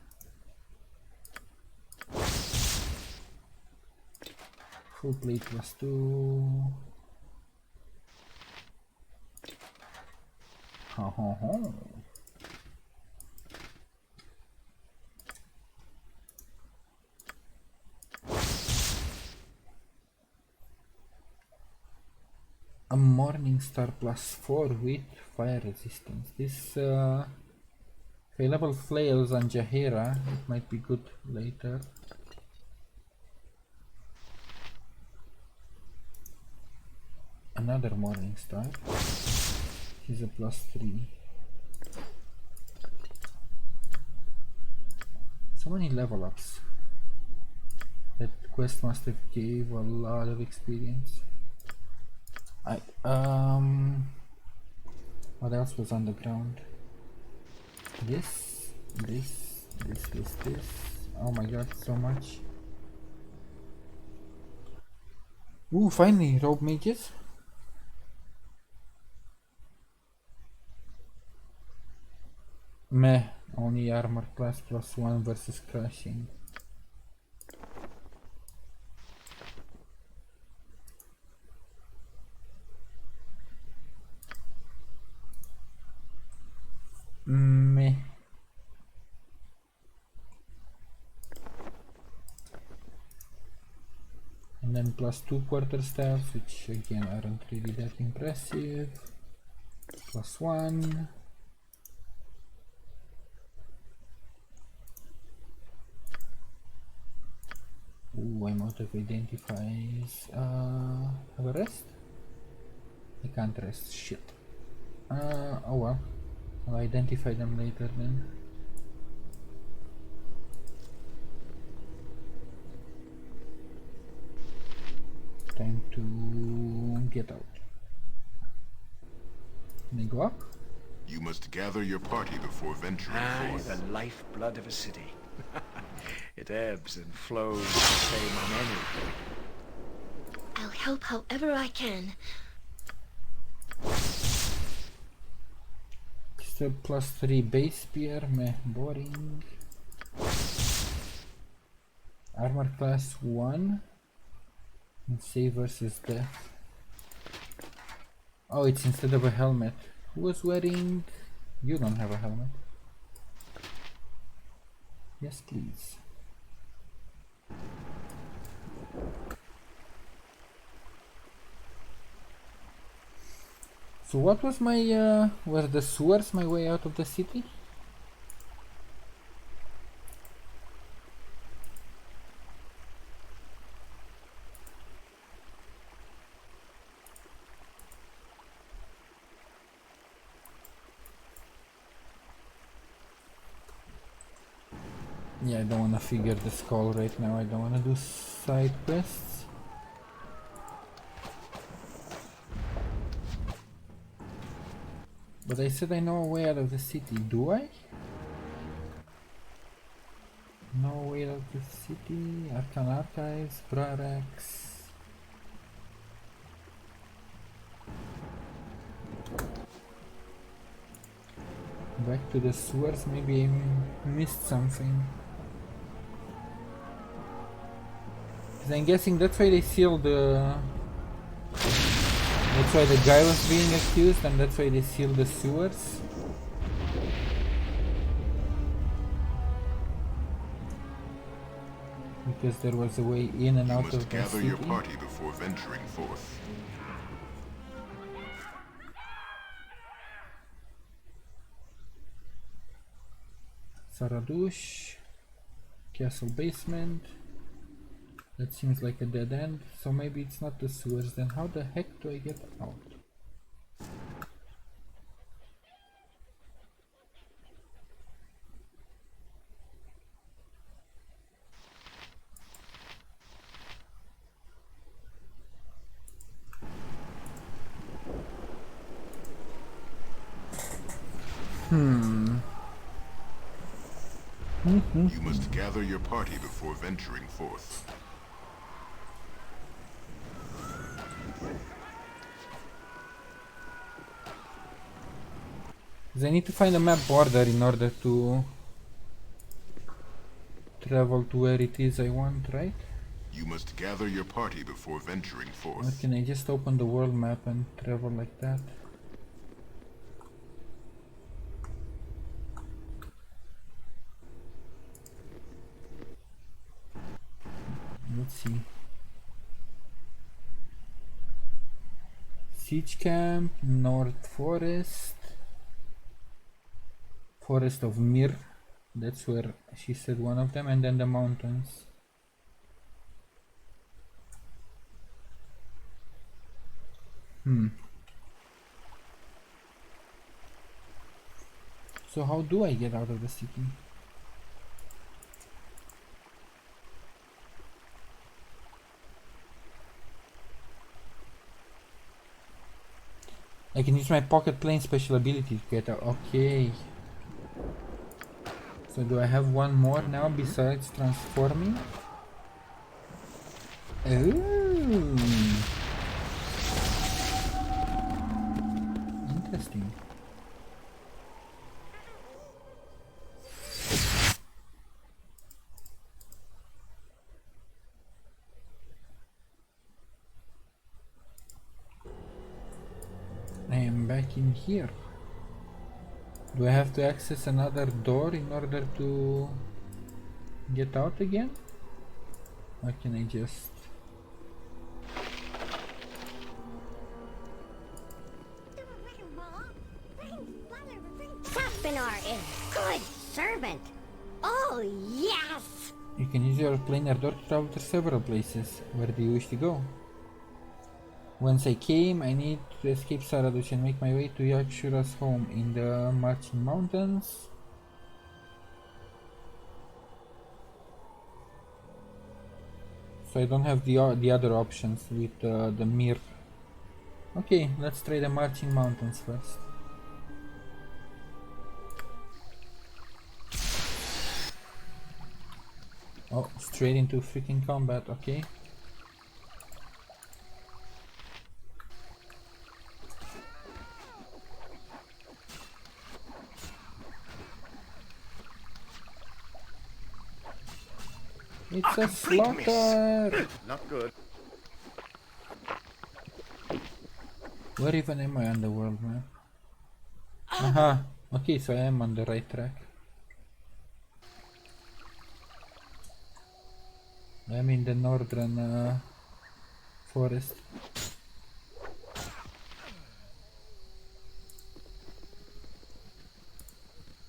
Full plate +2. Ha ha ha. A Morning Star +4 with fire resistance. This available flails on Jaheira, it might be good later. Another Morning Star. He's a +3. So many level ups. That quest must have gave a lot of experience. What else was on the ground? This. Oh my god, so much. Ooh, finally, robe mages. Meh, only armor class +1 versus crushing. Meh. And then +2 quarterstaffs, which again aren't really that impressive. +1. Ooh, I'm out of identifies. Have a rest? I can't rest. Shit. Oh well. I'll identify them later then. Time to get out. Can I go up? You must gather your party before venturing forth. The lifeblood of a city. It ebbs and flows the same on any day. I'll help however I can. Still +3 base spear, meh, boring. Armor class 1. And save versus death. Oh, it's instead of a helmet. Who was wearing... You don't have a helmet. Yes, please. So what was my... were the sewers my way out of the city? Yeah, I don't want to figure the skull right now. I don't want to do side quests. But I said I know a way out of the city. Do I? No way out of the city. Arcan Archives, Brarex. Back to the sewers. Maybe I missed something. I'm guessing that's why they sealed the... That's why the guy was being accused, and that's why they sealed the sewers. Because there was a way in and out of the city. You must gather your party before venturing forth. Saradush. Castle basement. That seems like a dead end, so maybe it's not the sewers. Then how the heck do I get out? You must gather your party before venturing forth. I need to find a map border in order to travel to where it is I want, right? You must gather your party before venturing forth. Or can I just open the world map and travel like that? Let's see. Siege camp, North Forest. Forest of Mir, that's where she said one of them, and then the mountains. So how do I get out of the city? I can use my pocket plane special ability to get out. Okay. So do I have one more now besides transforming? Ooh. Interesting. in here? Do I have to access another door in order to get out again? Or can I just... Saspinar is good servant. Oh, yes! You can use your planar door to travel to several places. Where do you wish to go? Once I came, I need to escape Saradush and make my way to Yakshura's home in the Marching Mountains. So I don't have the other options with the mirror. Okay, let's try the Marching Mountains first. Oh, straight into freaking combat, okay. It's a slaughter! Not good. Where even am I on the world map? Aha! Okay, so I am on the right track. I'm in the northern forest.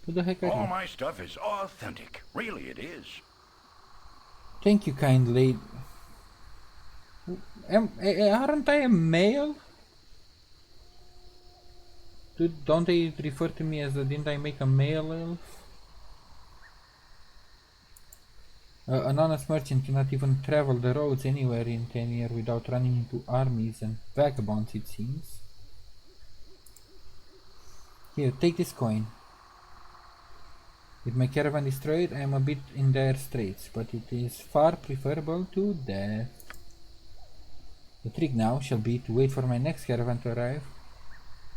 Who the heck are All you? my stuff is authentic. Really, it is. Thank you, kind lady. Aren't I a male? Don't they refer to me as didn't I make a male elf? An honest merchant cannot even travel the roads anywhere in Tenir without running into armies and vagabonds, it seems. Here, take this coin. With my caravan destroyed, I am a bit in dire straits, but it is far preferable to death. The trick now shall be to wait for my next caravan to arrive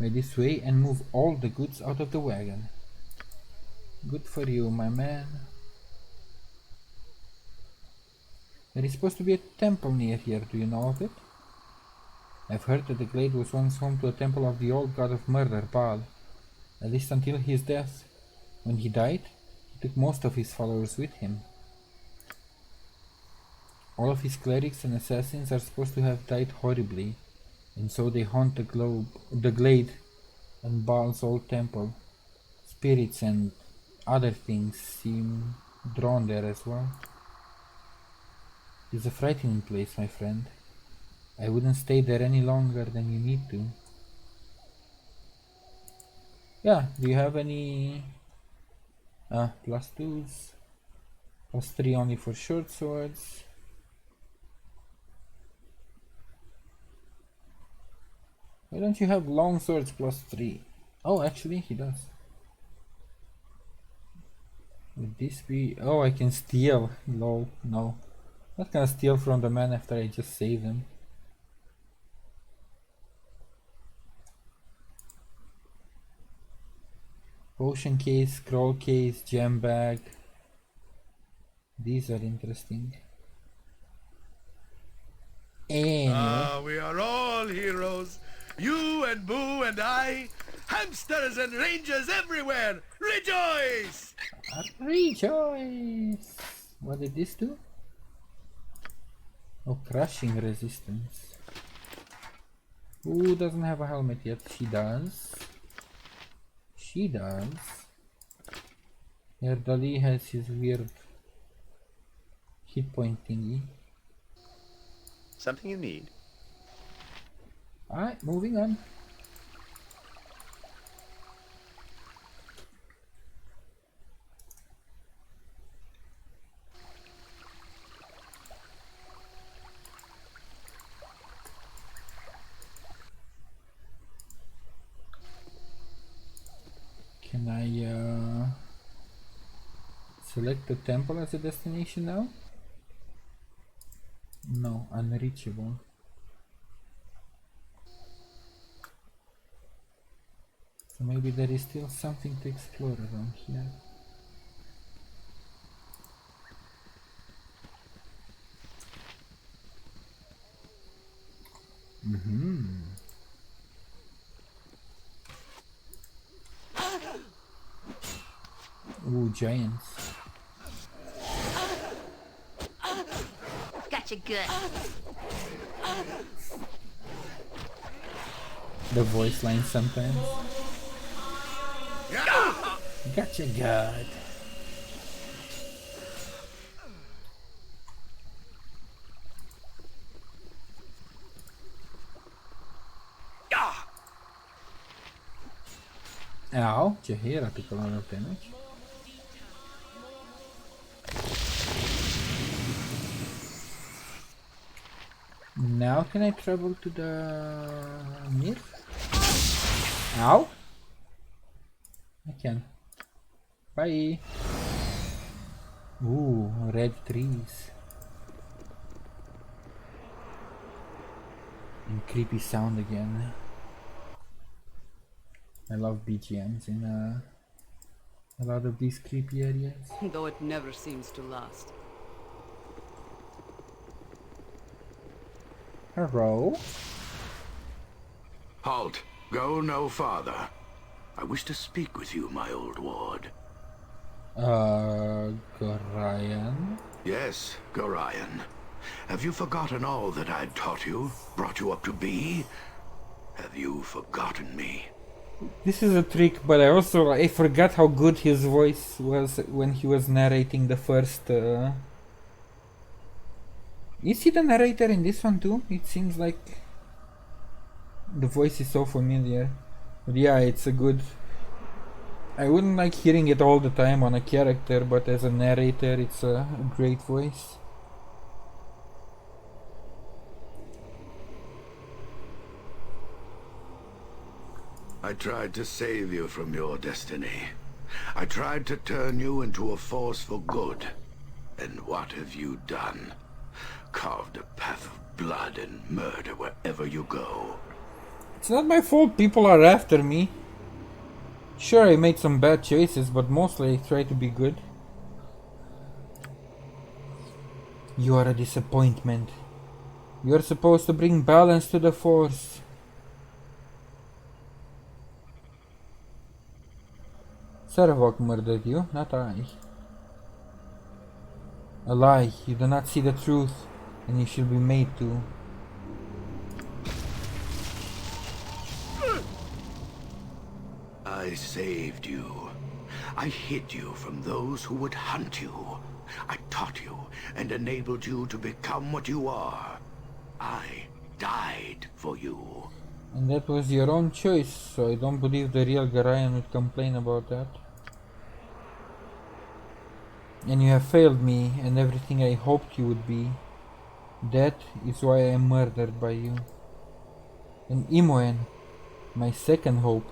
by this way and move all the goods out of the wagon. Good for you, my man. There is supposed to be a temple near here, do you know of it? I've heard that the glade was once home to a temple of the old god of murder, Bhaal, at least until his death. When he died, he took most of his followers with him. All of his clerics and assassins are supposed to have died horribly, and so they haunt the glade and Baal's old temple. Spirits and other things seem drawn there as well. It's a frightening place, my friend. I wouldn't stay there any longer than you need to. Yeah, do you have any... +2s. +3 only for short swords. Why don't you have long swords +3? Oh, actually, he does. Would this be... Oh, I can steal. Lol, no. Not gonna steal from the man after I just saved him. Potion case, scroll case, gem bag. These are interesting. Anyway. We are all heroes. You and Boo and I. Hamsters and rangers everywhere. Rejoice! Rejoice! What did this do? Oh, crushing resistance. Who doesn't have a helmet yet? She does. She does. Erdali has his weird hit point thingy. Something you need? Alright, moving on. Can I select the temple as a destination now? No, unreachable. So maybe there is still something to explore around here. Ooh, giants. Gotcha good. The voice line sometimes. Gotcha good. Ow, Jahira took a lot of damage. Now can I travel to the Mir? Ow! I can. Bye! Ooh, red trees. And creepy sound again. I love BGMs in a lot of these creepy areas. Though it never seems to last. Hello? Halt. Go no farther. I wish to speak with you, my old ward. Gorion? Yes, Gorion. Have you forgotten all that I'd taught you, brought you up to be? Have you forgotten me? This is a trick, but I forgot how good his voice was when he was narrating the first... Is he the narrator in this one too? It seems like the voice is so familiar. But yeah, it's a good... I wouldn't like hearing it all the time on a character, but as a narrator it's a great voice. I tried to save you from your destiny. I tried to turn you into a force for good. And what have you done? Carved a path of blood and murder wherever you go. It's not my fault people are after me. Sure, I made some bad choices, but mostly I try to be good. You are a disappointment. You are supposed to bring balance to the force. Saravok murdered you, not I. A lie. You do not see the truth, and you should be made to. I saved you. I hid you from those who would hunt you. I taught you and enabled you to become what you are. I died for you. And that was your own choice, so I don't believe the real Garayan would complain about that. And you have failed me and everything I hoped you would be. That is why I am murdered by you. And Imoen, my second hope.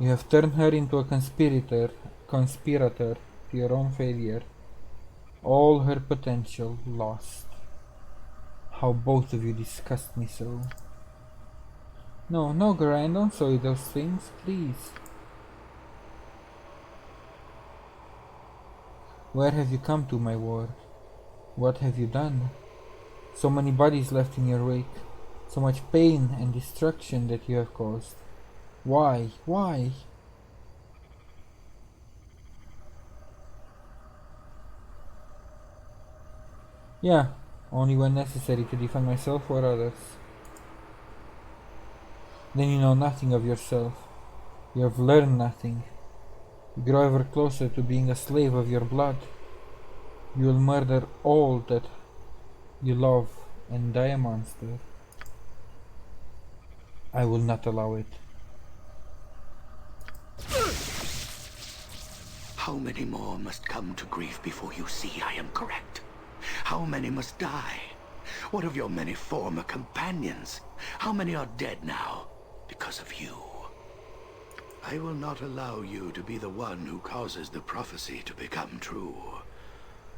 You have turned her into a conspirator to your own failure. All her potential lost. How both of you disgust me so. No, Garayan, don't say those things, please. Where have you come to, my ward? What have you done? So many bodies left in your wake. So much pain and destruction that you have caused. Why? Why? Yeah, only when necessary to defend myself or others. Then you know nothing of yourself. You have learned nothing. You grow ever closer to being a slave of your blood. You will murder all that you love and die a monster. I will not allow it. How many more must come to grief before you see I am correct? How many must die? What of your many former companions? How many are dead now because of you? I will not allow you to be the one who causes the prophecy to become true.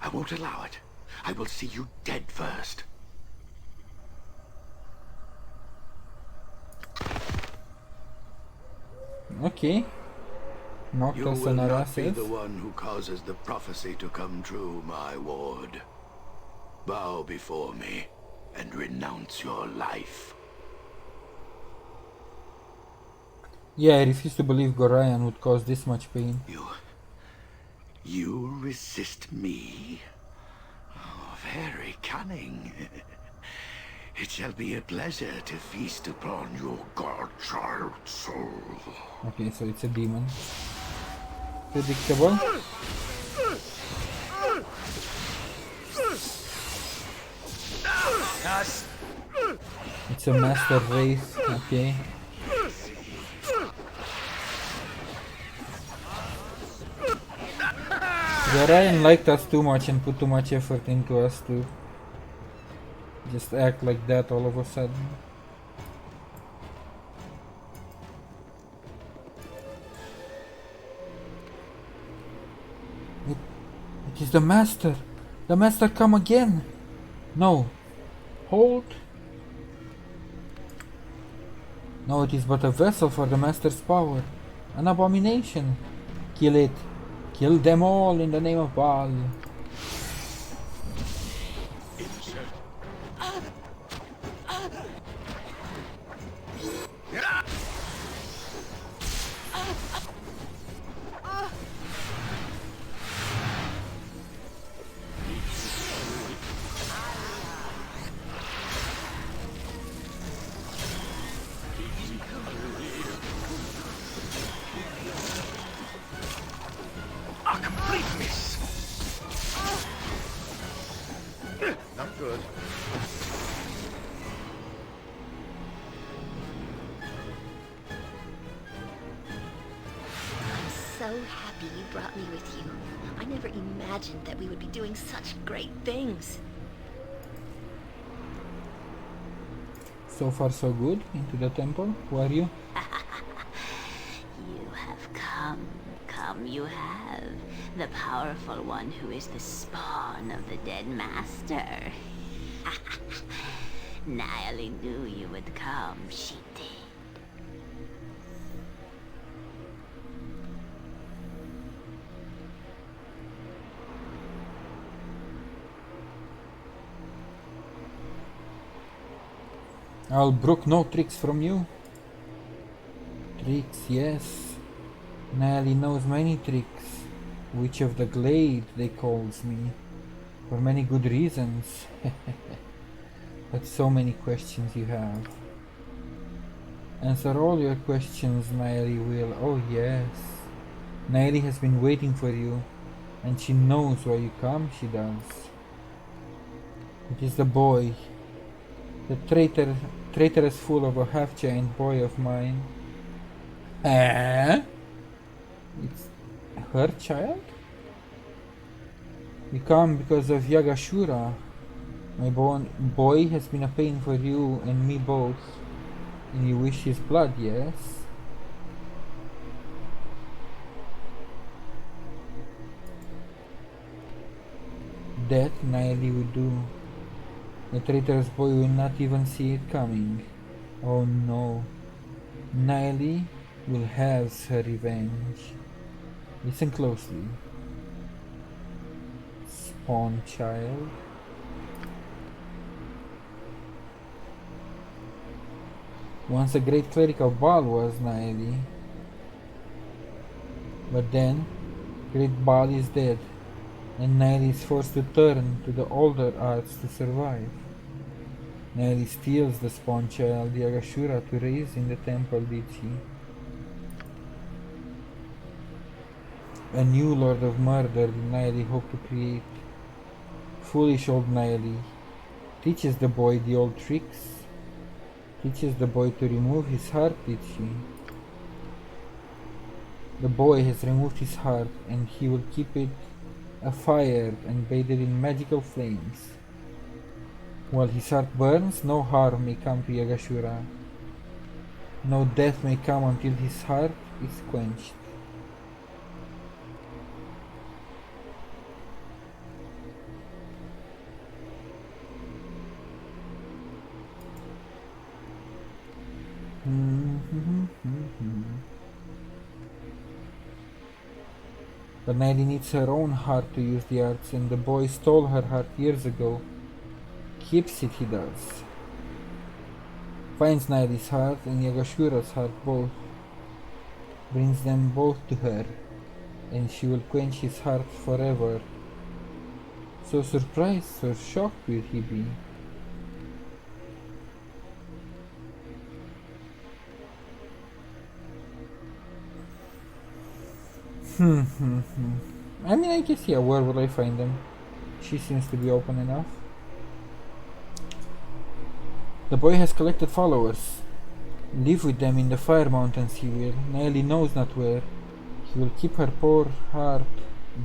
I won't allow it. I will see you dead first. Okay. You will not be the one who causes the prophecy to come true, my ward. Bow before me and renounce your life. Yeah, I refuse to believe Gorion would cause this much pain. You resist me? Oh, very cunning. It shall be a pleasure to feast upon your godchild soul. Okay, so it's a demon. Predictable. It's a master race, okay. The Ryan liked us too much and put too much effort into us to just act like that all of a sudden. It is the master! The master come again! No! Hold! No, it is but a vessel for the master's power. An abomination! Kill it! Kill them all in the name of Bhaal! Not good. I'm so happy you brought me with you. I never imagined that we would be doing such great things. So far so good. Into the temple. Who are you? You have come. Come you have. The powerful one who is the spawn of the dead master. Nayeli knew you would come. She did. I'll brook no tricks from you. Tricks, yes. Nayeli knows many tricks. Witch of the Glade, they calls me. For many good reasons. But so many questions you have. Answer all your questions, Nayeli will. Oh yes. Nayeli has been waiting for you. And she knows why you come, she does. It is the boy. The traitorous fool of a half-giant boy of mine. It's her child? You come because of Yagashura. My boy has been a pain for you and me both. And you wish his blood, yes? That Nayeli would do. The traitorous boy will not even see it coming. Oh no. Nayeli will have her revenge. Listen closely. Spawn child. Once a great cleric of Bhaal was Nayeli. But then, great Bhaal is dead. And Nayeli is forced to turn to the older arts to survive. Nayeli steals the spawn child Yagashura to raise in the temple, did she? A new lord of murder did Nayeli hope to create. Foolish old Nayeli. Teaches the boy the old tricks. Teaches the boy to remove his heart, did she? The boy has removed his heart and he will keep it afire and bathed in magical flames. While his heart burns, no harm may come to Yagashura. No death may come until his heart is quenched. But Nayeli needs her own heart to use the arts, and the boy stole her heart years ago. Keeps it, he does. Finds Nayeli's heart and Yagashura's heart both. Brings them both to her. and she will quench his heart forever. So surprised or shocked will he be? I mean, I guess, yeah, where will I find them? She seems to be open enough. The boy has collected followers. Live with them in the Fire Mountains he will. Nelly knows not where. He will keep her poor heart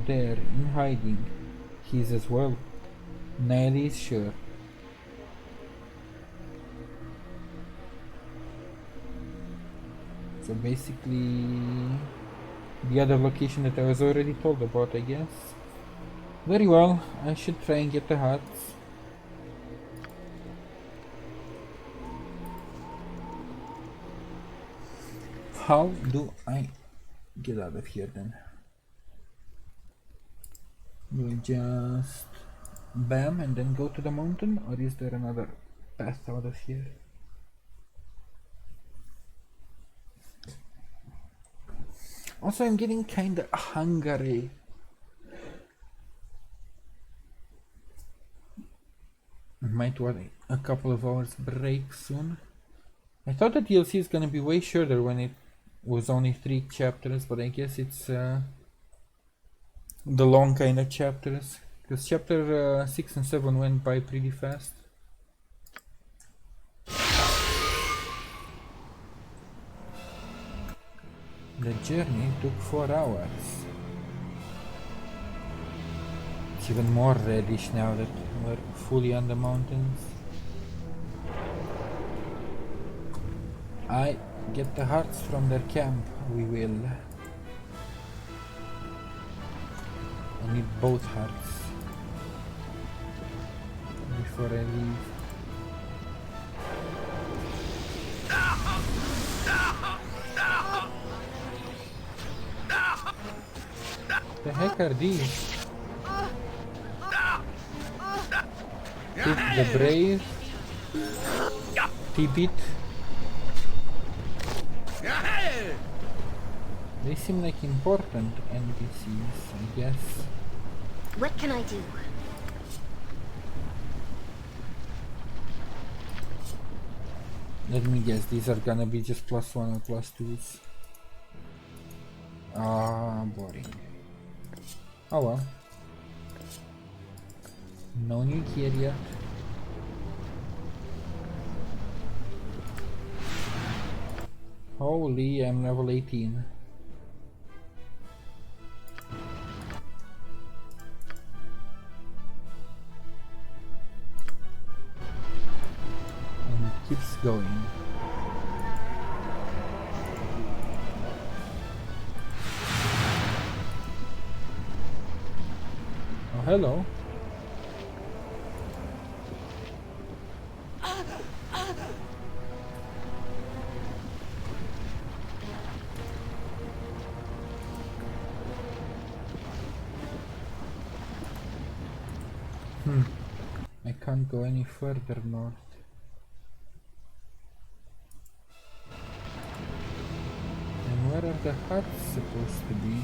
there, in hiding. He is as well. Nelly is sure. So basically, the other location that I was already told about, I guess. Very well, I should try and get the hearts. How do I get out of here then? Do I just bam and then go to the mountain, or is there another path out of here? Also, I'm getting kinda hungry. Might want a couple of hours break soon. I thought the DLC is gonna be way shorter when it was only 3 chapters, but I guess it's the long kind of chapters. Because chapter 6 and 7 went by pretty fast. The journey took 4 hours. It's even more reddish now that we're fully on the mountains. I get the hearts from their camp, we will. I need both hearts before I leave. The heck are these? Hit the brave. Tibit. They seem like important NPCs, I guess. What can I do? Let me guess, these are gonna be just +1 or +2s. Ah, boring. Oh well. No new gear yet. Holy, I'm level 18. And it keeps going. Oh, hello. I can't go any further north. And where are the huts supposed to be?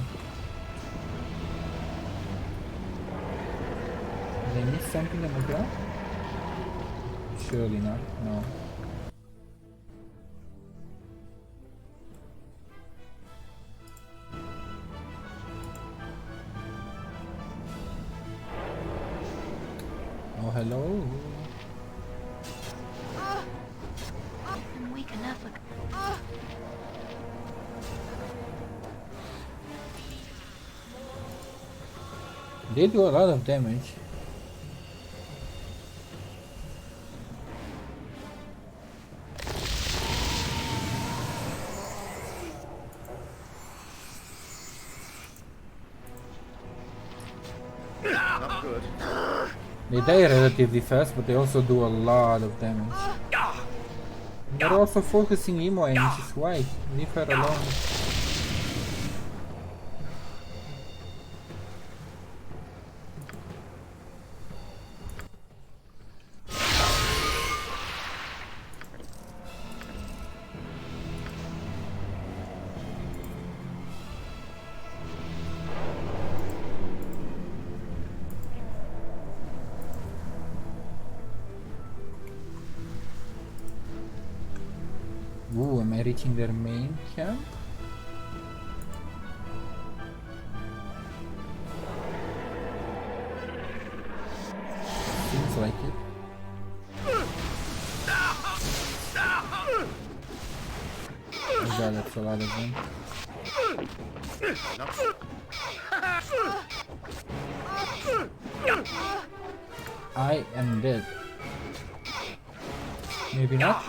Did I miss something on the ground? Surely not, no. Oh, hello. I'm weak enough. They do a lot of damage. Not good. They die relatively fast, but they also do a lot of damage. They're also focusing Emo, which is why. Leave her alone. Am I reaching their main camp? Seems like it. Oh god, that's a lot of them. I am dead. Maybe not.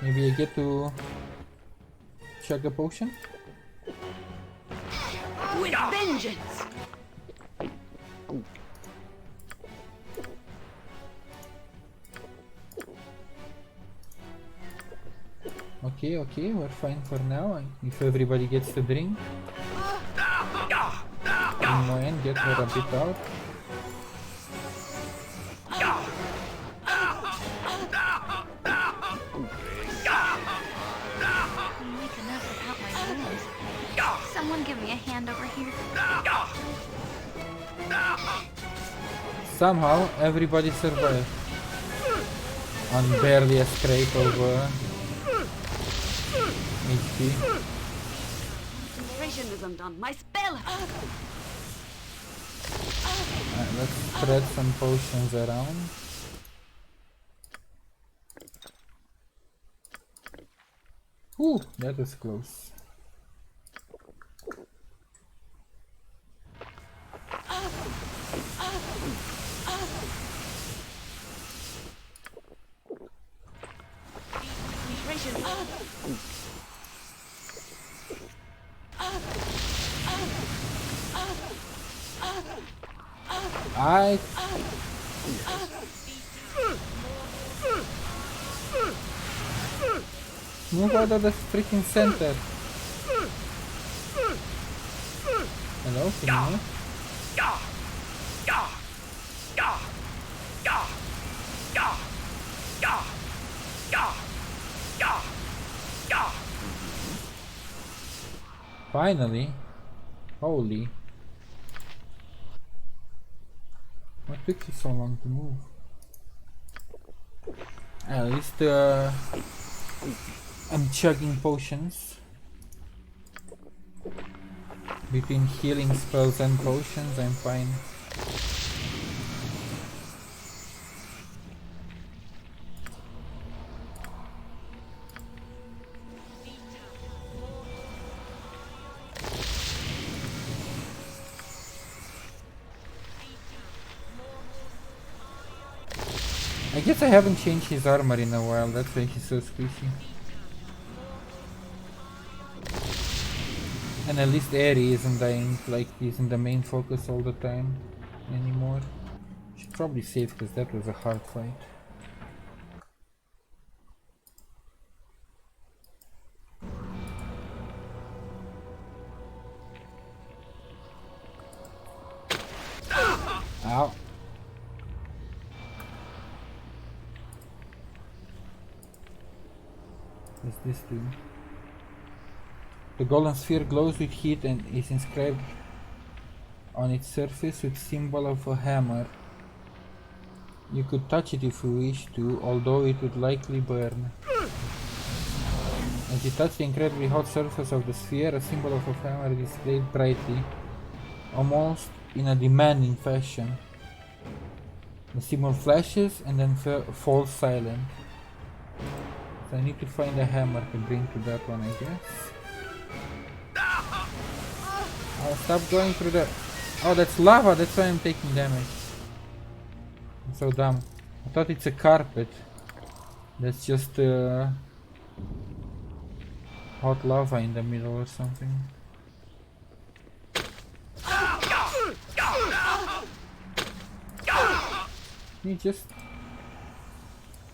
Maybe I get to chug a potion? With vengeance! Okay, we're fine for now. If everybody gets to drink. On my end, get her a bit out. Someone give me a hand over here. Somehow, everybody survived. On barely a scrape of HP. Concentration is undone. My spell! Alright, let's spread some potions around. Ooh, that was close. I move out of the freaking center. Hello, can you move? Finally. Holy. What took you so long to move? At least I'm chugging potions. Between healing spells and potions, I'm fine. I guess I haven't changed his armor in a while, that's why he's so squishy. And at least Aerie isn't dying, like he's in the main focus all the time anymore. Should probably save because that was a hard fight. Ow. What's this do? The golden sphere glows with heat and is inscribed on its surface with symbol of a hammer. You could touch it if you wish to, although it would likely burn. As you touch the incredibly hot surface of the sphere, a symbol of a hammer is displayed brightly, almost in a demanding fashion. The symbol flashes and then falls silent. So I need to find a hammer to bring to that one, I guess. Oh, stop going through the... Oh, that's lava, that's why I'm taking damage. I'm so dumb. I thought it's a carpet. That's just hot lava in the middle or something. You just...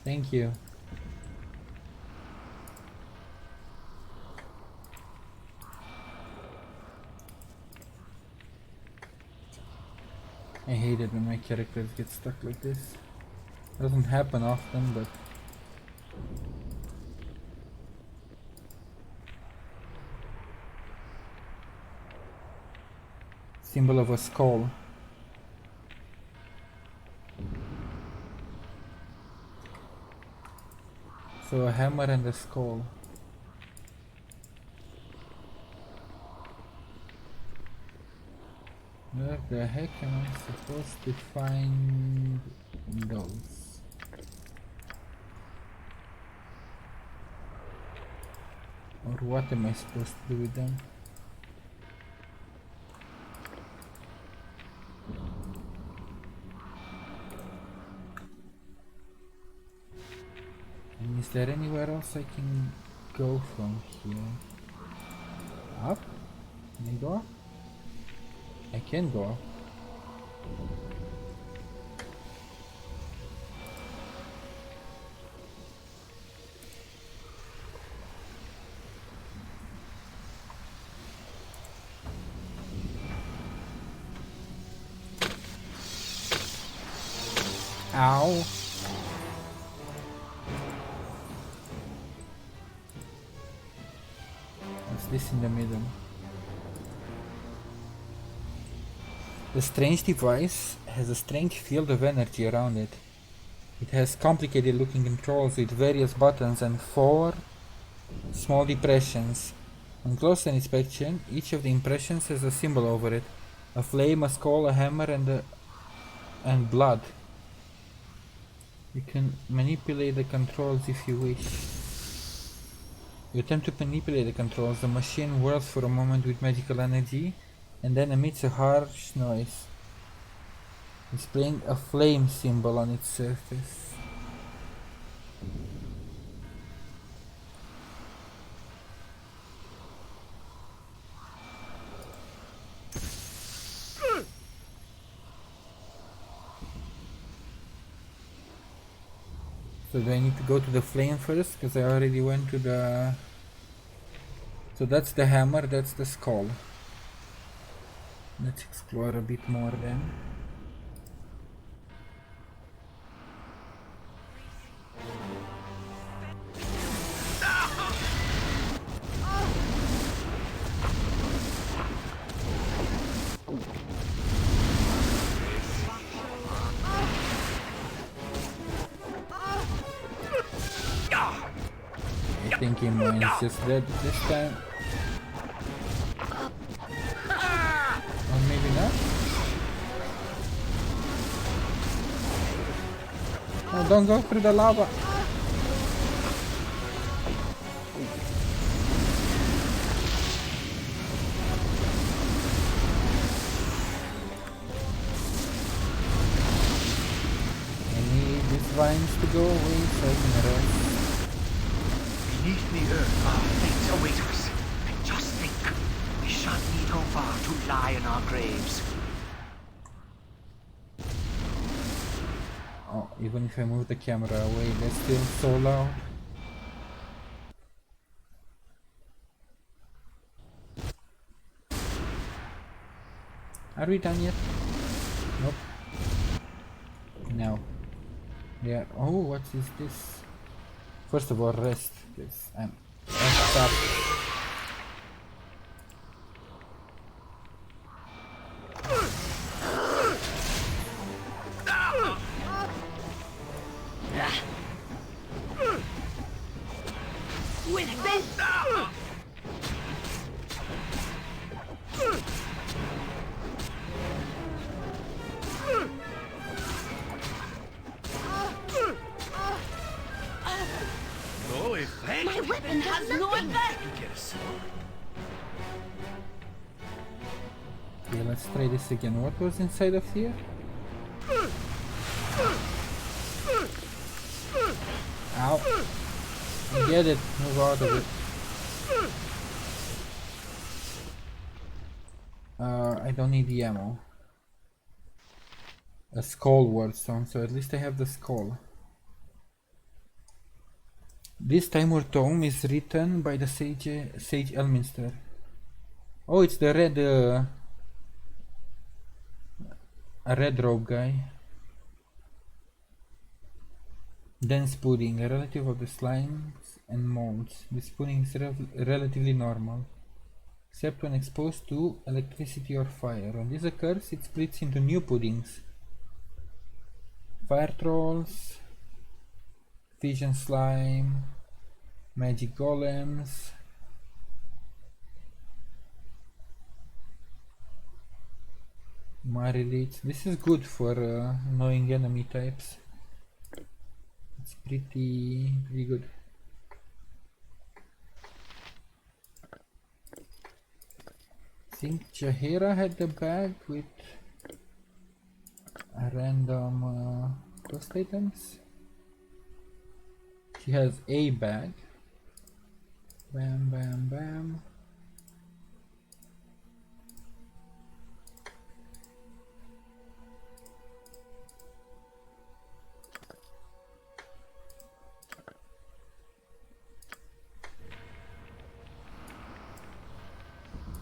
Thank you. I hate it when my characters get stuck like this. Doesn't happen often, but... Symbol of a skull. So a hammer and a skull. Where the heck am I supposed to find those? Or what am I supposed to do with them? And is there anywhere else I can go from here? Up? Can I go up? I can go up. Ow! What's this in the middle? The strange device has a strange field of energy around it. It has complicated looking controls with various buttons and 4 small depressions. On closer inspection, each of the impressions has a symbol over it. A flame, a skull, a hammer and blood. You can manipulate the controls if you wish. You attempt to manipulate the controls. The machine whirls for a moment with magical energy and then emits a harsh noise, displaying a flame symbol on its surface. So do I need to go to the flame first? Because I already went to the... So that's the hammer, that's the skull. Let's explore a bit more then. I think mine is just dead this time. Or maybe not? Oh, don't go through the lava! I need these vines to go away so I can rest. Beneath the earth, our fates await us. And just think, we shan't need go far to lie in our graves. Oh, even if I move the camera away, that's still so loud. Are we done yet? Nope. No. Yeah. Oh, what is this? First of all, rest, because I'm effed up. With this! Holy thank My weapon has no effect! Get a sword. Okay, let's try this again. What was inside of here? Ow. Get it. Move out of it. I don't need the ammo. A skull wordstone, so at least I have the skull. This Timur tome is written by the Sage Elminster. Oh, it's the red... a red robe guy. Dense pudding, a relative of the slimes and molds. This pudding is relatively normal, except when exposed to electricity or fire. When this occurs, it splits into new puddings. Fire trolls, fission slime, magic golems. Marilites. This is good for knowing enemy types. It's pretty good. I think Jahira had the bag with random quest items. She has a bag. Bam, bam, bam.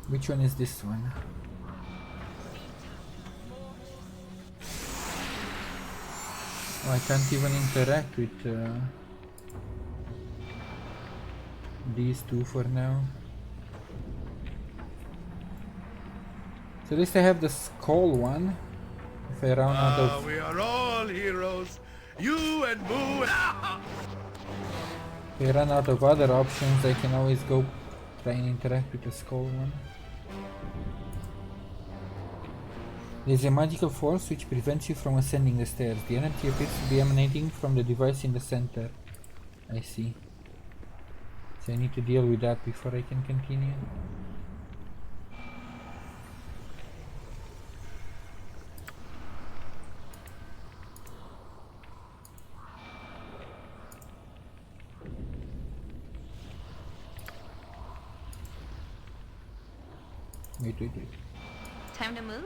Which one is this one? Oh, I can't even interact with these two for now. So at least I have the skull one. If I run out of... we are all heroes. You and Boo. If I run out of other options, I can always go try and interact with the skull one. There's a magical force which prevents you from ascending the stairs. The energy appears to be emanating from the device in the center. I see. So I need to deal with that before I can continue. Wait. Time to move?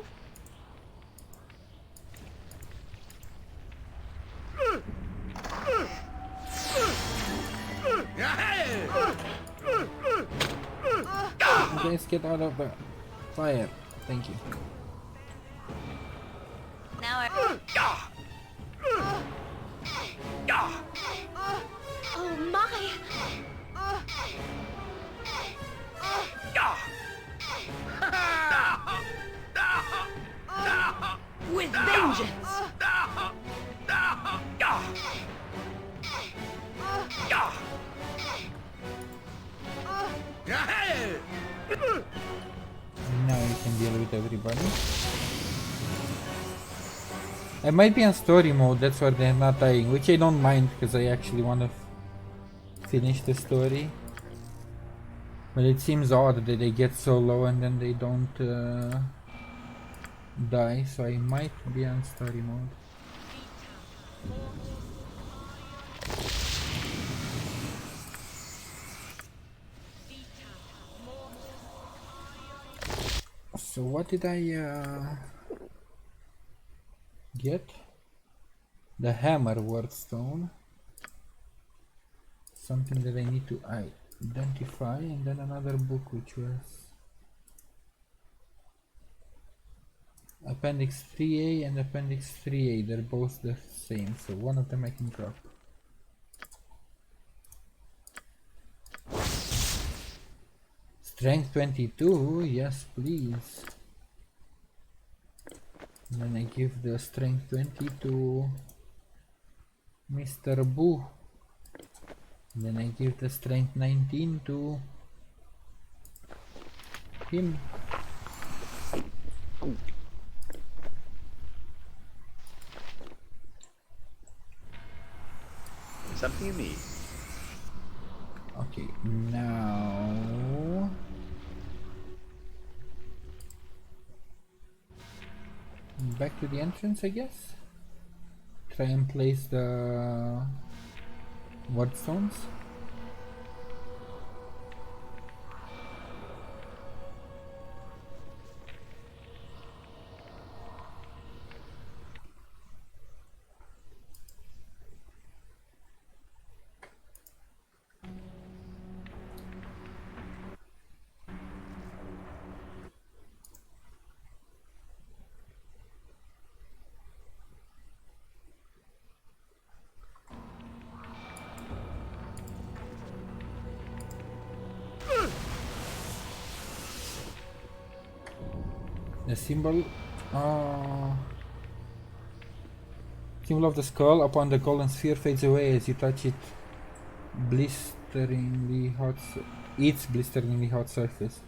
Guys, get out of the fire. Thank you. Now I... Oh my! With vengeance! Now you can deal with everybody. I might be on story mode, that's why they're not dying, which I don't mind because I actually want to finish the story. But it seems odd that they get so low and then they don't die, so I might be on story mode. So what did I get? The hammer wordstone. Something that I need to identify, and then another book which was Appendix 3A and Appendix 3A. They're both the same, so one of them I can drop. Strength 22, yes please. And then I give the strength 20 to Mr. Boo. And then I give the strength 19 to him. Something you need. Okay, now back to the entrance, I guess. Try and place the wordstones. The symbol of the skull upon the golden sphere fades away as you touch it. Its blisteringly hot surface.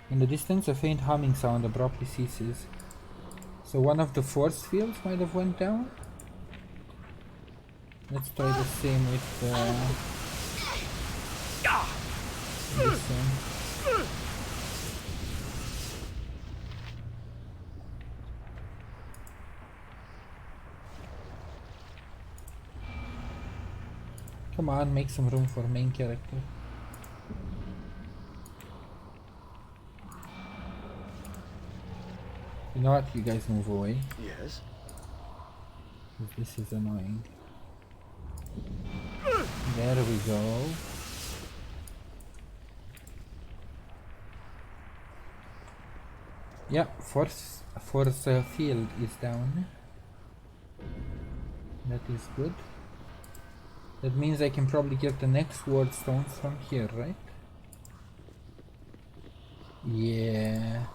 In the distance, a faint humming sound abruptly ceases. So one of the force fields might have went down. Let's try the same with this one. Come on, make some room for main character. You know what? You guys move away. Yes. This is annoying. There we go. Yeah, force field is down. That is good. That means I can probably get the next ward stones from here, right? Yeah.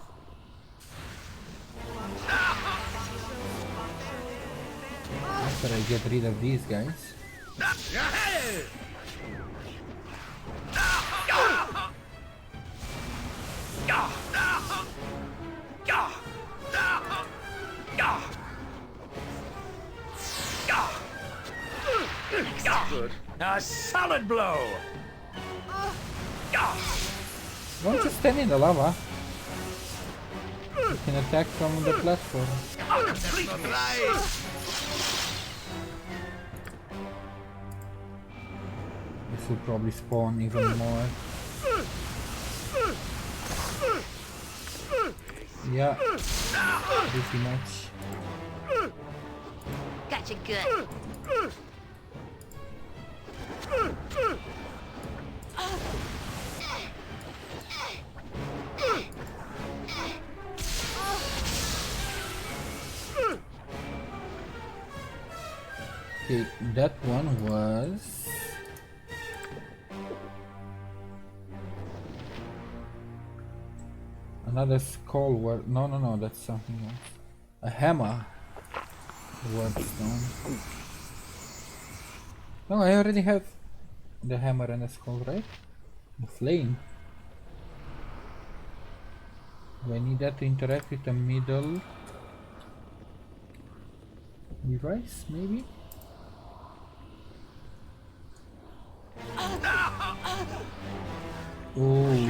After I get rid of these guys. Good. A solid blow! Don't just stand in the lava. You can attack from the platform. This will probably spawn even more. Yeah, pretty much. Gotcha good. Okay, that one was... another skull word. No, that's something else. A hammer wordstone. No, I already have the hammer and the skull, right? The flame. Do I need that to interact with the middle device, maybe? Ooh.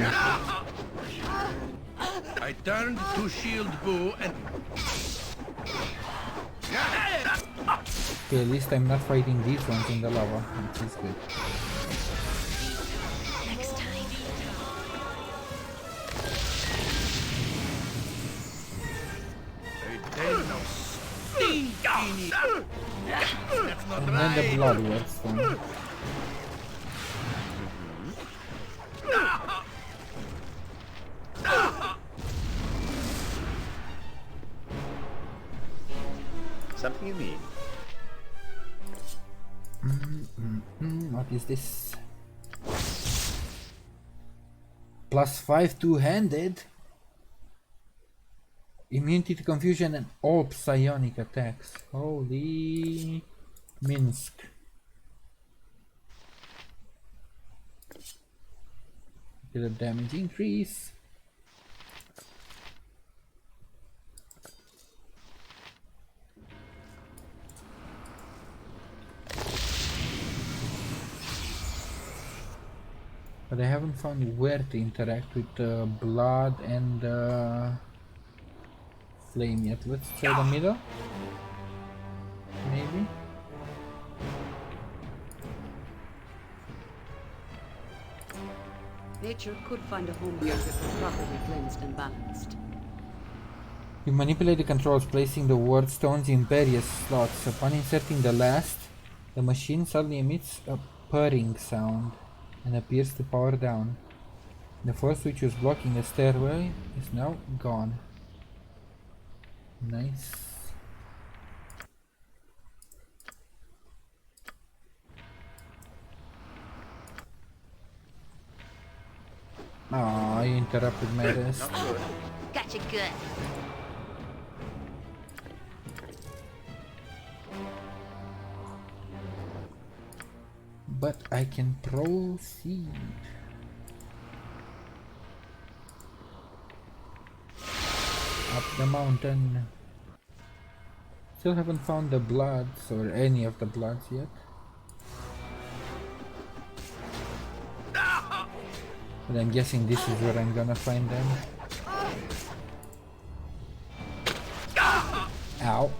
I turned to shield bow and... Okay, at least I'm not fighting these ones in the lava, which is good. Next time. That's not And then the blood wordstone. Something you mean? What is this? +5 two-handed. Immunity to confusion and all psionic attacks. Holy Minsk. Get a damage increase. But I haven't found where to interact with the blood and the flame yet. Let's try the middle. Maybe. Nature could find a home here if it were properly cleansed and balanced. You manipulate the controls, placing the word stones in various slots. Upon inserting the last, the machine suddenly emits a purring sound and appears to power down. The force which was blocking the stairway is now gone. Nice. Aw, you interrupted my rest. Gotcha good. But I can proceed. Up the mountain. Still haven't found the bloods or any of the bloods yet. But I'm guessing this is where I'm gonna find them. Ow.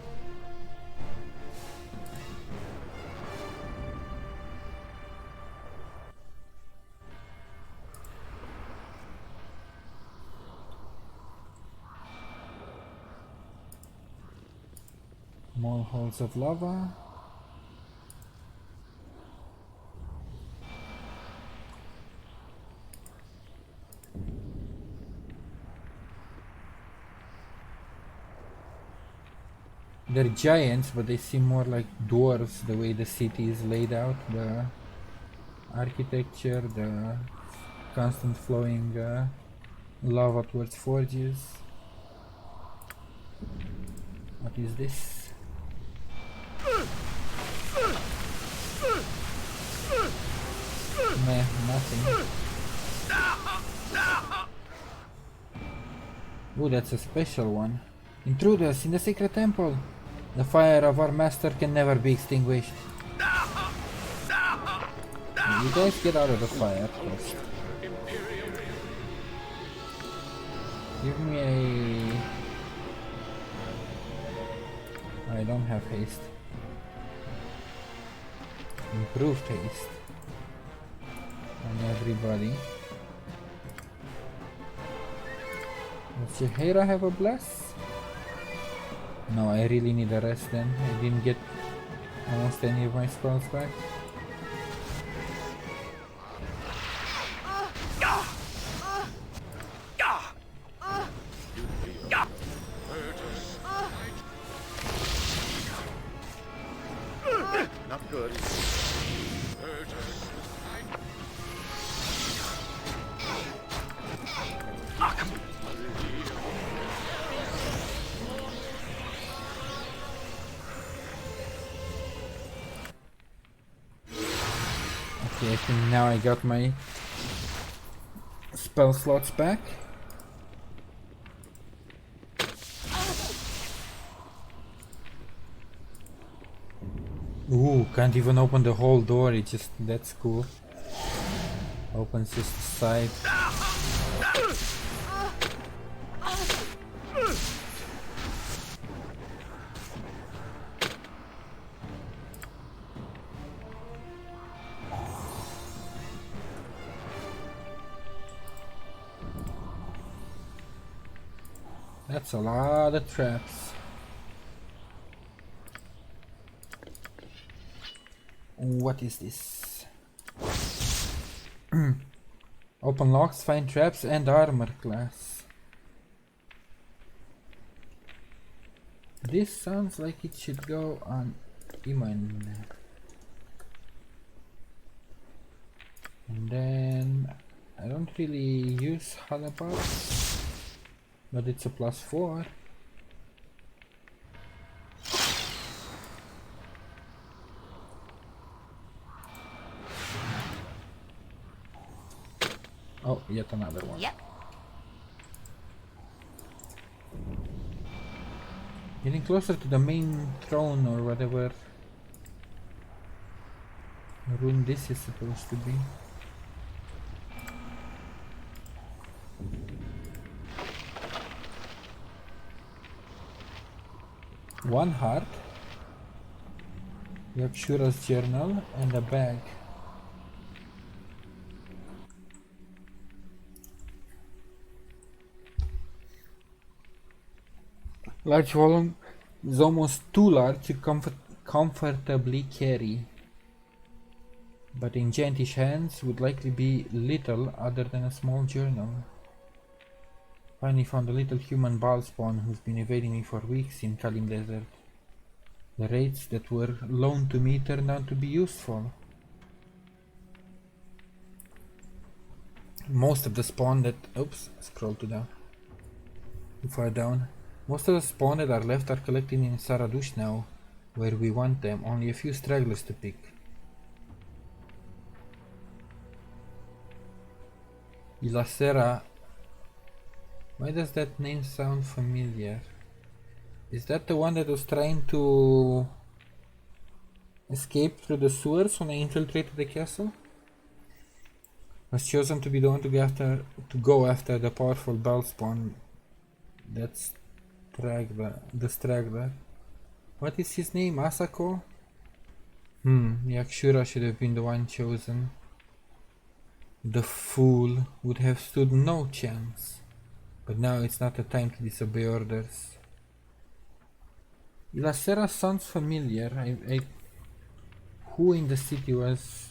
More holes of lava. They're giants, but they seem more like dwarves the way the city is laid out. The architecture, the constant flowing lava towards forges. What is this? Meh, nothing. Ooh, that's a special one. Intruders in the sacred temple! The fire of our master can never be extinguished. You guys get out of the fire first. Give me a... I don't have haste. Improved haste. On everybody. Does Jahira have a bless? No, I really need a rest then. I didn't get almost any of my spells back. Not good. Okay, I think now I got my spell slots back. Ooh, can't even open the whole door, it just, that's cool. Opens just the side. That's a lot of traps. What is this? Open locks, find traps and armor class. This sounds like it should go on Iman. And then I don't really use Halabad, but it's a +4. Oh, yet another one. Yep. Getting closer to the main throne or whatever room this is supposed to be. One heart. We have Shura's journal and a bag. Large volume is almost too large to comfortably carry, but in Jantish hands would likely be little other than a small journal. Finally found a little human Bhaalspawn who's been evading me for weeks in Kalim Desert. The raids that were loaned to me turned out to be useful. Most of the spawn that... oops, scroll too far down. Most of the spawn that are left are collected in Saradush now, where we want them, only a few stragglers to pick. Ilasera. Why does that name sound familiar? Is that the one that was trying to escape through the sewers when I infiltrated the castle? Was chosen to be the one to go after the powerful Bhaalspawn. That's the straggler. What is his name? Asako? Yakshura should have been the one chosen. The fool would have stood no chance. But now it's not the time to disobey orders. Ilacera sounds familiar. Who in the city was...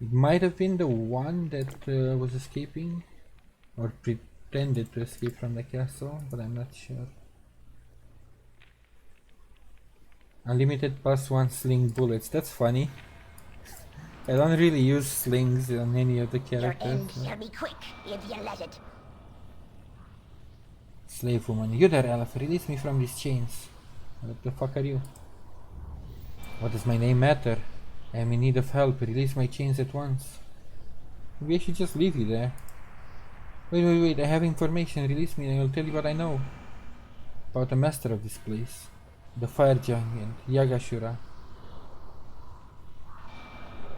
It might have been the one that was escaping, or pretended to escape from the castle, but I'm not sure. Unlimited +1 sling bullets, that's funny. I don't really use slings on any of the characters. Your end shall be quick if you let it. Slave woman, you there, Elf, release me from these chains. What the fuck are you? What does my name matter? I am in need of help. Release my chains at once. Maybe I should just leave you there. Wait, I have information. Release me and I will tell you what I know. About the master of this place. The fire giant, Yagashura.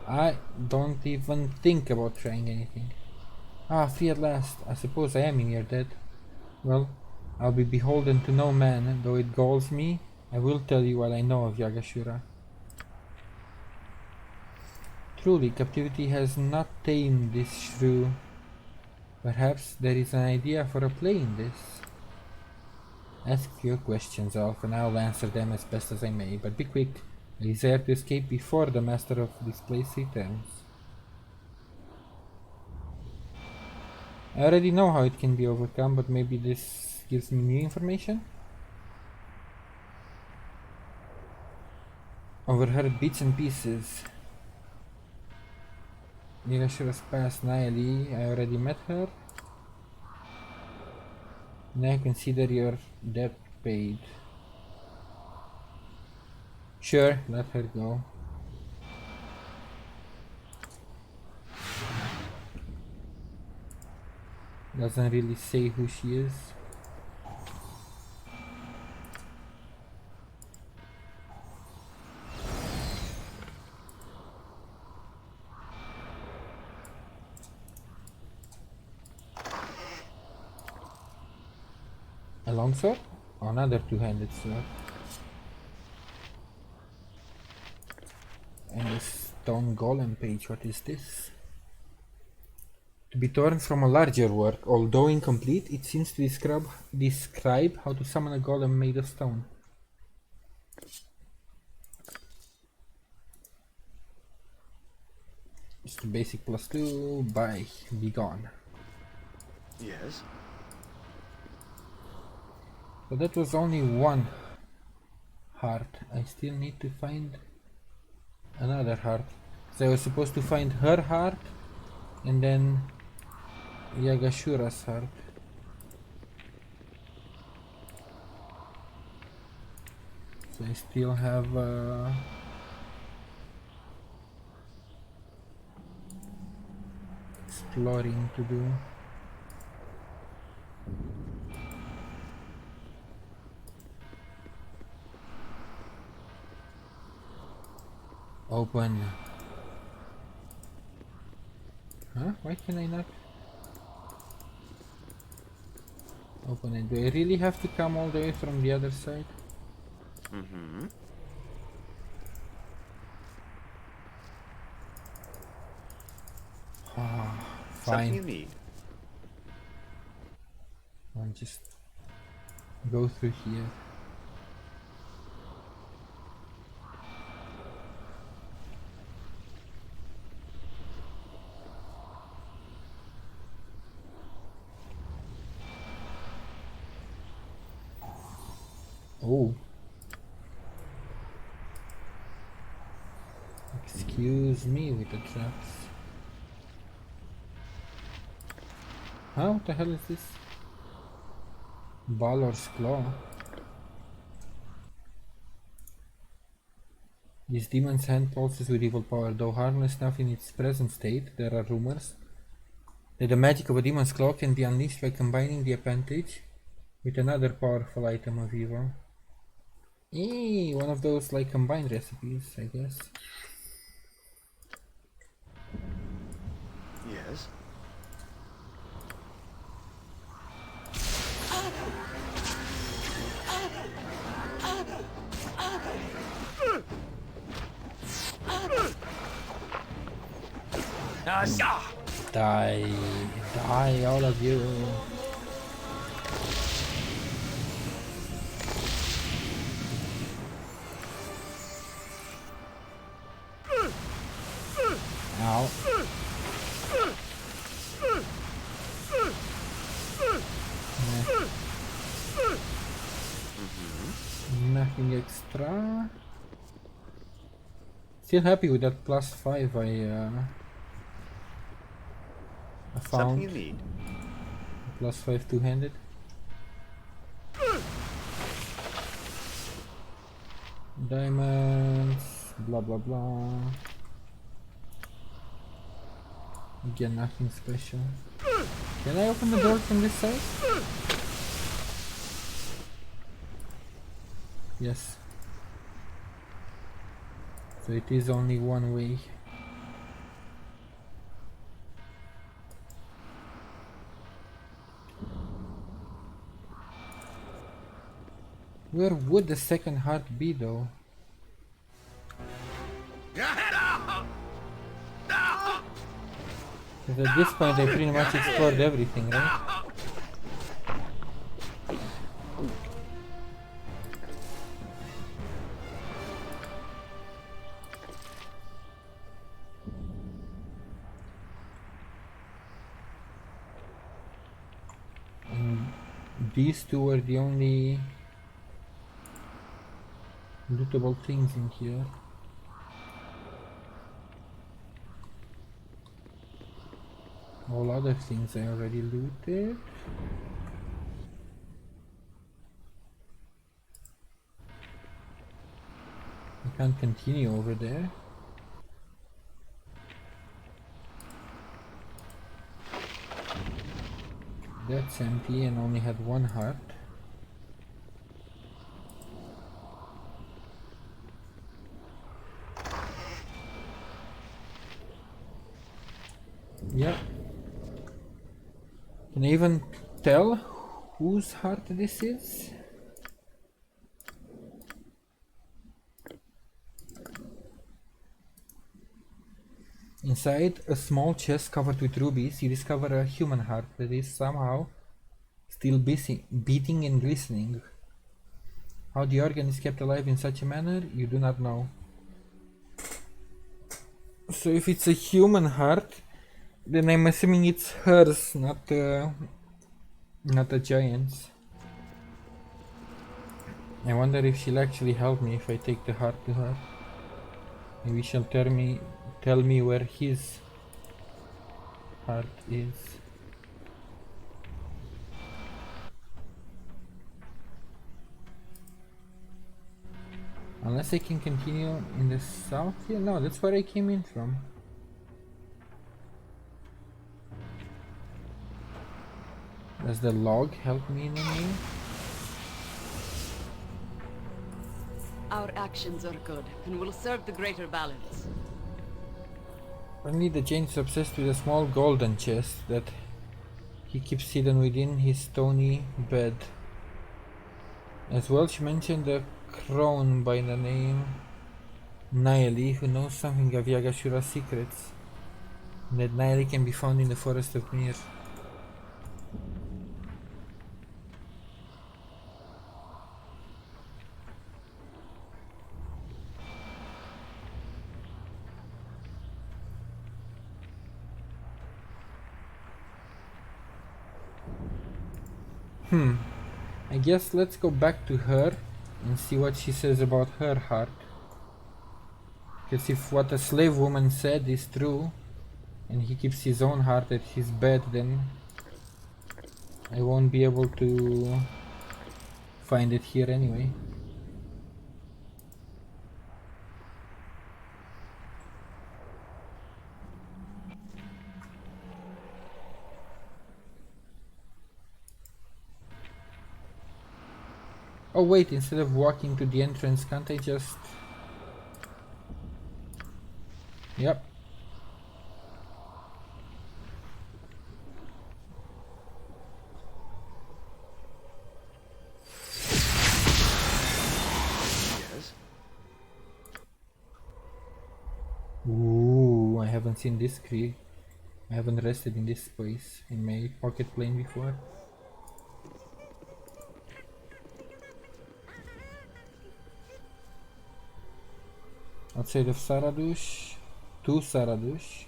I don't even think about trying anything. Ah, free at last. I suppose I am in your debt. Well, I'll be beholden to no man, though it galls me. I will tell you what I know of Yagashura. Truly, captivity has not tamed this shrew. Perhaps there is an idea for a play in this. Ask your questions, Alf, and I'll answer them as best as I may, but be quick. I desire to escape before the master of this place returns. I already know how it can be overcome, but maybe this gives me new information? Overheard bits and pieces. Yagashura's past Naeli, I already met her. Now consider your debt paid. Sure, let her go. Doesn't really say who she is. A longsword? Oh, another two-handed sword. And a stone golem page, what is this? To be torn from a larger work, although incomplete, it seems to describe how to summon a golem made of stone. Just a basic +2, bye, be gone. Yes? But that was only one heart. I still need to find another heart. So I was supposed to find her heart and then Yagashura's heart. So I still have exploring to do. Open. Huh? Why can I not open it? Do I really have to come all the way from the other side? Mm-hmm. Ah, Something fine. you need. I'll just go through here. Oh. Excuse me with the traps. Huh? What the hell is this? Balor's Claw. This demon's hand pulses with evil power. Though harmless enough in its present state, there are rumors that the magic of a demon's claw can be unleashed by combining the appendage with another powerful item of evil. Eee, one of those like combined recipes, I guess. Yes? Die, die, all of you. Ow. Nothing extra. Still happy with that +5 I found. Something you need? +5 two-handed. Diamonds, blah blah blah. Again, nothing special. Can I open the door from this side? Yes. So it is only one way. Where would the second heart be though? Because at this point I pretty much explored everything, right? And these two are the only lootable things in here. All other things I already looted. I can't continue over there. That's empty and only had one heart. Yep. Can I even tell whose heart this is? Inside a small chest covered with rubies, you discover a human heart that is somehow still beating and glistening. How the organ is kept alive in such a manner, you do not know. So if it's a human heart, then I'm assuming it's hers, not a giant's. I wonder if she'll actually help me if I take the heart to her. Maybe she'll tell me where his heart is. Unless I can continue in the south here? No, that's where I came in from. Does the log help me in any way? Our actions are good and will serve the greater balance. Apparently the giant is obsessed with a small golden chest that he keeps hidden within his stony bed. As well, she mentioned a crone by the name Naeli who knows something of Yagashura's secrets, and that Naeli can be found in the forest of Mir. I guess let's go back to her and see what she says about her heart. Because if what a slave woman said is true, and he keeps his own heart at his bed, then I won't be able to find it here anyway. Oh wait, instead of walking to the entrance, can't I just... Yep. Yes? Ooh, I haven't seen this creek. I haven't rested in this place in my pocket plane before. Outside of Saradush, to Saradush.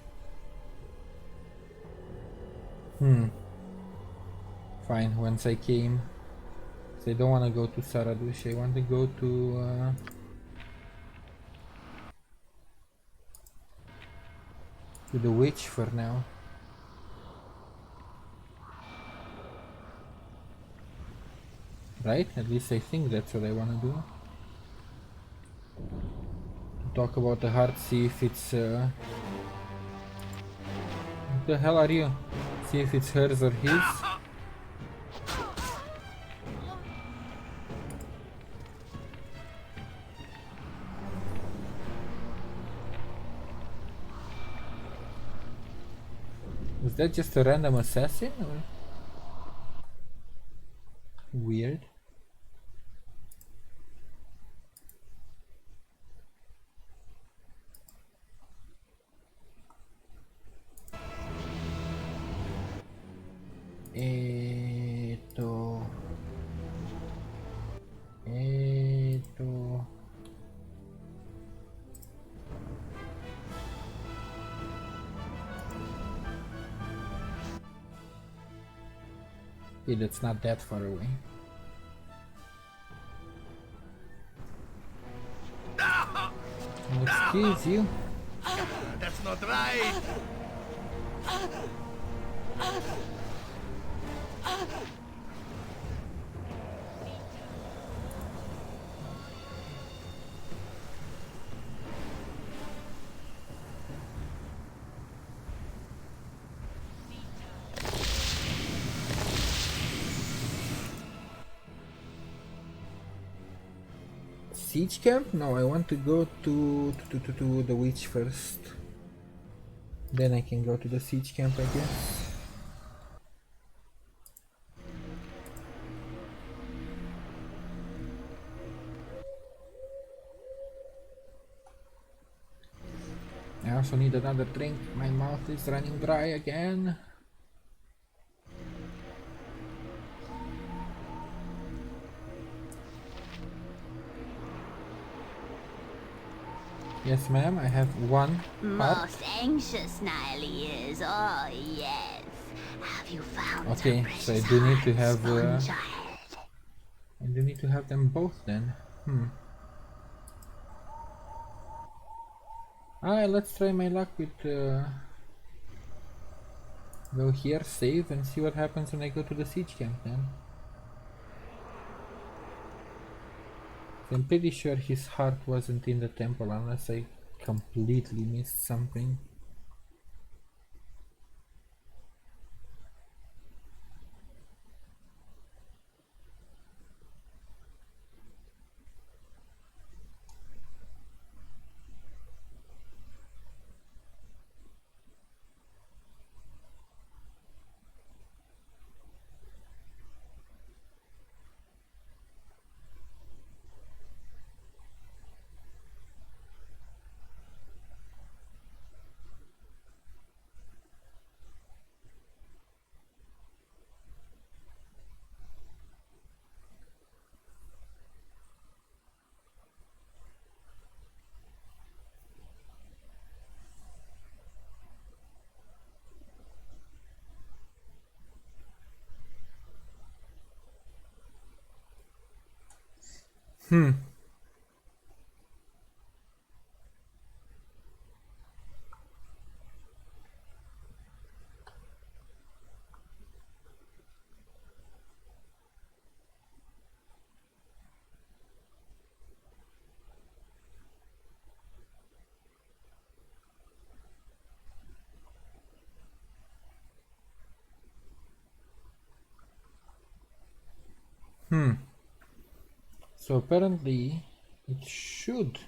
Fine, once I came. So I don't want to go to Saradush, I want to go to the witch for now. Right? At least I think that's what I want to do. Talk about the heart, see if it's... What the hell are you? See if it's hers or his. Was that just a random assassin? Or? Weird. Okay, that's not that far away. Excuse you. That's not right. Siege camp? No, I want to go to the witch first. Then I can go to the siege camp, I guess. I also need another drink. My mouth is running dry again. Yes, ma'am, I have one heart. Most anxious Nile is. Oh, yes. Have you found Okay, so I do need to have I do need to have them both then. Alright, let's try my luck with go here, save, and see what happens when I go to the siege camp then. I'm pretty sure his heart wasn't in the temple unless I completely missed something. So apparently it should.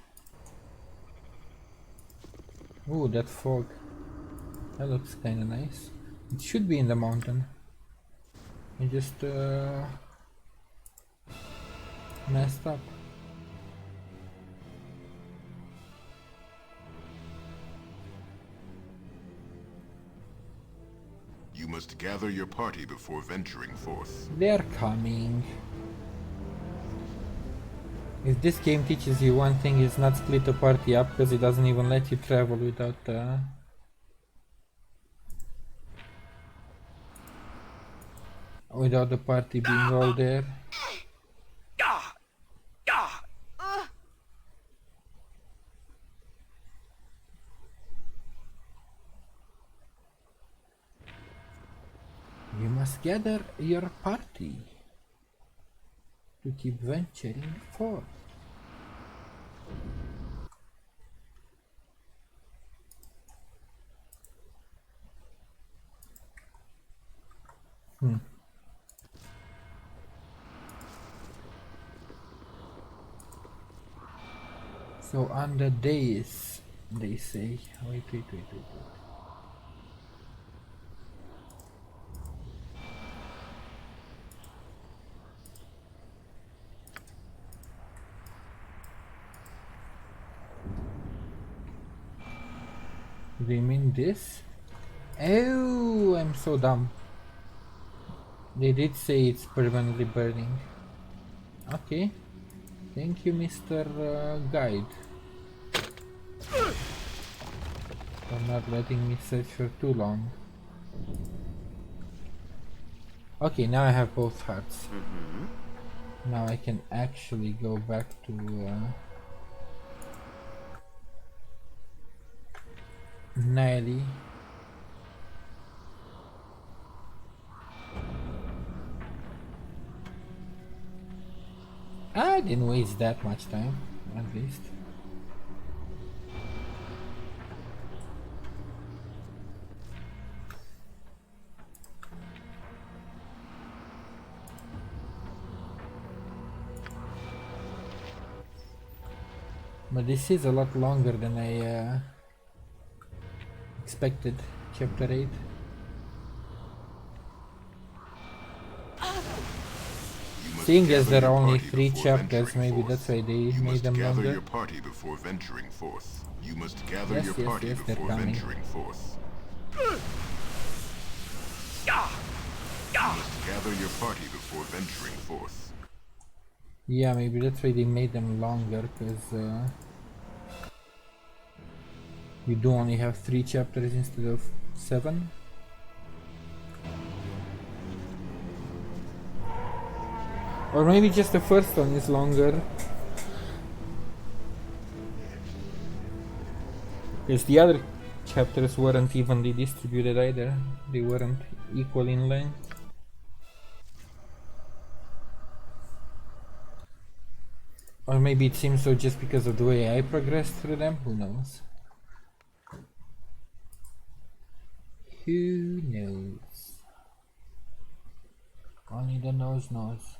Ooh, that fog. That looks kinda nice. It should be in the mountain. I just messed up. You must gather your party before venturing forth. They're coming. If this game teaches you one thing, it's not split the party up, because it doesn't even let you travel without the party being all there. You must gather your party to keep venturing forth. So on the days, they say, wait. Do you mean this? Oh, I'm so dumb. They did say it's permanently burning. Okay. Thank you, Mr. Guide. For not letting me search for too long. Okay, now I have both hearts. Now I can actually go back to Nile. I didn't waste that much time, at least. But this is a lot longer than I expected. Chapter 8. Seeing as there are only 3 chapters, maybe that's why they made them longer. Gather your party before venturing forth. You must gather your party before venturing forth. You must gather your party before venturing forth. Yeah, maybe that's why they made them longer, because you do only have 3 chapters instead of 7. Or maybe just the first one is longer. Because the other chapters weren't evenly distributed either. They weren't equal in length. Or maybe it seems so just because of the way I progressed through them. Who knows? Who knows? Only the nose knows.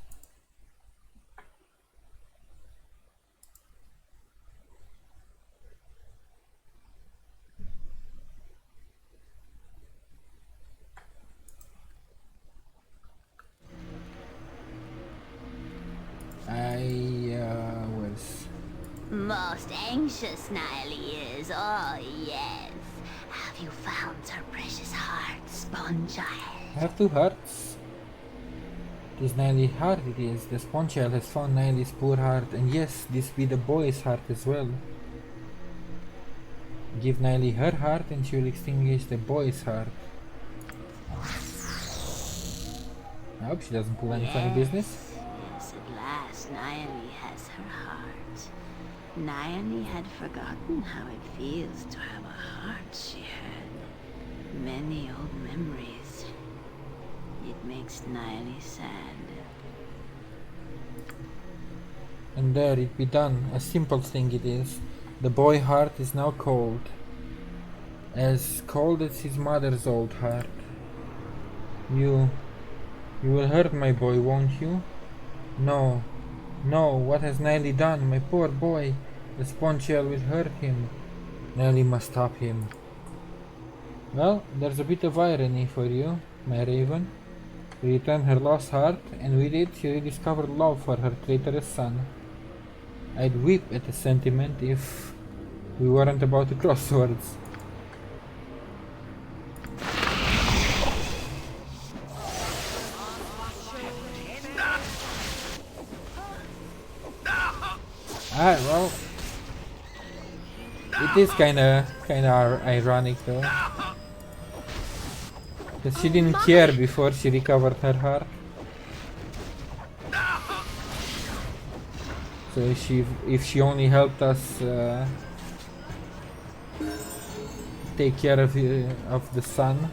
I was most anxious, Nile is. Oh yes. Have you found her precious heart, Spawn Child? I have 2 hearts. This Nile's heart it is. The Spawn Child has found Nile's poor heart, and yes, this be the boy's heart as well. Give Nile her heart and she will extinguish the boy's heart. I hope she doesn't pull any funny business. Yes, at last Nile has her heart. Nile had forgotten how it feels to have a heart, she had. Many old memories. It makes Nile sad. And there it be done. A simple thing it is. The boy heart is now cold. As cold as his mother's old heart. You will hurt my boy, won't you? No. No, what has Nelly done? My poor boy. The spawn shell will hurt him. Nelly must stop him. Well, there's a bit of irony for you, my raven. She returned her lost heart, and with it she rediscovered love for her traitorous son. I'd weep at the sentiment if we weren't about to cross swords. Ah, well, it is kinda ironic though, because she didn't care before she recovered her heart. So if she only helped us take care of the sun,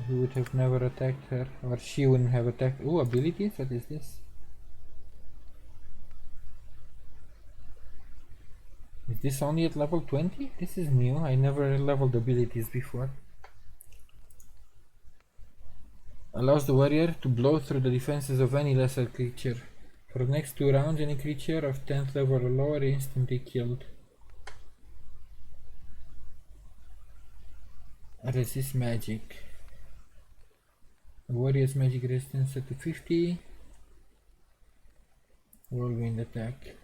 he would have never attacked her, or she wouldn't have attacked. Ooh, abilities? What is this? Is this only at level 20? This is new. I never leveled abilities before. Allows the warrior to blow through the defenses of any lesser creature. For the next 2 rounds, any creature of 10th level or lower is instantly killed. Resist magic. The warrior's magic resistance set to 50. Whirlwind attack.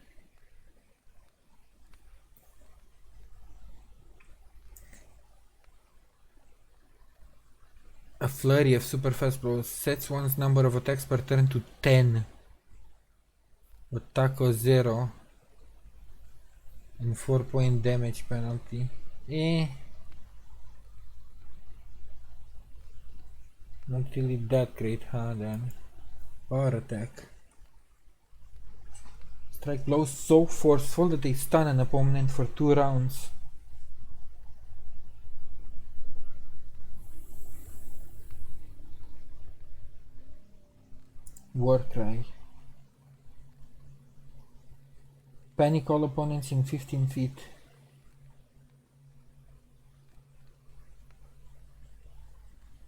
A flurry of super fast blows sets one's number of attacks per turn to 10. Attack 0 and 4-point damage penalty. Not really that great, huh? Then power attack. Strike blows so forceful that they stun an opponent for 2 rounds. War cry. Panic all opponents in 15 feet.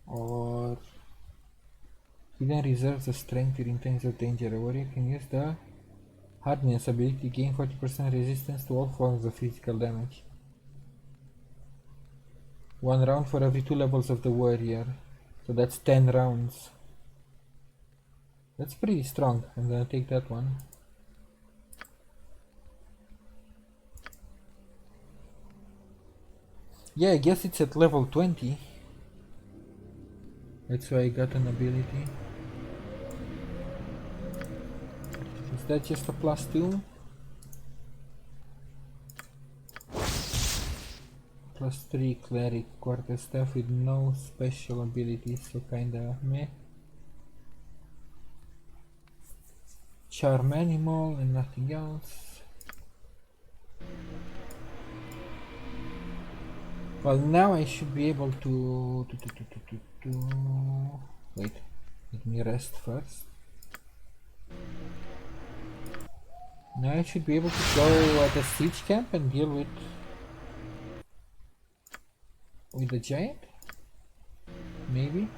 Or hidden reserves of strength during times of danger. A warrior can use the hardness ability to gain 40% resistance to all forms of physical damage. 1 round for every 2 levels of the warrior. So that's 10 rounds. That's pretty strong. I'm gonna take that one. Yeah, I guess it's at level 20. That's why I got an ability. Is that just a +2? +3 cleric, quarterstaff with no special abilities, so kinda meh. Charm animal and nothing else. Well, now I should be able to wait, let me rest first. Now I should be able to go at the siege camp and deal with the giant? Maybe?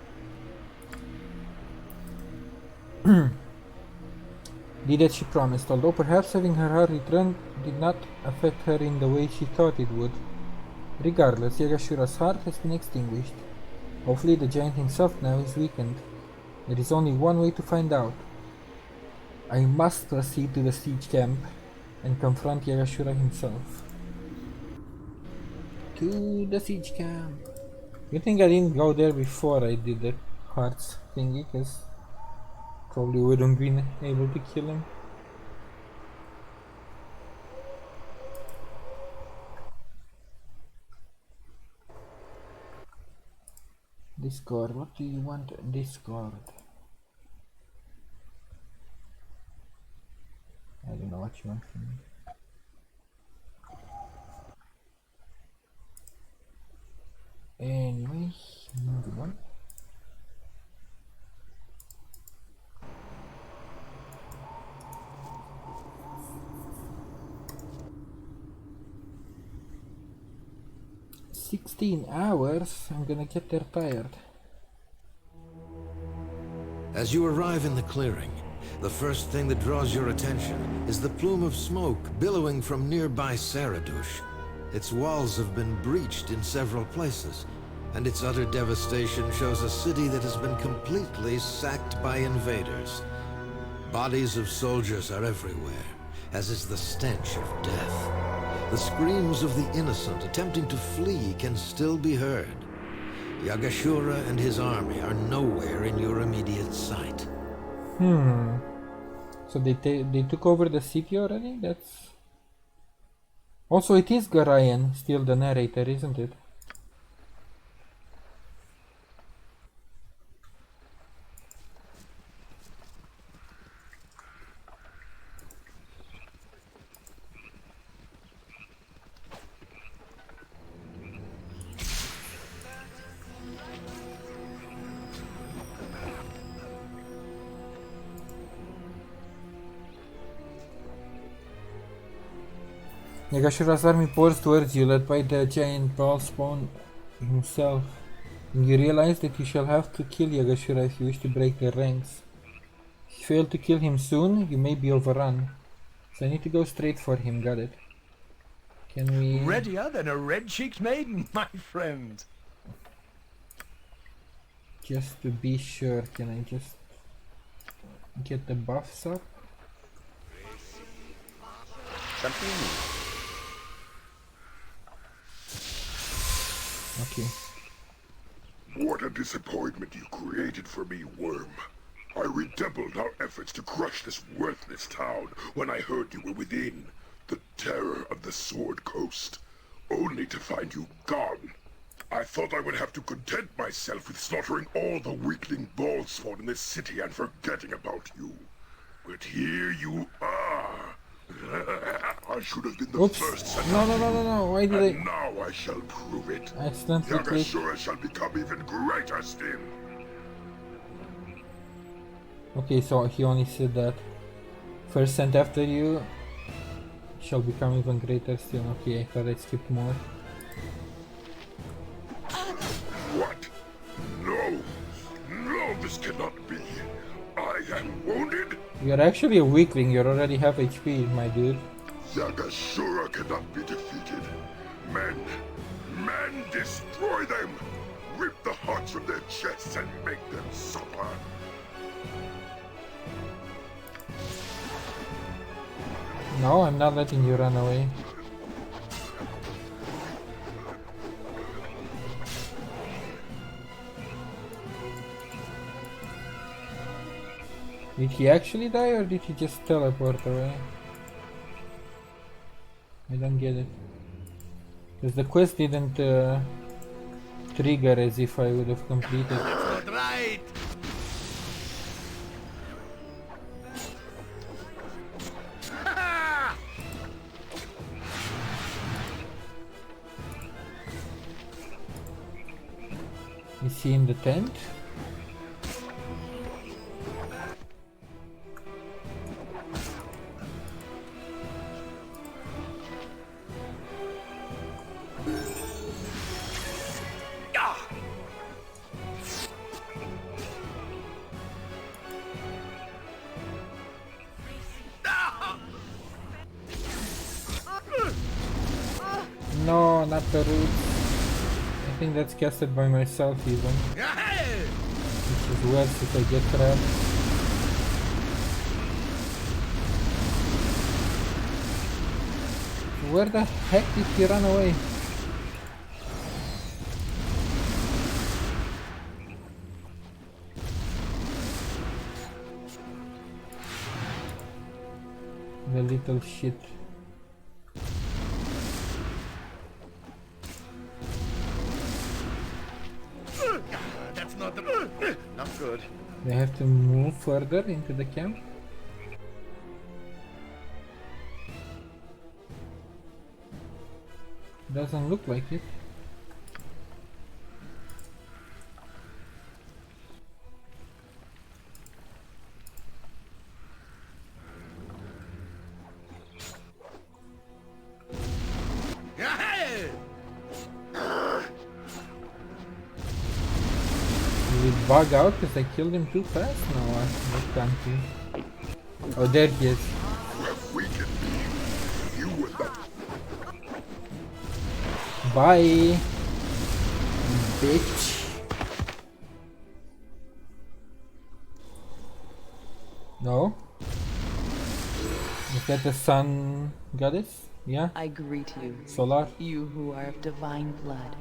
Did as she promised, although perhaps having her heart returned did not affect her in the way she thought it would. Regardless, Yagashura's heart has been extinguished. Hopefully the giant himself now is weakened. There is only one way to find out. I must proceed to the siege camp and confront Yagashura himself. To the siege camp. You think I didn't go there before I did the hearts thingy, because probably wouldn't been able to kill him. Discord, what do you want? Discord. I don't know what you want from me. Anyway, moving on. $16 I'm gonna get there tired. As you arrive in the clearing, the first thing that draws your attention is the plume of smoke billowing from nearby Saradush. Its walls have been breached in several places, and its utter devastation shows a city that has been completely sacked by invaders. Bodies of soldiers are everywhere, as is the stench of death. The screams of the innocent attempting to flee can still be heard. Yagashura and his army are nowhere in your immediate sight. So they took over the city already? That's... Also, it is Garayan, still the narrator, isn't it? Yagashura's army pours towards you, led by the giant Bhaalspawn himself. You realize that you shall have to kill Yagashura if you wish to break their ranks. If you fail to kill him soon, you may be overrun. So I need to go straight for him, got it. Can we... Readier than a red-cheeked maiden, my friend. Just to be sure, can I just get the buffs up? Something new. Okay. What a disappointment you created for me, Worm. I redoubled our efforts to crush this worthless town when I heard you were within, the terror of the Sword Coast, only to find you gone. I thought I would have to content myself with slaughtering all the weakling Bhaalspawn in this city and forgetting about you. But here you are. I should have been the first. No, why did and now I shall prove it. Accidentally click. Yagashura shall become even greater still. Okay, so he only said that. First sent after you shall become even greater still. Okay, I thought I skipped more. What? No. No, this cannot be. I am wounded? You're actually a weakling, you're already half HP, my dude. Yagashura cannot be defeated. Men, destroy them! Rip the hearts from their chests and make them suffer. No, I'm not letting you run away. Did he actually die or did he just teleport away? I don't get it. Because the quest didn't trigger as if I would have completed. That's not right! Is he in the tent? No, not the roots. I think that's casted by myself even. Which is worse if I get trapped. Where the heck did he run away? The little shit. That's not good. They have to move further into the camp. Doesn't look like it. Did it bug out because I killed him too fast? No, that can't be. Oh, there he is. Have weakened me. You were that. Bye, bitch. No? Is that the sun goddess? Yeah? I greet you, Solar? you who are of divine blood.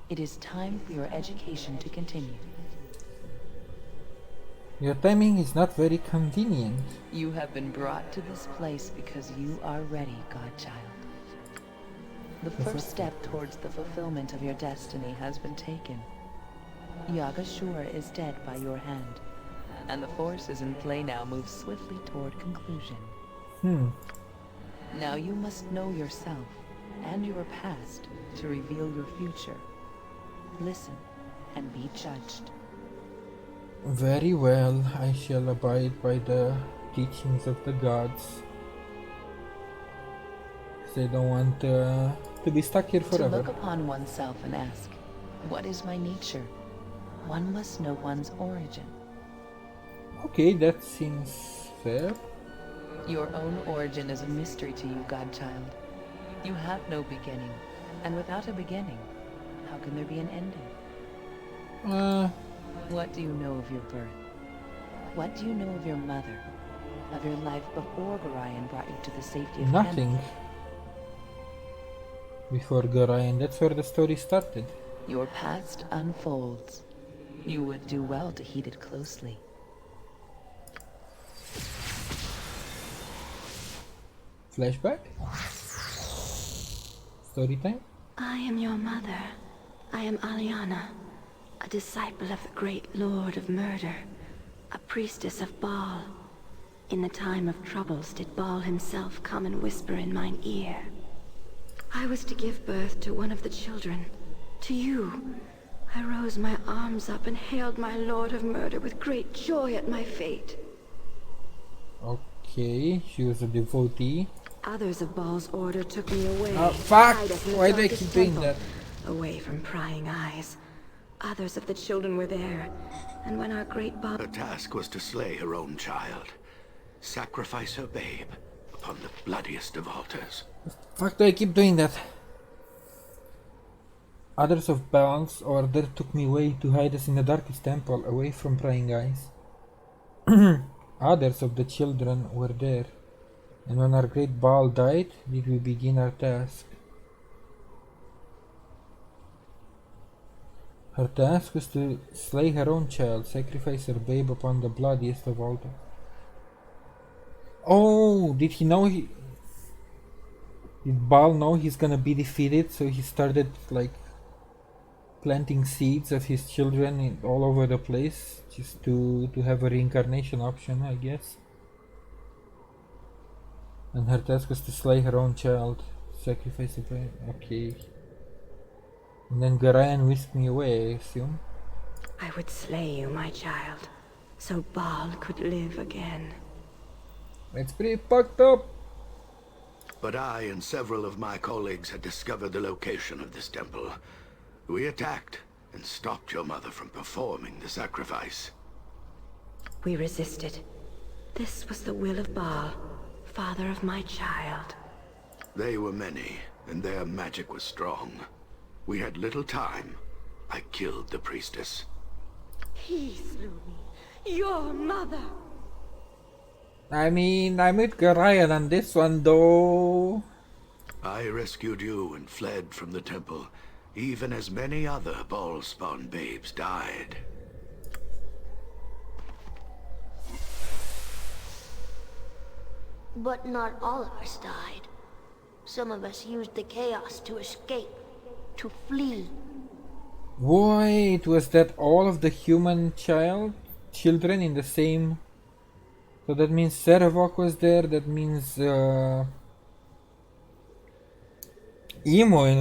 It is time for your education to continue. Your timing is not very convenient. You have been brought to this place because you are ready, Godchild. The first step towards the fulfillment of your destiny has been taken. Yagashura is dead by your hand, and the forces in play now move swiftly toward conclusion. Now you must know yourself and your past to reveal your future. Listen and be judged. Very well, I shall abide by the teachings of the gods. They don't want to be stuck here forever. To look upon oneself and ask, what is my nature? One must know one's origin. Okay, that seems fair. Your own origin is a mystery to you, Godchild. You have no beginning, and without a beginning, how can there be an ending? What do you know of your birth? What do you know of your mother? Of your life before Gorion brought you to the safety of Nothing. Before Gorion, that's where the story started. Your past unfolds. You would do well to heed it closely. Flashback? Story time? I am your mother. I am Aliana, a disciple of the great Lord of Murder, a priestess of Bhaal. In the time of troubles did Bhaal himself come and whisper in mine ear. I was to give birth to one of the children, to you. I rose my arms up and hailed my Lord of Murder with great joy at my fate. Okay, she was a devotee. Others of Baal's order took me away. Oh, fuck! Hide us in the Why do I darkest keep doing temple, that? away from prying eyes. Others of the children were there, and when our great Bhaal... Her task was to slay her own child. Sacrifice her babe upon the bloodiest of altars. Fuck do I keep doing that? Others of Baal's order took me away to hide us in the darkest temple, away from prying eyes. Others of the children were there, and when our great Bhaal died, did we begin our task. Her task was to slay her own child, sacrifice her babe upon the bloodiest of altars. Oh, did he know Did Bhaal know he's gonna be defeated, so he started like planting seeds of his children all over the place, just to have a reincarnation option, I guess. And her task was to slay her own child, sacrifice the babe. Okay. And then Gorion whisked me away, I assume. I would slay you, my child, so Bhaal could live again. It's pretty fucked up. But I and several of my colleagues had discovered the location of this temple. We attacked and stopped your mother from performing the sacrifice. We resisted. This was the will of Bhaal, father of my child. They were many, and their magic was strong. We had little time. I killed the priestess. He slew me. Your mother. I mean, I'm with Gorion on this one though. I rescued you and fled from the temple, even as many other Bhaalspawn babes died. But not all of us died. Some of us used the chaos to escape, to flee. Wait, was that all of the human children in the same... So that means Saravok was there, that means Imoen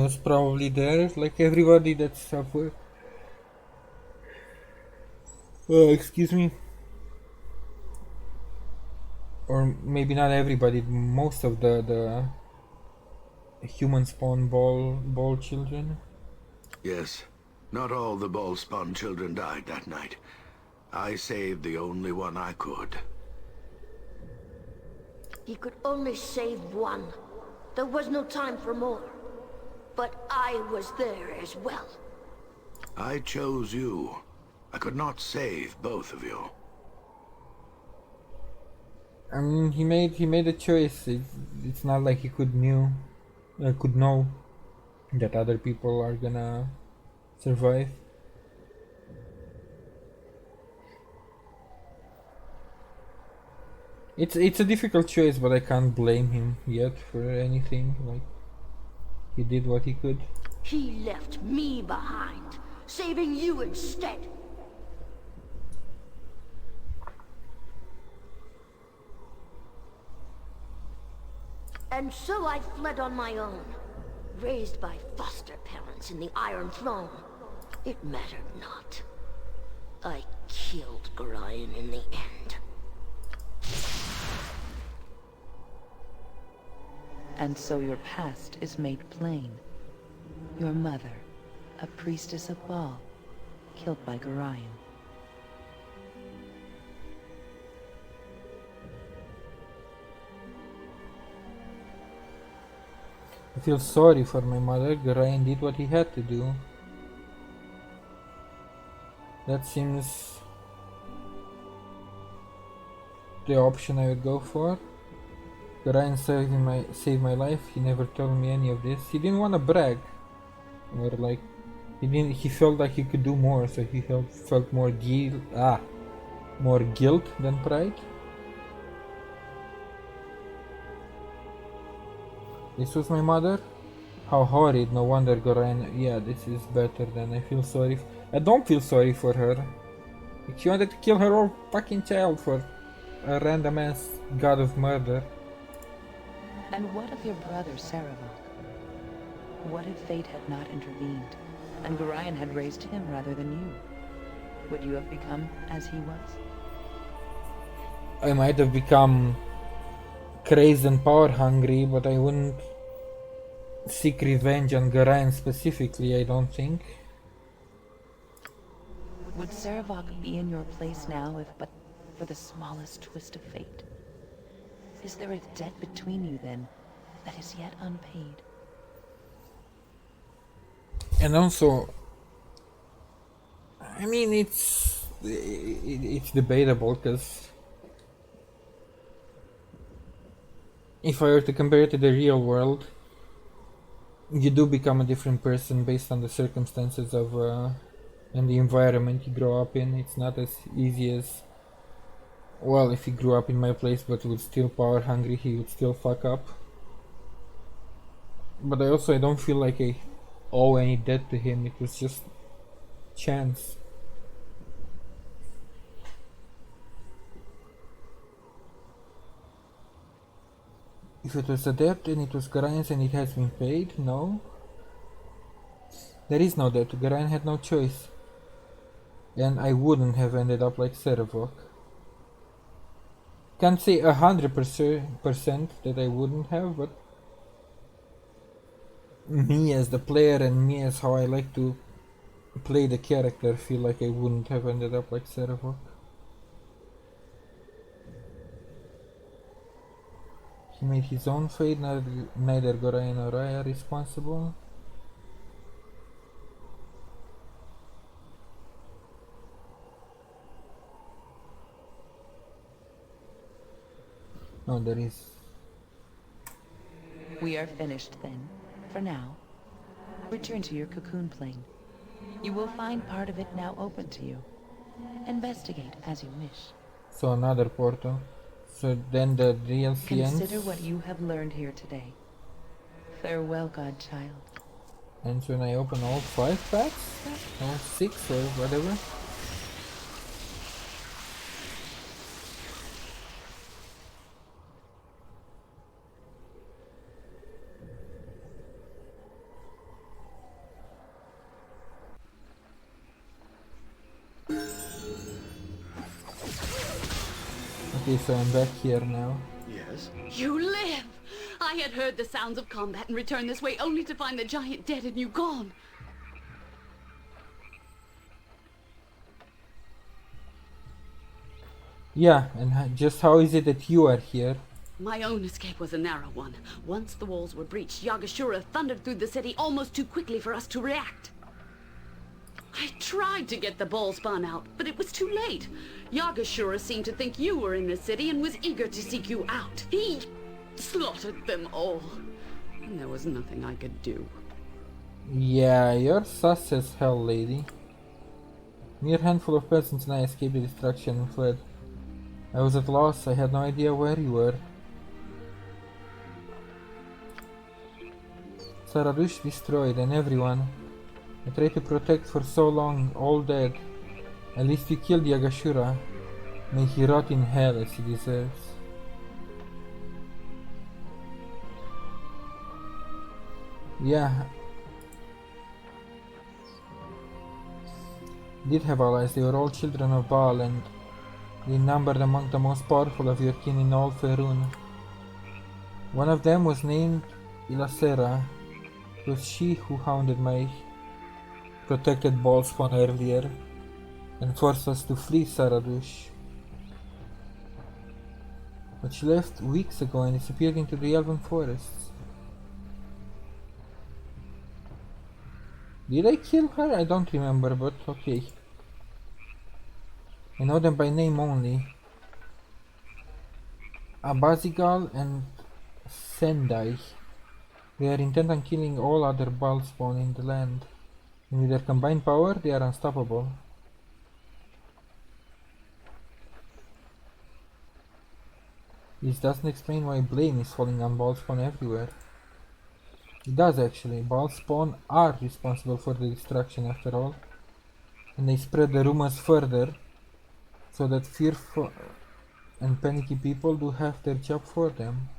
was probably there, like everybody that's suffered. Excuse me. Or maybe not everybody, most of the human spawn ball children. Yes, not all the Bhaalspawn children died that night. I saved the only one I could. He could only save one. There was no time for more. But I was there as well. I chose you. I could not save both of you. I mean, he made a choice. It's not like he could know that other people are gonna survive. It's a difficult choice, but I can't blame him yet for anything. Like, he did what he could. He left me behind, saving you instead. And so I fled on my own, raised by foster parents in the Iron Throne. It mattered not. I killed Gorion in the end. And so your past is made plain. Your mother, a priestess of Bhaal, killed by Gorion. I feel sorry for my mother. Gorion did what he had to do. That seems the option I would go for. Gorion saved my life. He never told me any of this. He didn't want to brag, or like he felt like he could do more, so he felt more guilt than pride. This was my mother? How horrid, no wonder Gorion... Yeah, this is better than I feel sorry... I don't feel sorry for her. Like, she wanted to kill her own fucking child for a random ass god of murder. And what of your brother, Saravok? What if fate had not intervened, and Gorion had raised him rather than you? Would you have become as he was? I might have become crazed and power hungry, but I wouldn't seek revenge on Gorion specifically, I don't think. Would Saravok be in your place now if but for the smallest twist of fate? Is there a debt between you then that is yet unpaid? And also, I mean, it's debatable, because if I were to compare it to the real world, you do become a different person based on the circumstances of and the environment you grow up in. It's not as easy as, well, if he grew up in my place but was still power hungry, he would still fuck up. But I don't feel like I owe any debt to him. It was just chance. If it was a debt and it was Gorion's and it has been paid, no. There is no debt. Gorion had no choice. And I wouldn't have ended up like Saravok. Can't say 100% that I wouldn't have, but me as the player and me as how I like to play the character feel like I wouldn't have ended up like Saravok. He made his own fate, neither Gorion or I are responsible. No, there is. We are finished then, for now. Return to your cocoon plane. You will find part of it now open to you. Investigate as you wish. So another portal. So then the DLC ends. Consider what you have learned here today. Farewell, godchild. And when I open all 5 packs? Or 6 or whatever? Okay, so I'm back here now. Yes? You live! I had heard the sounds of combat and returned this way only to find the giant dead and you gone. Yeah, and just how is it that you are here? My own escape was a narrow one. Once the walls were breached, Yagashura thundered through the city almost too quickly for us to react. I tried to get the Bhaalspawn out, but it was too late. Yagashura seemed to think you were in the city and was eager to seek you out. He slaughtered them all, and there was nothing I could do. Yeah, you're sus as hell, lady. Mere handful of peasants and I escaped the destruction and fled. I was at loss, I had no idea where you were. Saradush destroyed, and everyone I tried to protect for so long, all dead. At least you killed Yagashura. May he rot in hell as he deserves. Yeah. Did have allies, they were all children of Bhaal, and they numbered among the most powerful of your kin in all Faerun. One of them was named Ilasera. It was she who hounded my protected Bhaalspawn earlier and forced us to flee Saradush. But she left weeks ago and disappeared into the elven forests. Did I kill her? I don't remember, but okay. I know them by name only. Abazigal and Sendai. They are intent on killing all other Bhaalspawn in the land. And with their combined power, they are unstoppable. This doesn't explain why blame is falling on Bhaalspawn everywhere. It does actually. Bhaalspawn are responsible for the destruction after all. And they spread the rumors further, so that fearful and panicky people do have their job for them.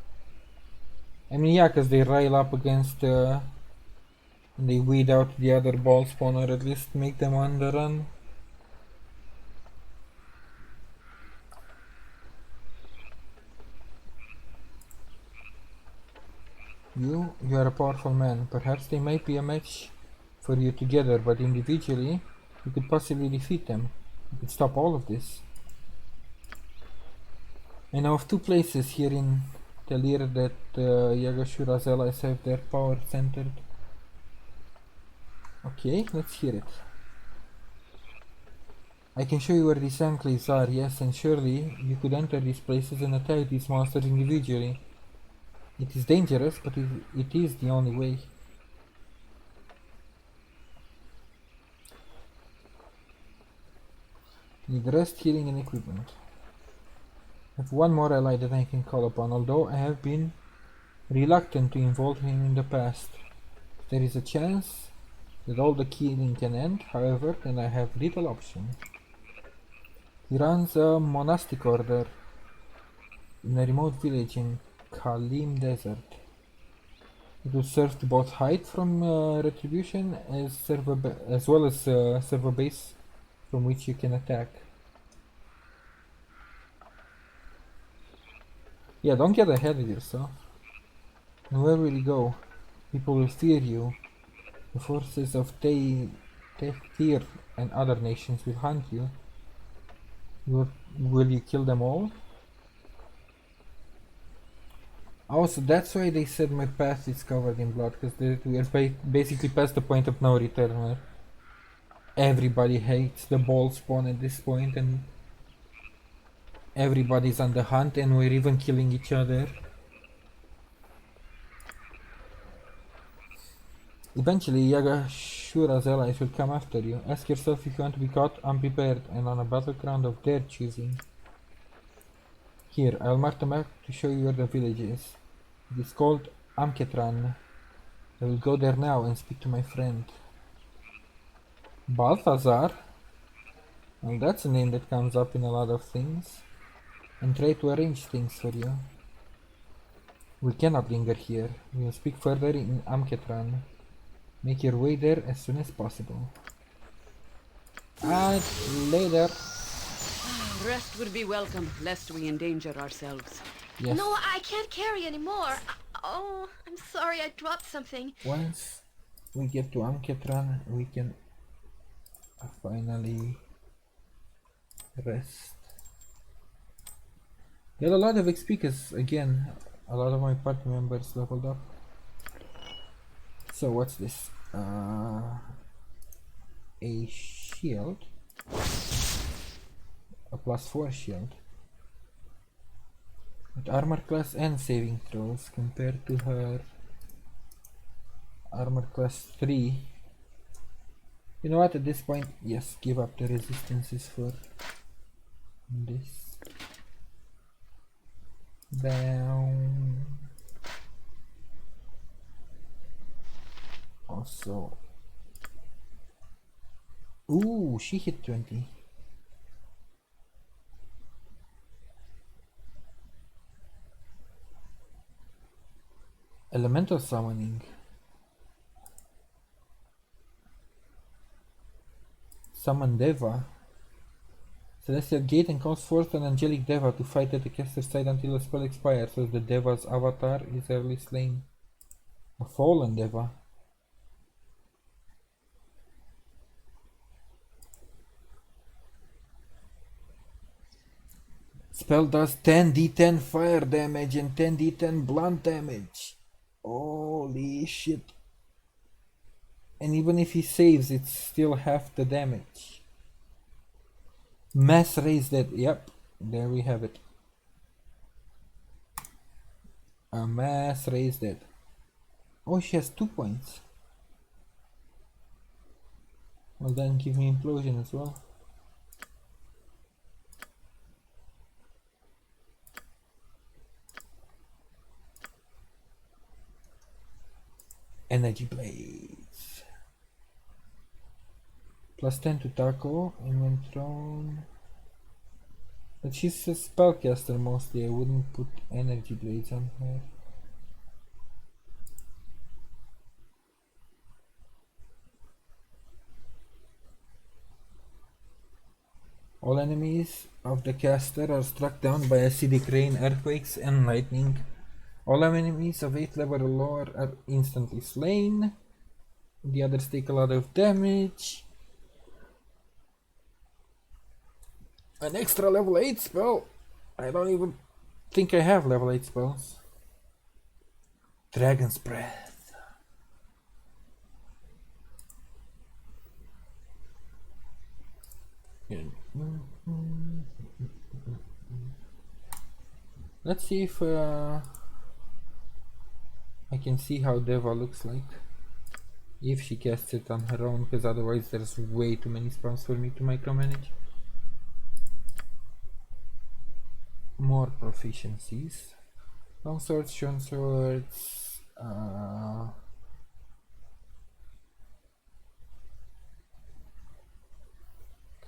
I mean, yeah, cause they rile up against and they weed out the other Bhaalspawn, or at least make them on the run. You are a powerful man. Perhaps they might be a match for you together, but individually, you could possibly defeat them. You could stop all of this. I know of two places here in Telir that Yagashura's allies have their power centered. Okay, let's hear it. I can show you where these enclaves are, yes, and surely you could enter these places and attack these monsters individually. It is dangerous, but it is the only way. Need rest, healing, and equipment. I have one more ally that I can call upon, although I have been reluctant to involve him in the past. There is a chance that all the killing can end, however, then I have little option. He runs a monastic order in a remote village in Kalim Desert. It will serve to both hide from retribution as well as serve a base from which you can attack. Yeah, don't get ahead of yourself. And where will you go? People will fear you. The forces of Teir and other nations will hunt you. Will you kill them all? Also, that's why they said my path is covered in blood, because we are basically past the point of no return where everybody hates the Bhaalspawn at this point, and everybody's on the hunt, and we're even killing each other. Eventually, Yagashura's allies will come after you. Ask yourself if you want to be caught unprepared and on a battleground of their choosing. Here, I'll mark the map to show you where the village is. It is called Amketran. I will go there now and speak to my friend. Balthazar? Well, that's a name that comes up in a lot of things. And try to arrange things for you. We cannot linger here. We will speak further in Amketran. Make your way there as soon as possible. And later. Rest would be welcome, lest we endanger ourselves. Yes. No, I can't carry anymore. Oh, I'm sorry, I dropped something. Once we get to Amketran, we can finally rest. Get a lot of XP because again, a lot of my party members leveled up. So what's this? A shield, a +4 shield with armor class and saving throws compared to her armor class 3. You know what, at this point, yes, give up the resistances for this. Down. Also, ooh, she hit 20. Elemental summoning. Summon Deva. Celestial Gate and calls forth an angelic Deva to fight at the caster's side until the spell expires, so the Deva's avatar is early slain. A fallen Deva. Spell does 10d10 fire damage and 10d10 blunt damage. Holy shit. And even if he saves, it's still half the damage. Mass raise that. Yep, there we have it. A mass raise that. Oh, she has 2 points. Well then, give me implosion as well. Energy blades. +10 to tackle and when thrown. But she's a spellcaster mostly. I wouldn't put energy blades on her. All enemies of the caster are struck down by acidic rain, earthquakes, and lightning. All enemies of 8th level or lower are instantly slain. The others take a lot of damage. An extra level 8 spell. I don't even think I have level 8 spells. Dragon's Breath. Let's see if I can see how Deva looks like if she casts it on her own, because otherwise there's way too many spells for me to micromanage. More proficiencies. Long swords, short swords,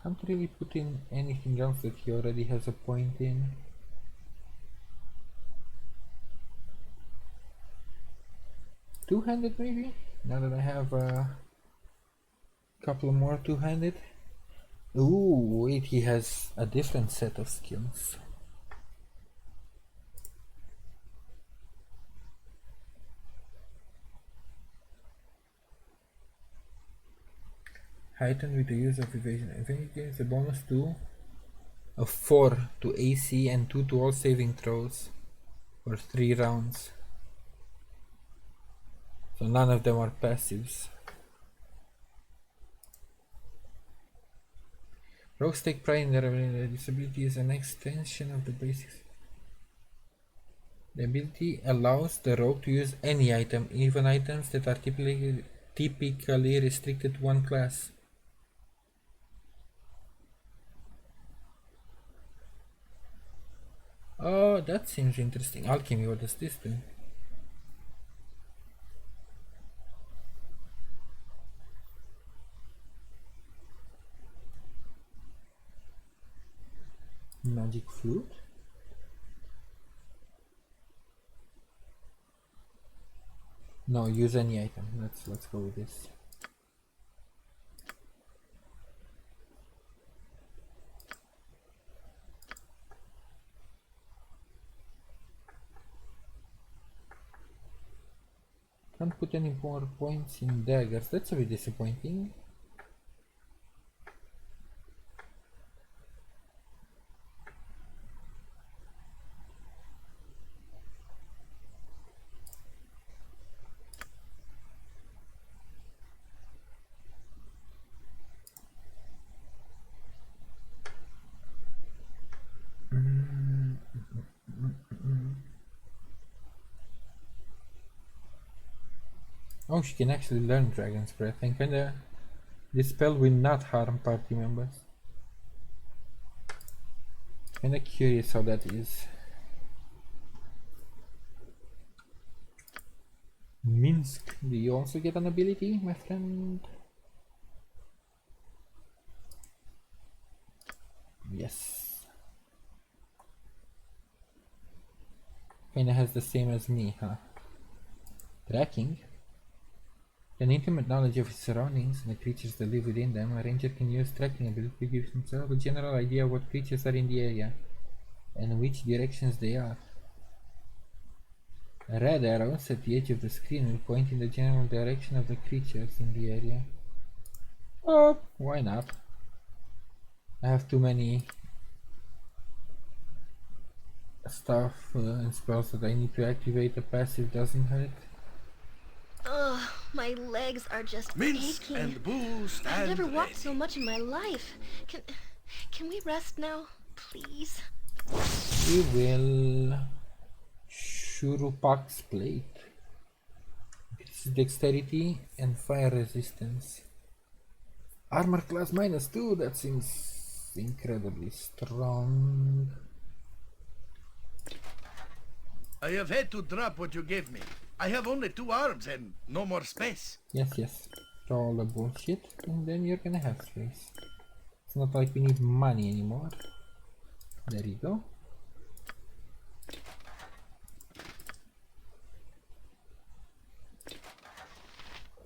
can't really put in anything else that he already has a point in. Two-handed maybe? Now that I have a couple more two-handed. Ooh, wait, he has a different set of skills. Heightened with the use of evasion. Evasion gains a bonus to of 4 to AC and 2 to all saving throws for 3 rounds. So none of them are passives. Rogues take pride in their ability. This ability is an extension of the basics. The ability allows the rogue to use any item, even items that are typically restricted to one class. Oh, that seems interesting. Alchemy, what does this do? Magic flute? No, use any item. Let's go with this. Can't put any more points in daggers. That's a bit disappointing. Oh, she can actually learn Dragon's Breath, and kinda... This spell will not harm party members. Kinda curious how that is. Minsk, do you also get an ability, my friend? Yes. Kinda has the same as me, huh? Tracking. An intimate knowledge of his surroundings and the creatures that live within them, a ranger can use tracking ability to give himself a general idea of what creatures are in the area and which directions they are. Red arrows at the edge of the screen will point in the general direction of the creatures in the area. Oh, why not? I have too many stuff and spells that I need to activate. A passive doesn't hurt. Ugh, my legs are just Minsk aching. and Boo I've stand never ready. walked so much in my life. Can we rest now, please? We will. Shurupak's plate. This is dexterity and fire resistance. Armor class -2. That seems incredibly strong. I have had to drop what you gave me. I have only 2 arms and no more space. Yes. All the bullshit, and then you're gonna have space. It's not like we need money anymore. There you go.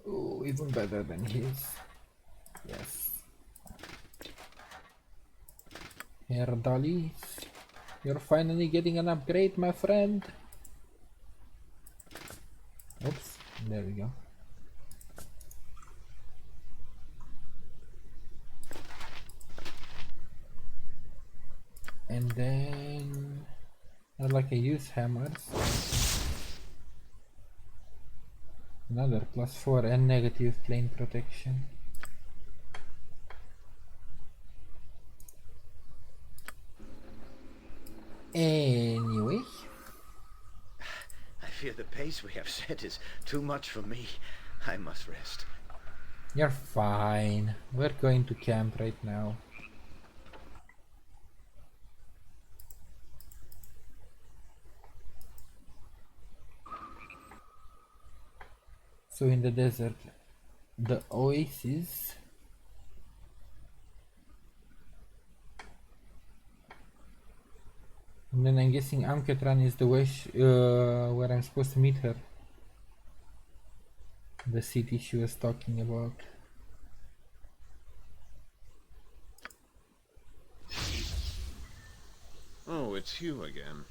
Oh, even better than his. Yes. Here, dollies. You're finally getting an upgrade, my friend. Oops, there we go. And then I'd like to use hammers. Another +4 and negative plane protection. Anyway, I fear the pace we have set is too much for me. I must rest. you're fine. We're going to camp right now. So in the desert, the oasis. And then I'm guessing Amketran is the way where I'm supposed to meet her. The city she was talking about. Oh, it's you again.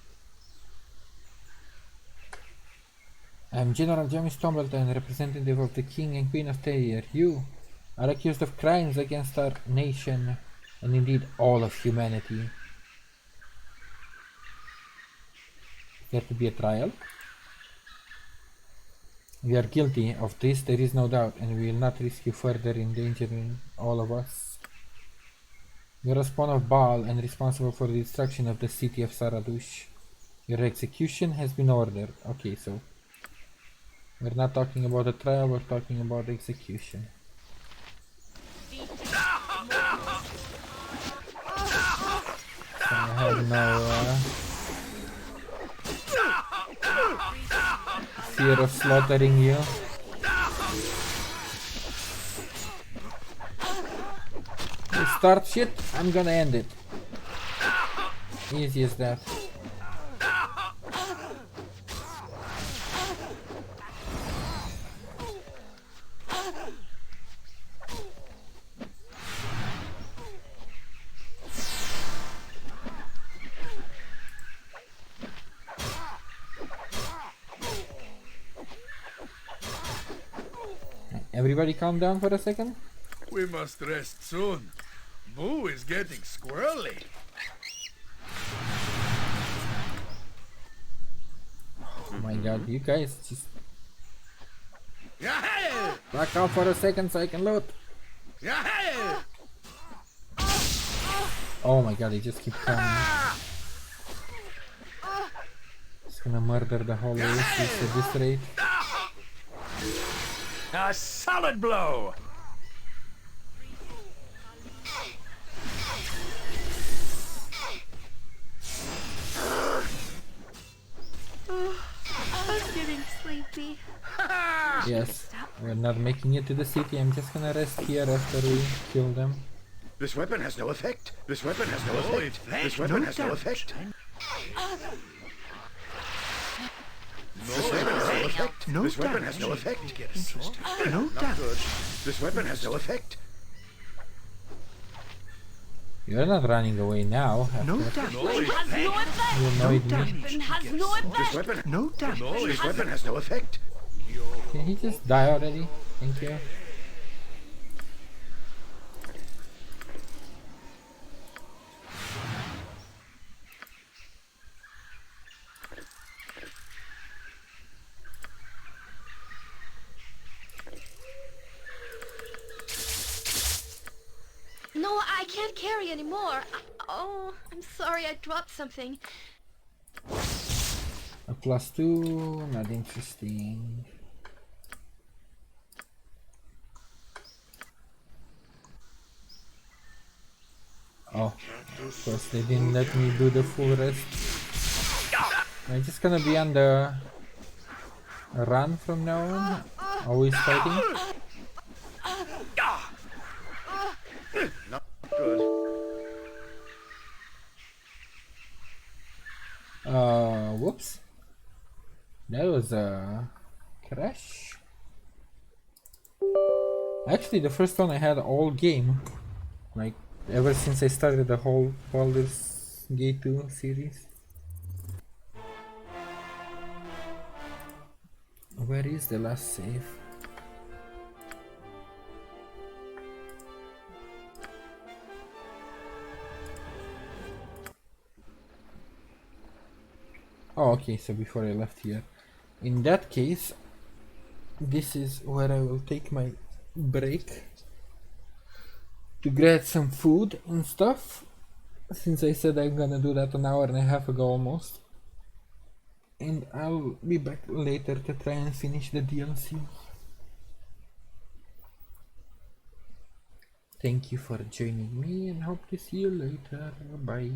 I'm General James Tombleton, representative of the King and Queen of Terrier. You are accused of crimes against our nation, and indeed all of humanity. Is there to be a trial? We are guilty of this, there is no doubt, and we will not risk you further endangering all of us. You are a spawn of Bhaal and responsible for the destruction of the city of Saradush. Your execution has been ordered. Okay, so we're not talking about a trial, we're talking about execution. So I have no fear of slaughtering you. You start shit, I'm gonna end it. Easy as that. Everybody calm down for a second. We must rest soon. Boo is getting squirrely. Oh my god, you guys just Yahoo! back out for a second so I can loot. Yahoo! Oh my god, they just keep coming. Just gonna murder the whole oasis at this rate. A solid blow! I'm getting sleepy. Yes, we're not making it to the city. I'm just gonna rest here after we kill them. This weapon has no effect. This weapon has no effect. This weapon has no effect. This weapon has no effect. This weapon has no effect. No Not damage. good. This weapon has no effect. You're not running away now. No after damage. Has no effect. you annoyed me. Weapon has no This effect. weapon. No damage. This weapon has no effect. Can he just die already? Thank you. No, I can't carry anymore. Oh, I'm sorry, I dropped something. A +2, not interesting. Oh, of course they didn't let me do the full rest. I'm just gonna be on the run from now on. Always fighting. Not good. Whoops. That was a crash. Actually, the first one I had all game. Like, ever since I started the whole Baldur's Gate 2 series. Where is the last save? Oh, okay, so before I left here. In that case, this is where I will take my break to grab some food and stuff, since I said I'm gonna do that an hour and a half ago almost. And I'll be back later to try and finish the DLC. Thank you for joining me and hope to see you later. Bye.